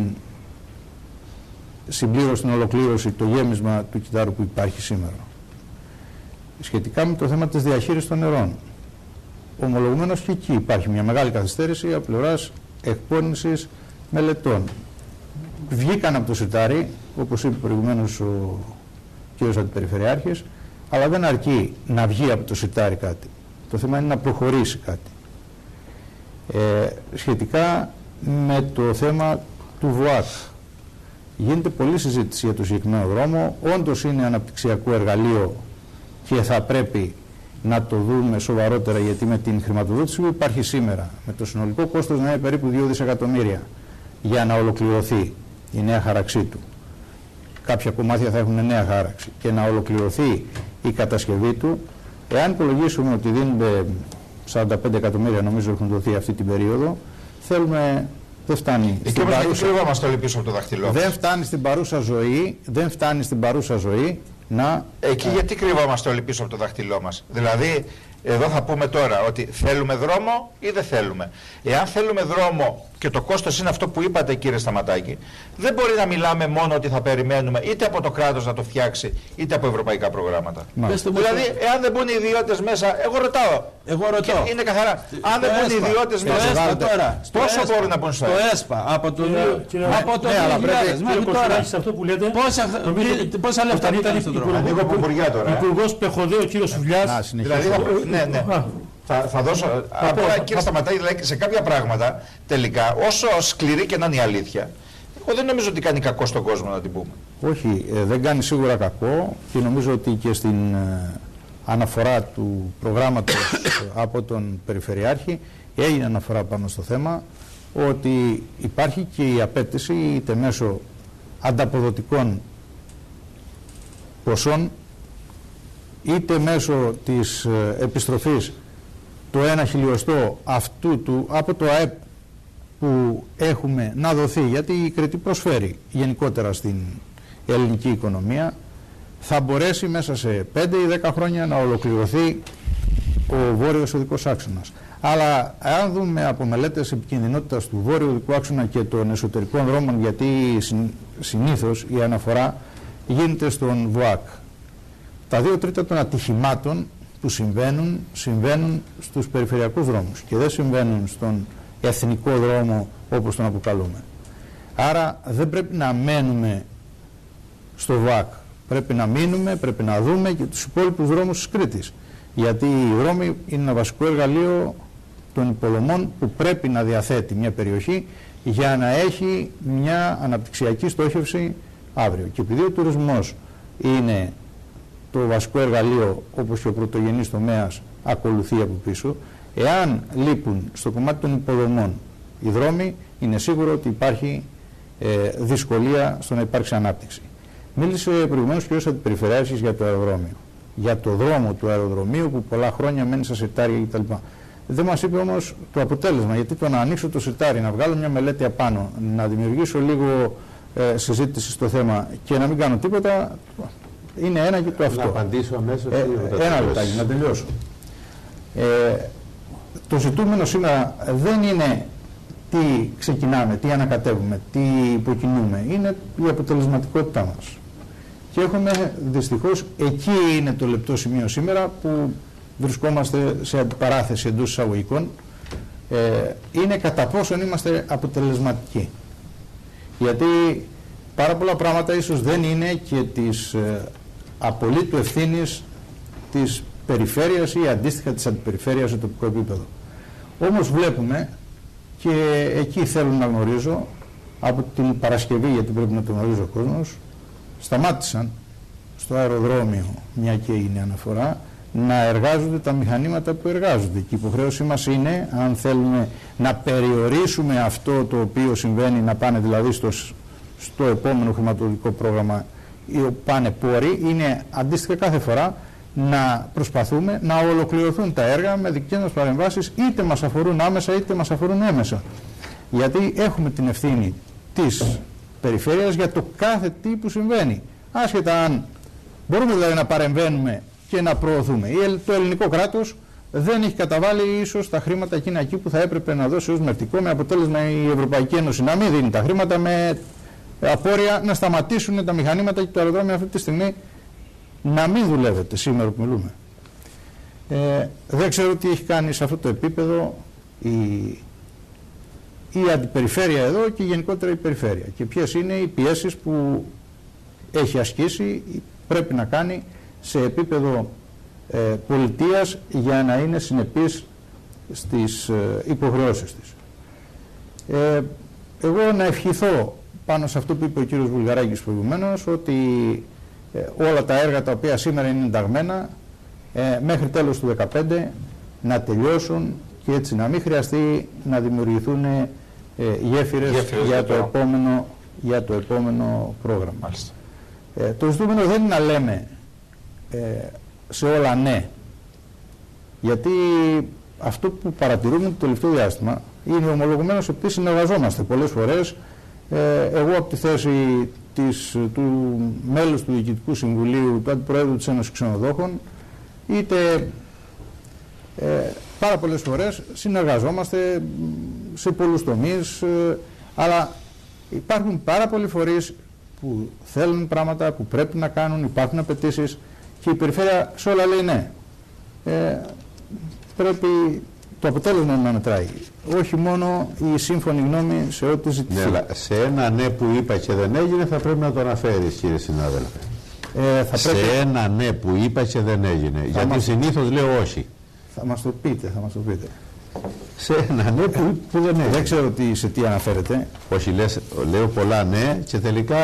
συμπλήρωση, την ολοκλήρωση, το γέμισμα του κυτάρου που υπάρχει σήμερα. Σχετικά με το θέμα της διαχείρισης των νερών, ομολογουμένως και εκεί υπάρχει μια μεγάλη καθυστέρηση από πλευράς εκπώνησης μελετών. Βγήκαν από το σιτάρι, όπως είπε προηγουμένως ο κ. Αντιπεριφερειάρχης, αλλά δεν αρκεί να βγει από το σιτάρι κάτι. Το θέμα είναι να προχωρήσει κάτι. Σχετικά με το θέμα του ΒΟΑΚ, γίνεται πολλή συζήτηση για το συγκεκριμένο δρόμο. Όντως είναι αναπτυξιακό εργαλείο και θα πρέπει να το δούμε σοβαρότερα, γιατί με την χρηματοδότηση που υπάρχει σήμερα, με το συνολικό κόστος να είναι περίπου 2 δισεκατομμύρια για να ολοκληρωθεί η νέα χάραξή του. Κάποια κομμάτια θα έχουν νέα χάραξη και να ολοκληρωθεί η κατασκευή του. Εάν υπολογίσουμε ότι δίνονται 45 εκατομμύρια, νομίζω έχουν δοθεί αυτή την περίοδο, θέλουμε. Δεν φτάνει στην παρούσα... Δεν φτάνει στην παρούσα ζωή να... Εκεί γιατί κρυβόμαστε όλοι πίσω από το δάχτυλό μας? Δηλαδή, εδώ θα πούμε τώρα ότι θέλουμε δρόμο ή δεν θέλουμε. Εάν θέλουμε δρόμο και το κόστος είναι αυτό που είπατε, κύριε Σταματάκη, δεν μπορεί να μιλάμε μόνο ότι θα περιμένουμε είτε από το κράτος να το φτιάξει είτε από ευρωπαϊκά προγράμματα. Δηλαδή, εάν δεν μπουν οι ιδιώτες μέσα, εγώ ρωτάω. Είναι καθαρά. Αν δεν μπουν οι ιδιώτες μέσα, πόσο μπορούν να μπουν στο ΕΣΠΑ? Από το 2000 μέχρι τώρα. Αυτό που λέτε, πόσα λεφτά ήταν αυτό το δρόμο? Υπουργός Πεχοδέ, ο κύριος Σουβλιάς. Ναι. Θα δώσω. Απλά, κύριε Σταματάκη, δηλαδή, σε κάποια πράγματα τελικά, όσο σκληρή και να είναι η αλήθεια, εγώ δεν νομίζω ότι κάνει κακό στον κόσμο να την πούμε. Όχι, δεν κάνει σίγουρα κακό και νομίζω ότι και στην αναφορά του προγράμματος από τον Περιφερειάρχη έγινε αναφορά πάνω στο θέμα ότι υπάρχει και η απέτηση είτε μέσω ανταποδοτικών ποσών είτε μέσω της επιστροφής το 1/1000 αυτού από το ΑΕΠ που έχουμε να δοθεί, γιατί η Κρήτη προσφέρει γενικότερα στην ελληνική οικονομία, θα μπορέσει μέσα σε 5 ή 10 χρόνια να ολοκληρωθεί ο βόρειος οδικός άξονας. Αλλά αν δούμε από μελέτες επικινδυνότητας του βόρειου οδικού άξονα και των εσωτερικών δρόμων, γιατί συνήθως η αναφορά γίνεται στον ΒΟΑΚ, τα 2/3 των ατυχημάτων που συμβαίνουν στους περιφερειακούς δρόμους και δεν συμβαίνουν στον εθνικό δρόμο όπως τον αποκαλούμε. Άρα δεν πρέπει να μένουμε στο ΒΟΑΚ. Πρέπει να μείνουμε, πρέπει να δούμε και τους υπόλοιπους δρόμους της Κρήτης. Γιατί οι δρόμοι είναι ένα βασικό εργαλείο των υποδομών που πρέπει να διαθέτει μια περιοχή για να έχει μια αναπτυξιακή στόχευση αύριο. Και επειδή ο τουρισμός είναι το βασικό εργαλείο, όπως και ο πρωτογενής τομέας ακολουθεί από πίσω, εάν λείπουν στο κομμάτι των υποδομών οι δρόμοι, είναι σίγουρο ότι υπάρχει δυσκολία στο να υπάρξει ανάπτυξη. Μίλησε προηγουμένως και ο Αντιπεριφερειάρχης για το αεροδρόμιο. Για το δρόμο του αεροδρομίου που πολλά χρόνια μένει στα συρτάρια κτλ. Δεν μας είπε όμως το αποτέλεσμα, γιατί το να ανοίξω το συρτάρι, να βγάλω μια μελέτη απάνω, να δημιουργήσω λίγο συζήτηση στο θέμα και να μην κάνω τίποτα, είναι ένα και το αυτό. Να απαντήσω αμέσως. Ένα λεπτάκι, να τελειώσω. Το ζητούμενο σήμερα δεν είναι τι ξεκινάμε, τι ανακατεύουμε, τι υποκινούμε. Είναι η αποτελεσματικότητά μας. Και έχουμε δυστυχώς, εκεί είναι το λεπτό σημείο σήμερα που βρισκόμαστε σε αντιπαράθεση εντός εισαγωγικών, είναι κατά πόσον είμαστε αποτελεσματικοί. Γιατί πάρα πολλά πράγματα ίσως δεν είναι και της απολύτου ευθύνης της περιφέρειας ή αντίστοιχα της αντιπεριφέρειας σε τοπικό επίπεδο. Όμως βλέπουμε, και εκεί θέλω να γνωρίζω, από την Παρασκευή, γιατί πρέπει να το γνωρίζει ο κόσμος, σταμάτησαν στο αεροδρόμιο, μια και είναι αναφορά, να εργάζονται τα μηχανήματα που εργάζονται. Και η υποχρέωσή μας είναι, αν θέλουμε να περιορίσουμε αυτό το οποίο συμβαίνει, να πάνε δηλαδή στο επόμενο χρηματοδοτικό πρόγραμμα πάνε πόροι, είναι αντίστοιχα κάθε φορά να προσπαθούμε να ολοκληρωθούν τα έργα με δικές μας παρεμβάσεις, είτε μας αφορούν άμεσα είτε μας αφορούν έμεσα. Γιατί έχουμε την ευθύνη της περιφέρειας για το κάθε τι που συμβαίνει. Άσχετα αν μπορούμε δηλαδή να παρεμβαίνουμε και να προωθούμε. Το ελληνικό κράτος δεν έχει καταβάλει ίσως τα χρήματα εκείνα εκεί που θα έπρεπε να δώσει ως μερτικό, με αποτέλεσμα η Ευρωπαϊκή Ένωση να μην δίνει τα χρήματα, με απόρρια να σταματήσουν τα μηχανήματα και το αεροδρόμιο αυτή τη στιγμή να μην δουλεύεται σήμερα που μιλούμε. Δεν ξέρω τι έχει κάνει σε αυτό το επίπεδο η αντιπεριφέρεια εδώ και γενικότερα η περιφέρεια και ποιες είναι οι πιέσεις που έχει ασκήσει, πρέπει να κάνει σε επίπεδο πολιτείας για να είναι συνεπής στις υποχρεώσεις της. Εγώ να ευχηθώ πάνω σε αυτό που είπε ο κύριος Βουλγαράκης προηγουμένως, ότι όλα τα έργα τα οποία σήμερα είναι ενταγμένα μέχρι τέλος του 2015 να τελειώσουν και έτσι να μην χρειαστεί να δημιουργηθούν γέφυρες για το επόμενο πρόγραμμα. Το ζητούμενο δεν είναι να λέμε σε όλα ναι, γιατί αυτό που παρατηρούμε το τελευταίο διάστημα είναι ομολογουμένως ότι συνεργαζόμαστε πολλές φορές. Εγώ από τη θέση του μέλους του Διοικητικού Συμβουλίου, του Αντιπροέδρου της Ένωσης Ξενοδόχων, είτε πάρα πολλές φορές συνεργαζόμαστε σε πολλούς τομείς, αλλά υπάρχουν πάρα πολλοί φορείς που θέλουν πράγματα, που πρέπει να κάνουν, υπάρχουν απαιτήσεις και η περιφέρεια σε όλα λέει ναι. Πρέπει το αποτέλεσμα να μετράει, όχι μόνο η σύμφωνη γνώμη σε ό,τι ζητηθεί. Ναι, αλλά σε ένα ναι που είπα και δεν έγινε θα πρέπει να το αναφέρεις, κύριε συνάδελφε. Σε ένα ναι που είπα και δεν έγινε, γιατί συνήθως λέω όχι. Θα μας το πείτε, θα μας το πείτε. Σε ένα ναι που δεν έγινε. Δεν ξέρω σε τι αναφέρετε. Όχι, λέω πολλά ναι και τελικά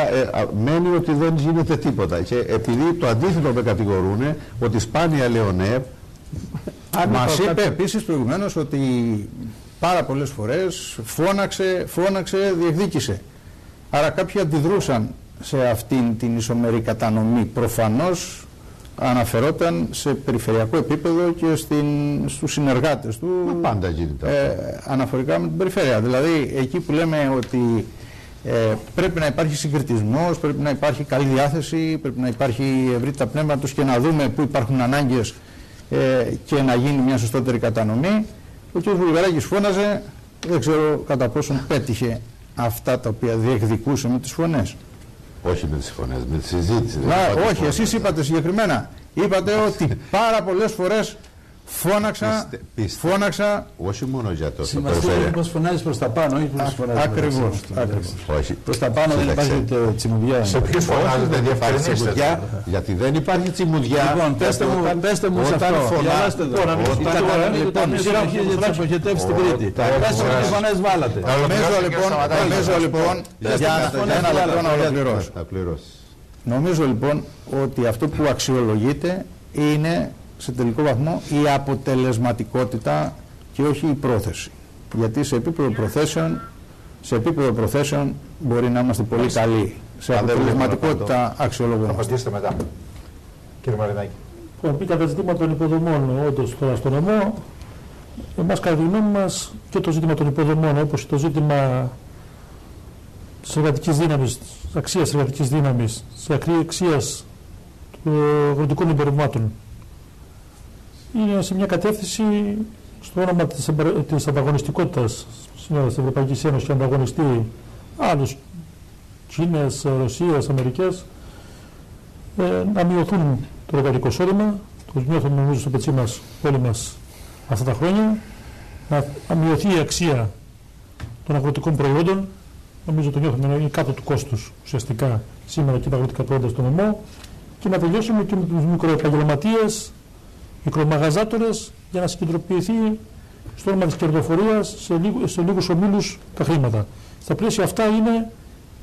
μένει ότι δεν γίνεται τίποτα. Και επειδή το αντίθετο με κατηγορούν, ότι σπάνια λέω ναι. Μας είπε επίσης προηγουμένως ότι πάρα πολλές φορές φώναξε, διεκδίκησε. Άρα κάποιοι αντιδρούσαν σε αυτήν την ισομερή κατανομή. Προφανώς αναφερόταν σε περιφερειακό επίπεδο και στους συνεργάτες του. Μα πάντα γίνεται. Αναφορικά με την περιφέρεια. Δηλαδή εκεί που λέμε ότι πρέπει να υπάρχει συγκριτισμός, πρέπει να υπάρχει καλή διάθεση, πρέπει να υπάρχει ευρύτητα πνεύματος και να δούμε πού υπάρχουν ανάγκες και να γίνει μια σωστότερη κατανομή. Ο κ. Βουλγαράκης φώναζε, δεν ξέρω κατά πόσον πέτυχε αυτά τα οποία διεκδικούσε με τις φωνές. Όχι με τις φωνές, με τη συζήτηση. Όχι, εσείς είπατε συγκεκριμένα. Είπατε ότι πάρα πολλές φορές φώναξα. Όχι μόνο για το σημασία είναι πως φωνάζεις προς τα πάνω, όχι προς φωνάζεις. Ακριβώς. Προς τα πάνω δεν υπάρχει τσιμουδιά. Σε ποιους φωνάζετε, διευκρινίστε. Γιατί δεν υπάρχει τσιμουδιά. Λοιπόν, πέστε μου σε αυτό. Διαβάστε εδώ. Ήταν η συνοχή για τις αποχετεύσεις στην Κρήτη. Πέστε μου τι φωνές βάλατε. Νομίζω λοιπόν, για ένα λεπτό να ολοκληρώσω. Νομίζω λοιπόν ότι αυτό που αξιολογείται είναι σε τελικό βαθμό η αποτελεσματικότητα και όχι η πρόθεση. Γιατί σε επίπεδο προθέσεων μπορεί να είμαστε πολύ καλοί. Σε αποτελεσματικότητα αξιολογούμε. Απαντήστε μετά. Κύριε Μαρινάκη. Πει κατά ζητήματα των υποδομών, όντως τώρα στο νομό, εμάς κατά τη γνώμη μας και το ζήτημα των υποδομών, όπως το ζήτημα της εργατικής δύναμης, της αξίας εργατικής δύναμης, της αξίας των αγροτικών εμπορευμάτων, είναι σε μια κατεύθυνση στο όνομα της ανταγωνιστικότητας σήμερα της Ευρωπαϊκής Ένωσης και ανταγωνιστεί άλλους Κίνες, Ρωσίες, Αμερικές, να μειωθούν το εργατικό εισόδημα, το νιώθουμε νομίζω στο πετσί μας όλοι μας αυτά τα χρόνια, να μειωθεί η αξία των αγροτικών προϊόντων, νομίζω το νιώθουμε είναι κάτω του κόστους ουσιαστικά σήμερα και τα αγροτικά προϊόντα στο νομό, και να τελειώσουμε και με τους μικροεπαγγελματίες, μικρομαγαζάτορες, για να συγκεντροποιηθεί στο όνομα της κερδοφορίας σε λίγους ομίλους τα χρήματα. Στα πλαίσια αυτά είναι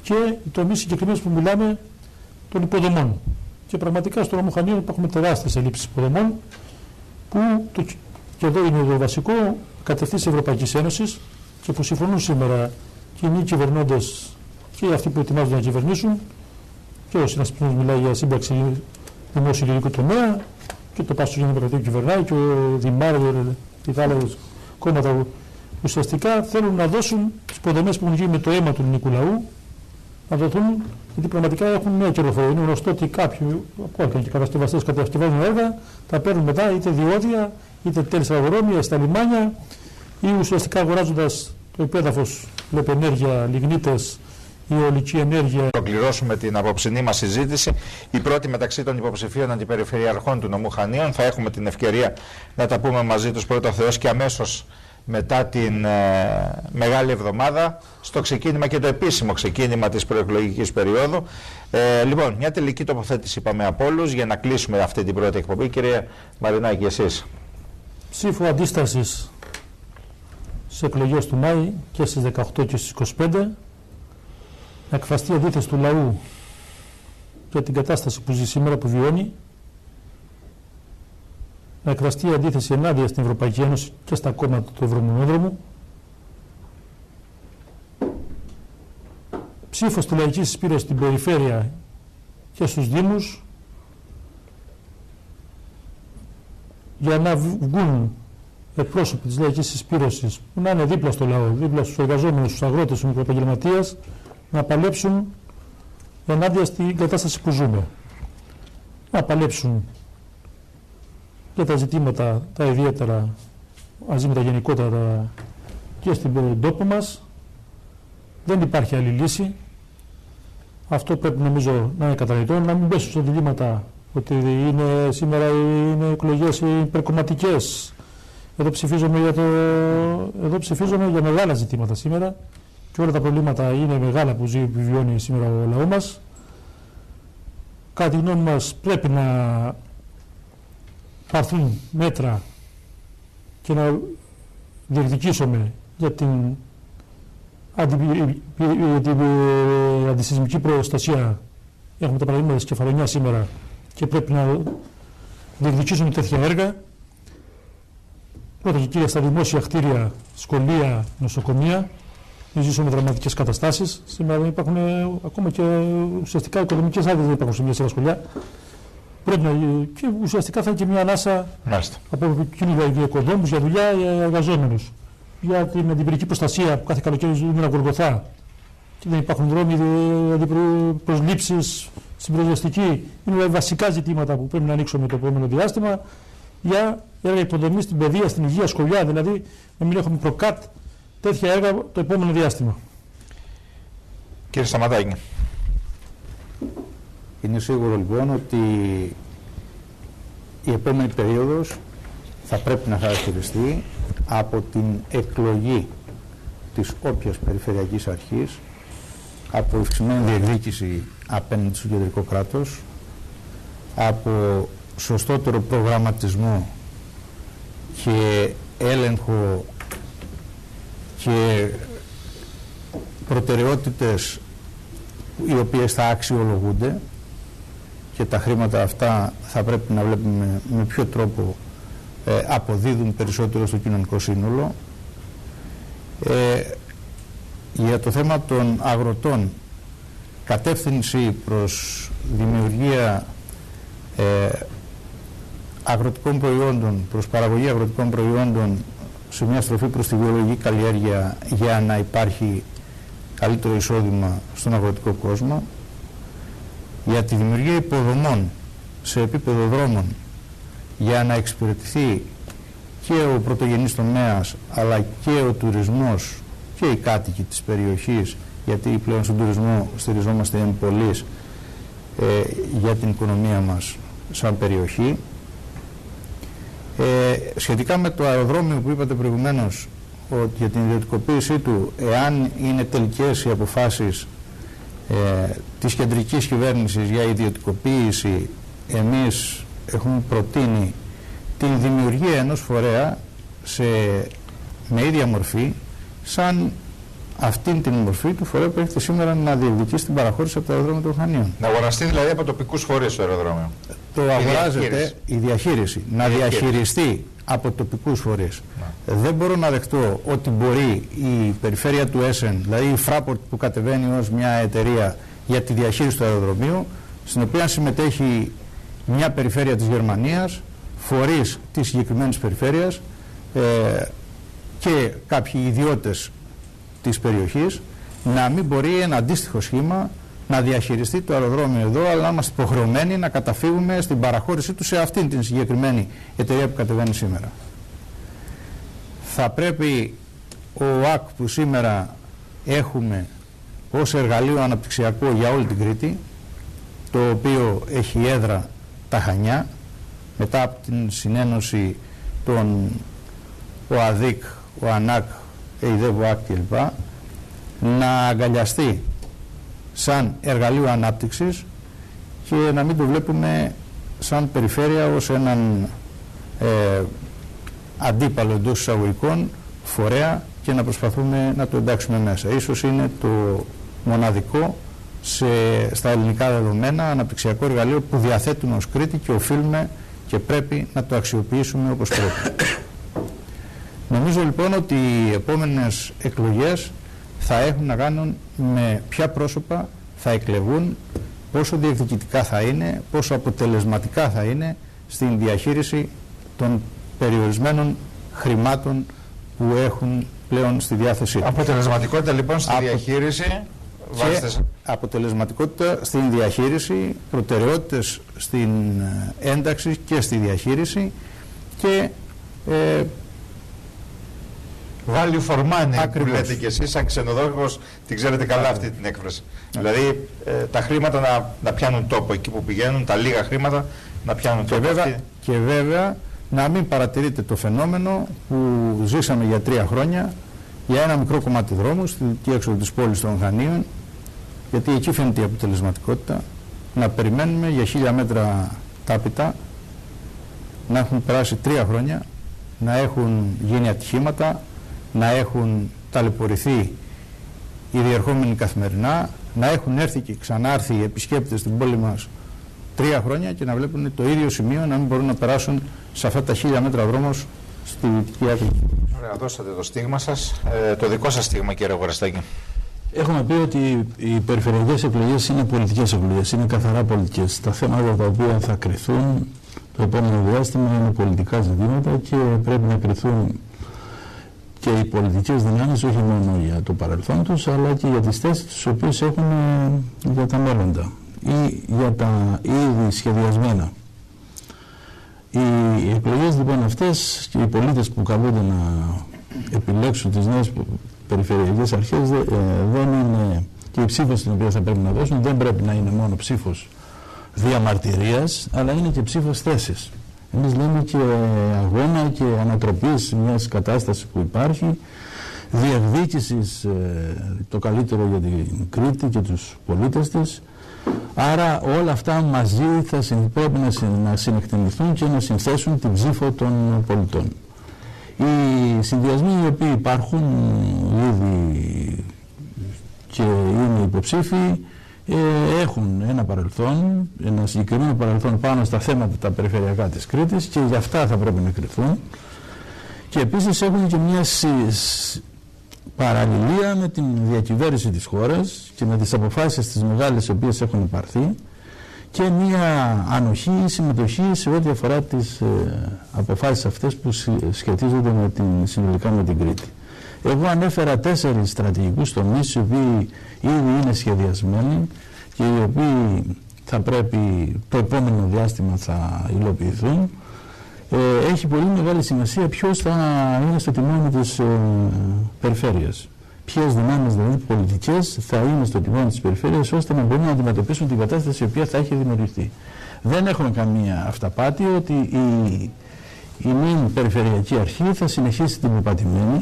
και οι τομείς συγκεκριμένους που μιλάμε των υποδομών. Και πραγματικά στο νομό Χανίων υπάρχουν τεράστιες ελλείψεις υποδομών, που και εδώ είναι το βασικό κατευθύνσεις της Ευρωπαϊκής Ένωσης και που συμφωνούν σήμερα και οι κυβερνώντες και αυτοί που ετοιμάζονται να κυβερνήσουν, και ο συνασπισμός μιλάει για σύμπραξη δημόσιου υλικού τομέα, και το Πάσο Δημοκρατία κυβερνάει, και ο Δημάρου, οι άλλα κόμματα που ουσιαστικά θέλουν να δώσουν τις υποδομές που έχουν γίνει με το αίμα του ελληνικού λαού, να δοθούν, γιατί πραγματικά έχουν μια κερδοφορία. Είναι γνωστό ότι κάποιοι, ακόμα και κατασκευαστές, κατασκευάζουν έργα, τα παίρνουν μετά είτε διόδια, είτε τέλη στα αγρόμια, στα λιμάνια, ή ουσιαστικά αγοράζοντας το υπέδαφος, λεπενέργεια, λιγνίτες, η αιωλική ενέργεια. Ολοκληρώσουμε την απόψινή μας συζήτηση. Η πρώτη μεταξύ των υποψηφίων αντιπεριφερειαρχών του νομού Χανίων. Θα έχουμε την ευκαιρία να τα πούμε μαζί τους πρώτο Θεός και αμέσως μετά την Μεγάλη Εβδομάδα, στο ξεκίνημα και το επίσημο ξεκίνημα της προεκλογικής περίοδου. Λοιπόν, μια τελική τοποθέτηση είπαμε από όλους για να κλείσουμε αυτή την πρώτη εκπομπή. Κύριε Μαρινάκη, εσείς. Ψήφο αντίστασης στις εκλογές του Μάη και στις 18 και στις 25. Να εκφραστεί η αντίθεση του λαού για την κατάσταση που ζει σήμερα, που βιώνει. Να εκφραστεί η αντίθεση ενάντια στην Ευρωπαϊκή Ένωση και στα κόμματα του Ευρωμονόδρομου. Ψήφο στη λαϊκή συσπήρωση στην περιφέρεια και στους Δήμους, για να βγουν εκπρόσωποι της λαϊκής συσπήρωσης που να είναι δίπλα στο λαό, δίπλα στους εργαζόμενους, στους αγρότες, στους μικροεπαγγελματίες, να παλέψουν ενάντια στην κατάσταση που ζούμε. Να παλέψουν για τα ζητήματα τα ιδιαίτερα, μαζί με τα γενικότερα και στην τόπο μας. Δεν υπάρχει άλλη λύση. Αυτό πρέπει νομίζω να είναι κατανοητό, να μην πέσουν σε διλήμματα ότι σήμερα είναι εκλογές υπερκομματικές. Εδώ ψηφίζομαι για μεγάλα ζητήματα σήμερα και όλα τα προβλήματα είναι μεγάλα που βιώνει σήμερα ο λαό μας. Κατά τη γνώμη μας πρέπει να πάρθουν μέτρα και να διεκδικήσουμε για την αντισυσμική προστασία. Έχουμε τα παραδείγματα της Κεφαλονιάς σήμερα και πρέπει να διεκδικήσουμε τέτοια έργα. Πρώτα και κύρια, στα δημόσια κτίρια, σχολεία, νοσοκομεία, ζήσουμε δραματικές καταστάσεις. Σήμερα υπάρχουν ακόμα και ουσιαστικά οικονομικές άδειες, δεν υπάρχουν σε μια σειρά σχολεία. πρέπει να, και ουσιαστικά θα είναι και μια ανάσα από κοινού για οικοδόμους, για δουλειά, για εργαζόμενους. Για την αντιπυρική προστασία που κάθε καλοκαίρι ζούμε ένα Γολγοθά και δεν υπάρχουν δρόμοι, προσλήψεις στην πυροσβεστική. Είναι βασικά ζητήματα που πρέπει να ανοίξουμε το επόμενο διάστημα για έργα υποδομή στην παιδεία, στην υγεία, σχολιά, δηλαδή να μην έχουμε προκάτ τέτοια έργα το επόμενο διάστημα. Κύριε Σταματάκη. Είναι σίγουρο λοιπόν ότι η επόμενη περίοδος θα πρέπει να χαρακτηριστεί από την εκλογή της όποιας περιφερειακής αρχής, από ευξημένη διεκδίκηση απέναντι στο κεντρικό κράτος, από σωστότερο προγραμματισμό και έλεγχο και προτεραιότητες οι οποίες θα αξιολογούνται, και τα χρήματα αυτά θα πρέπει να βλέπουμε με ποιο τρόπο αποδίδουν περισσότερο στο κοινωνικό σύνολο. Για το θέμα των αγροτών, κατεύθυνση προς δημιουργία αγροτικών προϊόντων, προς παραγωγή αγροτικών προϊόντων σε μια στροφή προς τη βιολογική καλλιέργεια για να υπάρχει καλύτερο εισόδημα στον αγροτικό κόσμο, για τη δημιουργία υποδομών σε επίπεδο δρόμων για να εξυπηρετηθεί και ο πρωτογενής τομέας αλλά και ο τουρισμός και οι κάτοικοι της περιοχής, γιατί πλέον στον τουρισμό στηριζόμαστε εν πολλής για την οικονομία μας σαν περιοχή. Σχετικά με το αεροδρόμιο που είπατε προηγουμένως, ότι για την ιδιωτικοποίησή του, εάν είναι τελικές οι αποφάσεις της κεντρικής κυβέρνησης για ιδιωτικοποίηση, εμείς έχουμε προτείνει την δημιουργία ενός φορέα με ίδια μορφή σαν αυτήν την μορφή του φορέα που έχετε σήμερα να διεκδικήσει την παραχώρηση από το αεροδρόμιο των Χανίων. Να αγοραστεί δηλαδή από τοπικούς φορείς το αεροδρόμιο. Το αγοράζεται η διαχείριση, να διαχειριστεί από τοπικούς φορείς. Δεν μπορώ να δεχτώ ότι μπορεί η περιφέρεια του Έσεν, δηλαδή η Fraport που κατεβαίνει ως μια εταιρεία για τη διαχείριση του αεροδρομίου, στην οποία συμμετέχει μια περιφέρεια της Γερμανίας, φορείς της συγκεκριμένης περιφέρειας και κάποιοι ιδιώτες της περιοχής, να μην μπορεί ένα αντίστοιχο σχήμα να διαχειριστεί το αεροδρόμιο εδώ, αλλά να είμαστε υποχρεωμένοι να καταφύγουμε στην παραχώρησή του σε αυτήν την συγκεκριμένη εταιρεία που κατεβαίνει σήμερα. Θα πρέπει ο ΟΑΚ που σήμερα έχουμε ως εργαλείο αναπτυξιακό για όλη την Κρήτη, το οποίο έχει έδρα τα Χανιά, μετά από την συνένωση των ΟΑΔΙΚ, ΟΑΝΑΚ, ΕΙΔΕΒΟΑΚ κλπ, να αγκαλιαστεί σαν εργαλείο ανάπτυξης και να μην το βλέπουμε σαν περιφέρεια ως έναν αντίπαλο εντός εισαγωγικών φορέα και να προσπαθούμε να το εντάξουμε μέσα. Ίσως είναι το μοναδικό στα ελληνικά δεδομένα αναπτυξιακό εργαλείο που διαθέτουμε ως Κρήτη και οφείλουμε και πρέπει να το αξιοποιήσουμε όπως πρέπει. Νομίζω λοιπόν ότι οι επόμενες εκλογές θα έχουν να κάνουν με ποια πρόσωπα θα εκλεγούν, πόσο διεκδικητικά θα είναι, πόσο αποτελεσματικά θα είναι στην διαχείριση των περιορισμένων χρημάτων που έχουν πλέον στη διάθεσή τους. Αποτελεσματικότητα λοιπόν στη διαχείριση. Αποτελεσματικότητα στην διαχείριση, προτεραιότητες στην ένταξη και στη διαχείριση και value for money που λέτε και εσείς σαν ξενοδόχος, την ξέρετε καλά αυτή την έκφραση. Δηλαδή τα χρήματα να πιάνουν τόπο εκεί που πηγαίνουν, τα λίγα χρήματα να πιάνουν τόπο. Και βέβαια να μην παρατηρείτε το φαινόμενο που ζήσαμε για 3 χρόνια για ένα μικρό κομμάτι δρόμου στη δυτική έξοδο της πόλης των Χανίων, γιατί εκεί φαίνεται η αποτελεσματικότητα, να περιμένουμε για 1000 μέτρα τάπητα να έχουν περάσει 3 χρόνια, να έχουν γίνει ατυχήματα, να έχουν ταλαιπωρηθεί οι διερχόμενοι καθημερινά, να έχουν έρθει και ξανάρθει οι επισκέπτες στην πόλη μας 3 χρόνια και να βλέπουν το ίδιο σημείο, να μην μπορούν να περάσουν σε αυτά τα 1000 μέτρα δρόμος στη δυτική άκρη. Ωραία, δώσατε το στίγμα σας, το δικό σας στίγμα κύριε Αγοραστάκη. Έχουμε πει ότι οι περιφερειακές εκλογές είναι πολιτικές εκλογές, είναι καθαρά πολιτικές. Τα θέματα τα οποία θα κριθούν το επόμενο διάστημα είναι πολιτικά ζητήματα και πρέπει να κριθούν και οι πολιτικές δυνάμεις, όχι μόνο για το παρελθόν τους, αλλά και για τις θέσεις τις οποίες έχουν για τα μέλλοντα ή για τα ήδη σχεδιασμένα. Οι εκλογές λοιπόν αυτές και οι πολίτες που καλούνται να επιλέξουν τις νέες περιφερειακές αρχές δεν είναι, και η ψήφος την οποία θα πρέπει να δώσουν δεν πρέπει να είναι μόνο ψήφος διαμαρτυρίας, αλλά είναι και ψήφος θέσης. Εμείς λέμε και αγώνα και ανατροπής μιας κατάστασης που υπάρχει, διεκδίκησης το καλύτερο για την Κρήτη και τους πολίτες της. Άρα όλα αυτά μαζί πρέπει να συνεκτιμηθούν και να συνθέσουν την ψήφο των πολιτών. Οι συνδυασμοί οι οποίοι υπάρχουν ήδη και είναι υποψήφοι έχουν ένα παρελθόν, ένα συγκεκριμένο παρελθόν πάνω στα θέματα τα περιφερειακά της Κρήτης και γι' αυτά θα πρέπει να κριθούν, και επίσης έχουν και μια παραλληλία με την διακυβέρνηση της χώρας και με τις αποφάσεις τις μεγάλες οι οποίες έχουν πάρθει και μια ανοχή συμμετοχή σε ό,τι αφορά τις αποφάσεις αυτές που σχετίζονται συνολικά με την Κρήτη. Εγώ ανέφερα 4 στρατηγικούς τομείς οι οποίοι ήδη είναι σχεδιασμένοι και οι οποίοι θα πρέπει το επόμενο διάστημα θα υλοποιηθούν. Έχει πολύ μεγάλη σημασία ποιος θα είναι στο τιμόνι της περιφέρειας. Ποιες δυνάμεις, δηλαδή πολιτικές, θα είναι στο τιμόνι της περιφέρειας ώστε να μπορούν να αντιμετωπίσουν την κατάσταση η οποία θα έχει δημιουργηθεί. Δεν έχουμε καμία αυταπάτη ότι η νυν περιφερειακή αρχή θα συνεχίσει την πεπατημένη.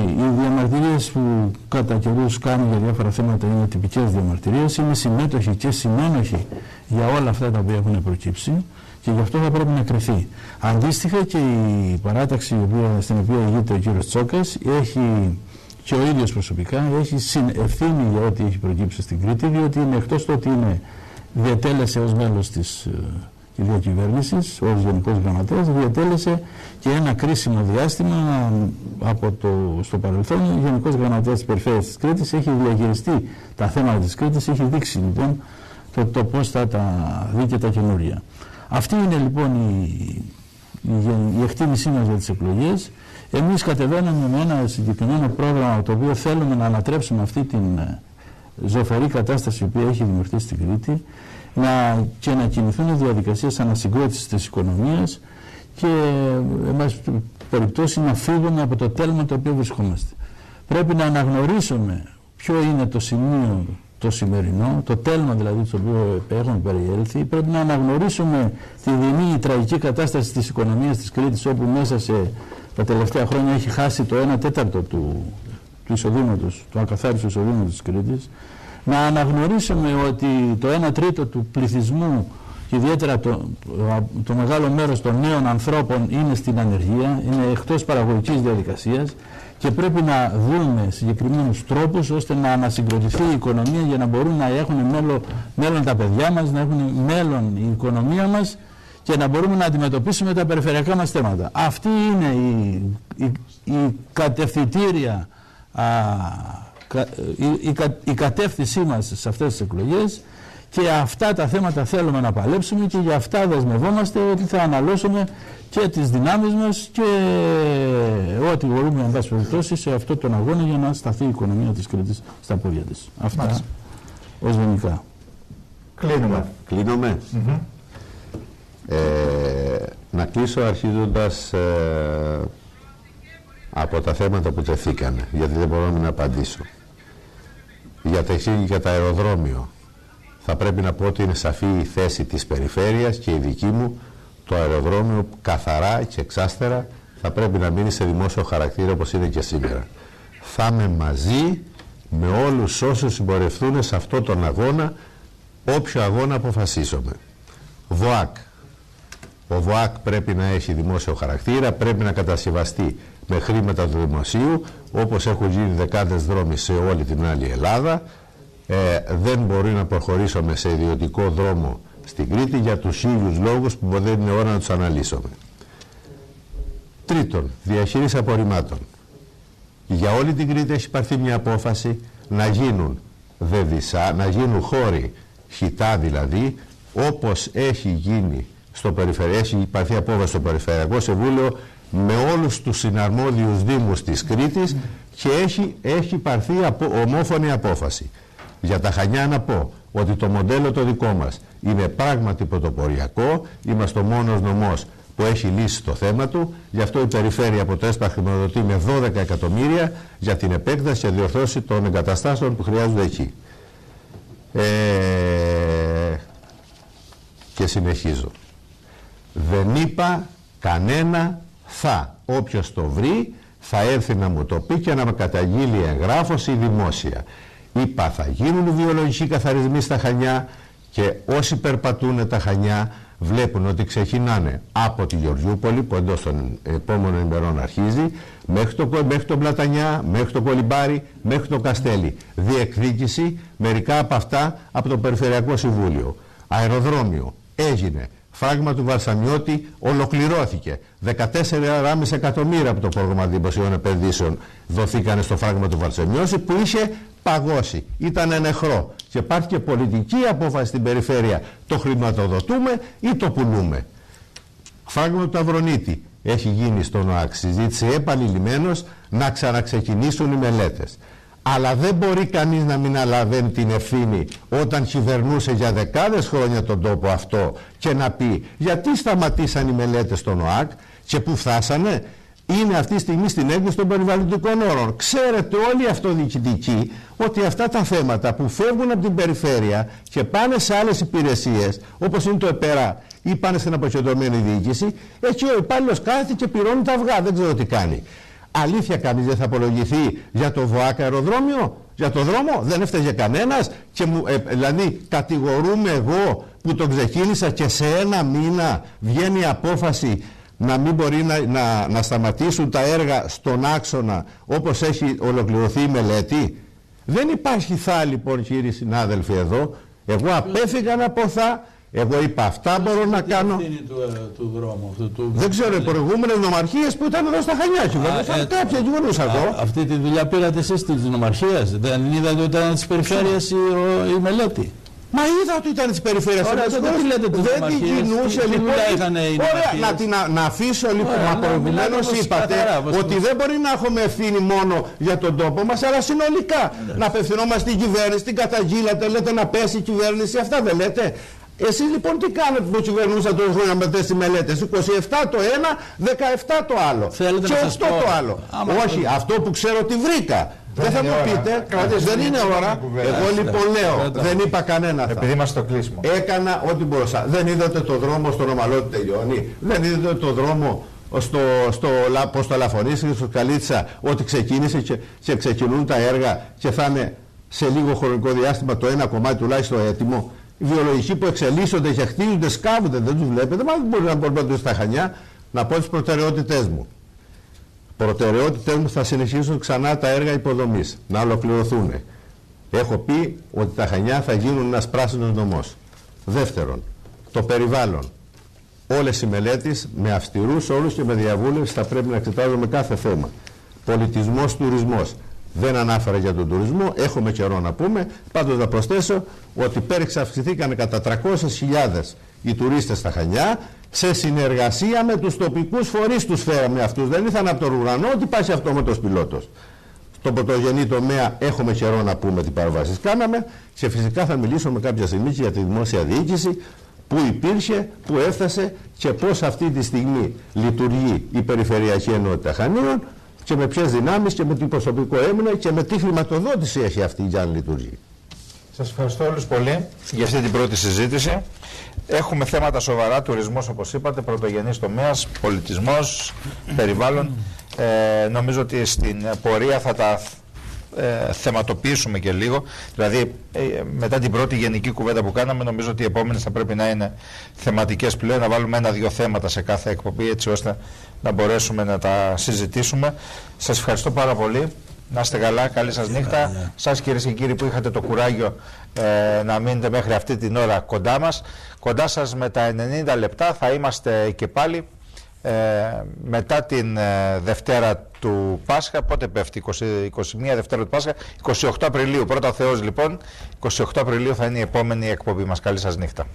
Οι διαμαρτυρίες που κατά καιρούς κάνει για διάφορα θέματα είναι τυπικές διαμαρτυρίες, είναι συμμέτοχοι και συνένοχοι για όλα αυτά τα οποία έχουν προκύψει και γι' αυτό θα πρέπει να κριθεί. Αντίστοιχα και η παράταξη στην οποία ηγείται ο κύριος Τσόκας έχει και ο ίδιος προσωπικά έχει ευθύνη για ό,τι έχει προκύψει στην Κρήτη, διότι είναι εκτός το ότι διατέλεσε ως μέλος της διακυβέρνησης, ως Γενικός Γραμματέας, διατέλεσε και ένα κρίσιμο διάστημα στο παρελθόν. Ο Γενικός Γραμματέας της Περιφέρειας της Κρήτης έχει διαχειριστεί τα θέματα της Κρήτης, έχει δείξει λοιπόν το πώς θα τα δει και τα καινούρια. Αυτή είναι λοιπόν η εκτίμησή μας για τις εκλογές. Εμείς κατεβαίνουμε με ένα συγκεκριμένο πρόγραμμα το οποίο θέλουμε να ανατρέψουμε αυτή την ζωφερή κατάσταση που έχει δημιουργηθεί στην Κρήτη και να κινηθούν διαδικασίες ανασυγκρότησης της οικονομίας και εμάς περιπτώσει να φύγουμε από το τέλμα το οποίο βρισκόμαστε. Πρέπει να αναγνωρίσουμε ποιο είναι το σημείο το σημερινό, το τέλμα δηλαδή στο οποίο έχουμε περιέλθει. Πρέπει να αναγνωρίσουμε τη δεινή τραγική κατάσταση της οικονομίας της Κρήτης, όπου μέσα σε τα τελευταία χρόνια έχει χάσει το 1/4 του εισοδήματος, του ακαθάριστου εισοδήματος της Κρήτης. Να αναγνωρίσουμε ότι το 1/3 του πληθυσμού και ιδιαίτερα το μεγάλο μέρος των νέων ανθρώπων είναι στην ανεργία, είναι εκτός παραγωγικής διαδικασίας και πρέπει να δούμε συγκεκριμένους τρόπους ώστε να ανασυγκροτηθεί η οικονομία για να μπορούν να έχουν μέλλον τα παιδιά μας, να έχουν μέλλον η οικονομία μας και να μπορούμε να αντιμετωπίσουμε τα περιφερειακά μας θέματα. Αυτή είναι η κατευθυντήρια, η κατεύθυνσή μας σε αυτές τις εκλογές και αυτά τα θέματα θέλουμε να παλέψουμε και για αυτά δεσμευόμαστε ότι θα αναλώσουμε και τις δυνάμεις μας και ό,τι μπορούμε να περιπτώσει σε αυτόν τον αγώνα για να σταθεί η οικονομία της Κρήτης στα πόδια της. Αυτά ως γενικά. Κλείνουμε. Να κλείσω αρχίζοντας από τα θέματα που τεθήκανε, γιατί δεν μπορώ να απαντήσω. Για τα εξήγη και τα αεροδρόμιο. Θα πρέπει να πω ότι είναι σαφή η θέση της περιφέρειας και η δική μου. Το αεροδρόμιο καθαρά και εξάστερα θα πρέπει να μείνει σε δημόσιο χαρακτήρα όπως είναι και σήμερα. Θα είμαι μαζί με όλους όσους συμπορευτούν σε αυτόν τον αγώνα, όποιο αγώνα αποφασίσουμε. ΒΟΑΚ. Ο ΒΟΑΚ πρέπει να έχει δημόσιο χαρακτήρα, πρέπει να κατασκευαστεί με χρήματα του δημοσίου, όπως έχουν γίνει δεκάδες δρόμοι σε όλη την άλλη Ελλάδα. Δεν μπορεί να προχωρήσουμε σε ιδιωτικό δρόμο στην Κρήτη για τους ίδιους λόγους που δεν είναι ώρα να τους αναλύσουμε. Τρίτον, διαχείριση απορριμμάτων. Για όλη την Κρήτη έχει πάρθει μια απόφαση να γίνουν να γίνουν χώροι χιτά, δηλαδή όπως έχει γίνει έχει υπαρθεί απόφαση στο Περιφερειακό Συμβούλιο με όλους τους συναρμόδιους δήμους της Κρήτης και έχει υπαρθεί ομόφωνη απόφαση. Για τα Χανιά να πω ότι το μοντέλο το δικό μας είναι πράγματι πρωτοποριακό, είμαστε ο μόνος νομός που έχει λύσει το θέμα του, γι' αυτό η Περιφέρεια από το ΕΣΠΑ χρηματοδοτεί με 12 εκατομμύρια για την επέκταση και διορθώση των εγκαταστάσεων που χρειάζονται εκεί. Και συνεχίζω. Δεν είπα κανένα θα. Όποιος το βρει θα έρθει να μου το πει και να με καταγγείλει εγγράφωση δημόσια. Είπα θα γίνουν οι βιολογικοί καθαρισμοί στα Χανιά και όσοι περπατούν τα Χανιά βλέπουν ότι ξεκινάνε από τη Γεωργιούπολη που εντός των επόμενων ημερών αρχίζει μέχρι το Πλατανιά, μέχρι το Κολυμπάρι, μέχρι το Καστέλι. Διεκδίκηση μερικά από αυτά από το Περιφερειακό Συμβούλιο. Αεροδρόμιο έγινε. Φράγμα του Βαρσανιώτη ολοκληρώθηκε. 14,5 εκατομμύρια από το πρόγραμμα δημοσίων επενδύσεων δοθήκανε στο φράγμα του Βαρσανιώτη που είχε παγώσει. Ήταν νεχρό. Και υπάρχει και πολιτική απόφαση στην περιφέρεια. Το χρηματοδοτούμε ή το πουλούμε. Φράγμα του Ταυρονίτη έχει γίνει στον ΟΑΚ. Συζήτησε επανειλημμένως να ξαναξεκινήσουν οι μελέτες. Αλλά δεν μπορεί κανείς να μην αναλαβαίνει την ευθύνη όταν κυβερνούσε για δεκάδες χρόνια τον τόπο αυτό και να πει γιατί σταματήσαν οι μελέτες στον ΟΑΚ και που φτάσανε. Είναι αυτή τη στιγμή στην έγκριση των περιβαλλοντικών όρων. Ξέρετε όλοι οι αυτοδιοικητικοί ότι αυτά τα θέματα που φεύγουν από την περιφέρεια και πάνε σε άλλες υπηρεσίες, όπως είναι το ΕΠΕΡΑ ή πάνε στην αποκεντρωμένη διοίκηση, εκεί ο υπάλληλος κάθεται και πυρώνει τα αυγά. Δεν ξέρω τι κάνει. Αλήθεια κανείς δεν θα απολογηθεί για το ΒΟΑΚ αεροδρόμιο, για το δρόμο, δεν έφταιγε κανένας και δηλαδή κατηγορούμε εγώ που τον ξεκίνησα και σε ένα μήνα βγαίνει η απόφαση να μην μπορεί να σταματήσουν τα έργα στον άξονα όπως έχει ολοκληρωθεί η μελέτη. Δεν υπάρχει θα λοιπόν κύριοι συνάδελφοι εδώ. Εγώ απέφυγα από θα. Εγώ είπα αυτά μπορώ να κάνω. Του δρόμου, δεν ξέρω, οι προηγούμενες νομαρχίες που ήταν εδώ στα Χανιά. Κάποια κυβερνούσα εγώ. Αυτή τη δουλειά πήρατε εσείς της νομαρχίας. Δεν είδατε ότι ήταν της περιφέρειας η μελέτη. Μα είδα ότι ήταν της περιφέρειας. Δεν την κινούσε λοιπόν. Ωραία, να αφήσω λοιπόν. Μα προηγουμένως είπατε ότι δεν μπορεί να έχουμε ευθύνη μόνο για τον τόπο μας, αλλά συνολικά. Να απευθυνόμαστε στην κυβέρνηση, την καταγγείλατε, λέτε να πέσει η κυβέρνηση, αυτά δεν λέτε. Εσείς λοιπόν τι κάνετε που κυβερνούσατε τόσο χρόνια με αυτές τις μελέτες? 27 το ένα, 17 το άλλο. Θέλετε και 8 το άλλο. Όχι, αυτό που ξέρω ότι βρήκα. Δεν θα μου πείτε, δεν είναι ώρα. Εγώ λοιπόν λέω, δεν είπα κανένα θα. Επειδή είμαστε στο κλείσιμο. Έκανα ό,τι μπορούσα. Δεν είδατε το δρόμο στο Ρωμαλότη τελειώνει? Δεν είδατε το δρόμο στο Λαφωνίσι, στο Καλίτσα, ότι ξεκίνησε και ξεκινούν τα έργα και θα είναι σε λίγο χρονικό διάστημα το ένα κομμάτι τουλάχιστον έτοιμο? Οι βιολογικοί που εξελίσσονται και χτίζονται, σκάβονται, δεν τους βλέπετε, μα δεν μπορεί να μπορούν στα Χανιά. Να πω τις προτεραιότητές μου. Προτεραιότητές μου θα συνεχίσουν ξανά τα έργα υποδομής, να ολοκληρωθούν. Έχω πει ότι τα Χανιά θα γίνουν ένας πράσινος νομός. Δεύτερον, το περιβάλλον. Όλες οι μελέτες με αυστηρούς όρους και με διαβούλευση θα πρέπει να εξετάζουμε κάθε θέμα. Πολιτισμός, τουρισμός. Δεν ανάφερα για τον τουρισμό, έχουμε καιρό να πούμε. Πάντως να προσθέσω ότι πέρυσι αυξηθήκαν κατά 300.000 οι τουρίστες στα Χανιά. Σε συνεργασία με τους τοπικούς φορείς τους φέραμε αυτούς. Δεν ήρθαν από τον ουρανό ότι πάει αυτόματος πιλότος. Στον πρωτογενή τομέα έχουμε καιρό να πούμε τι παραβάσεις κάναμε και φυσικά θα μιλήσουμε κάποια στιγμή για τη δημόσια διοίκηση που υπήρχε, που έφτασε και πώς αυτή τη στιγμή λειτουργεί η Περιφερειακή Ενότητα Χανίων και με ποιες δυνάμεις και με τι προσωπικό έμεινε και με τι χρηματοδότηση έχει αυτή για να λειτουργεί. Σας ευχαριστώ όλους πολύ για αυτή την πρώτη συζήτηση. Έχουμε θέματα σοβαρά, τουρισμός όπως είπατε, πρωτογενής τομέας, πολιτισμός, περιβάλλον. Νομίζω ότι στην πορεία θα τα θεματοποιήσουμε και λίγο. Δηλαδή μετά την πρώτη γενική κουβέντα που κάναμε, νομίζω ότι οι επόμενες θα πρέπει να είναι θεματικές πλέον, να βάλουμε ένα-δύο θέματα σε κάθε εκπομπή έτσι ώστε να μπορέσουμε να τα συζητήσουμε. Σας ευχαριστώ πάρα πολύ. Να είστε καλά, καλή σας νύχτα. Σας κυρίες και κύριοι που είχατε το κουράγιο να μείνετε μέχρι αυτή την ώρα κοντά μας. Κοντά σας με τα 90 λεπτά θα είμαστε και πάλι μετά την Δευτέρα του Πάσχα. Πότε πέφτει? 21 Δευτέρα του Πάσχα, 28 Απριλίου. Πρώτα ο Θεός λοιπόν, 28 Απριλίου θα είναι η επόμενη εκπομπή μας. Καλή σας νύχτα.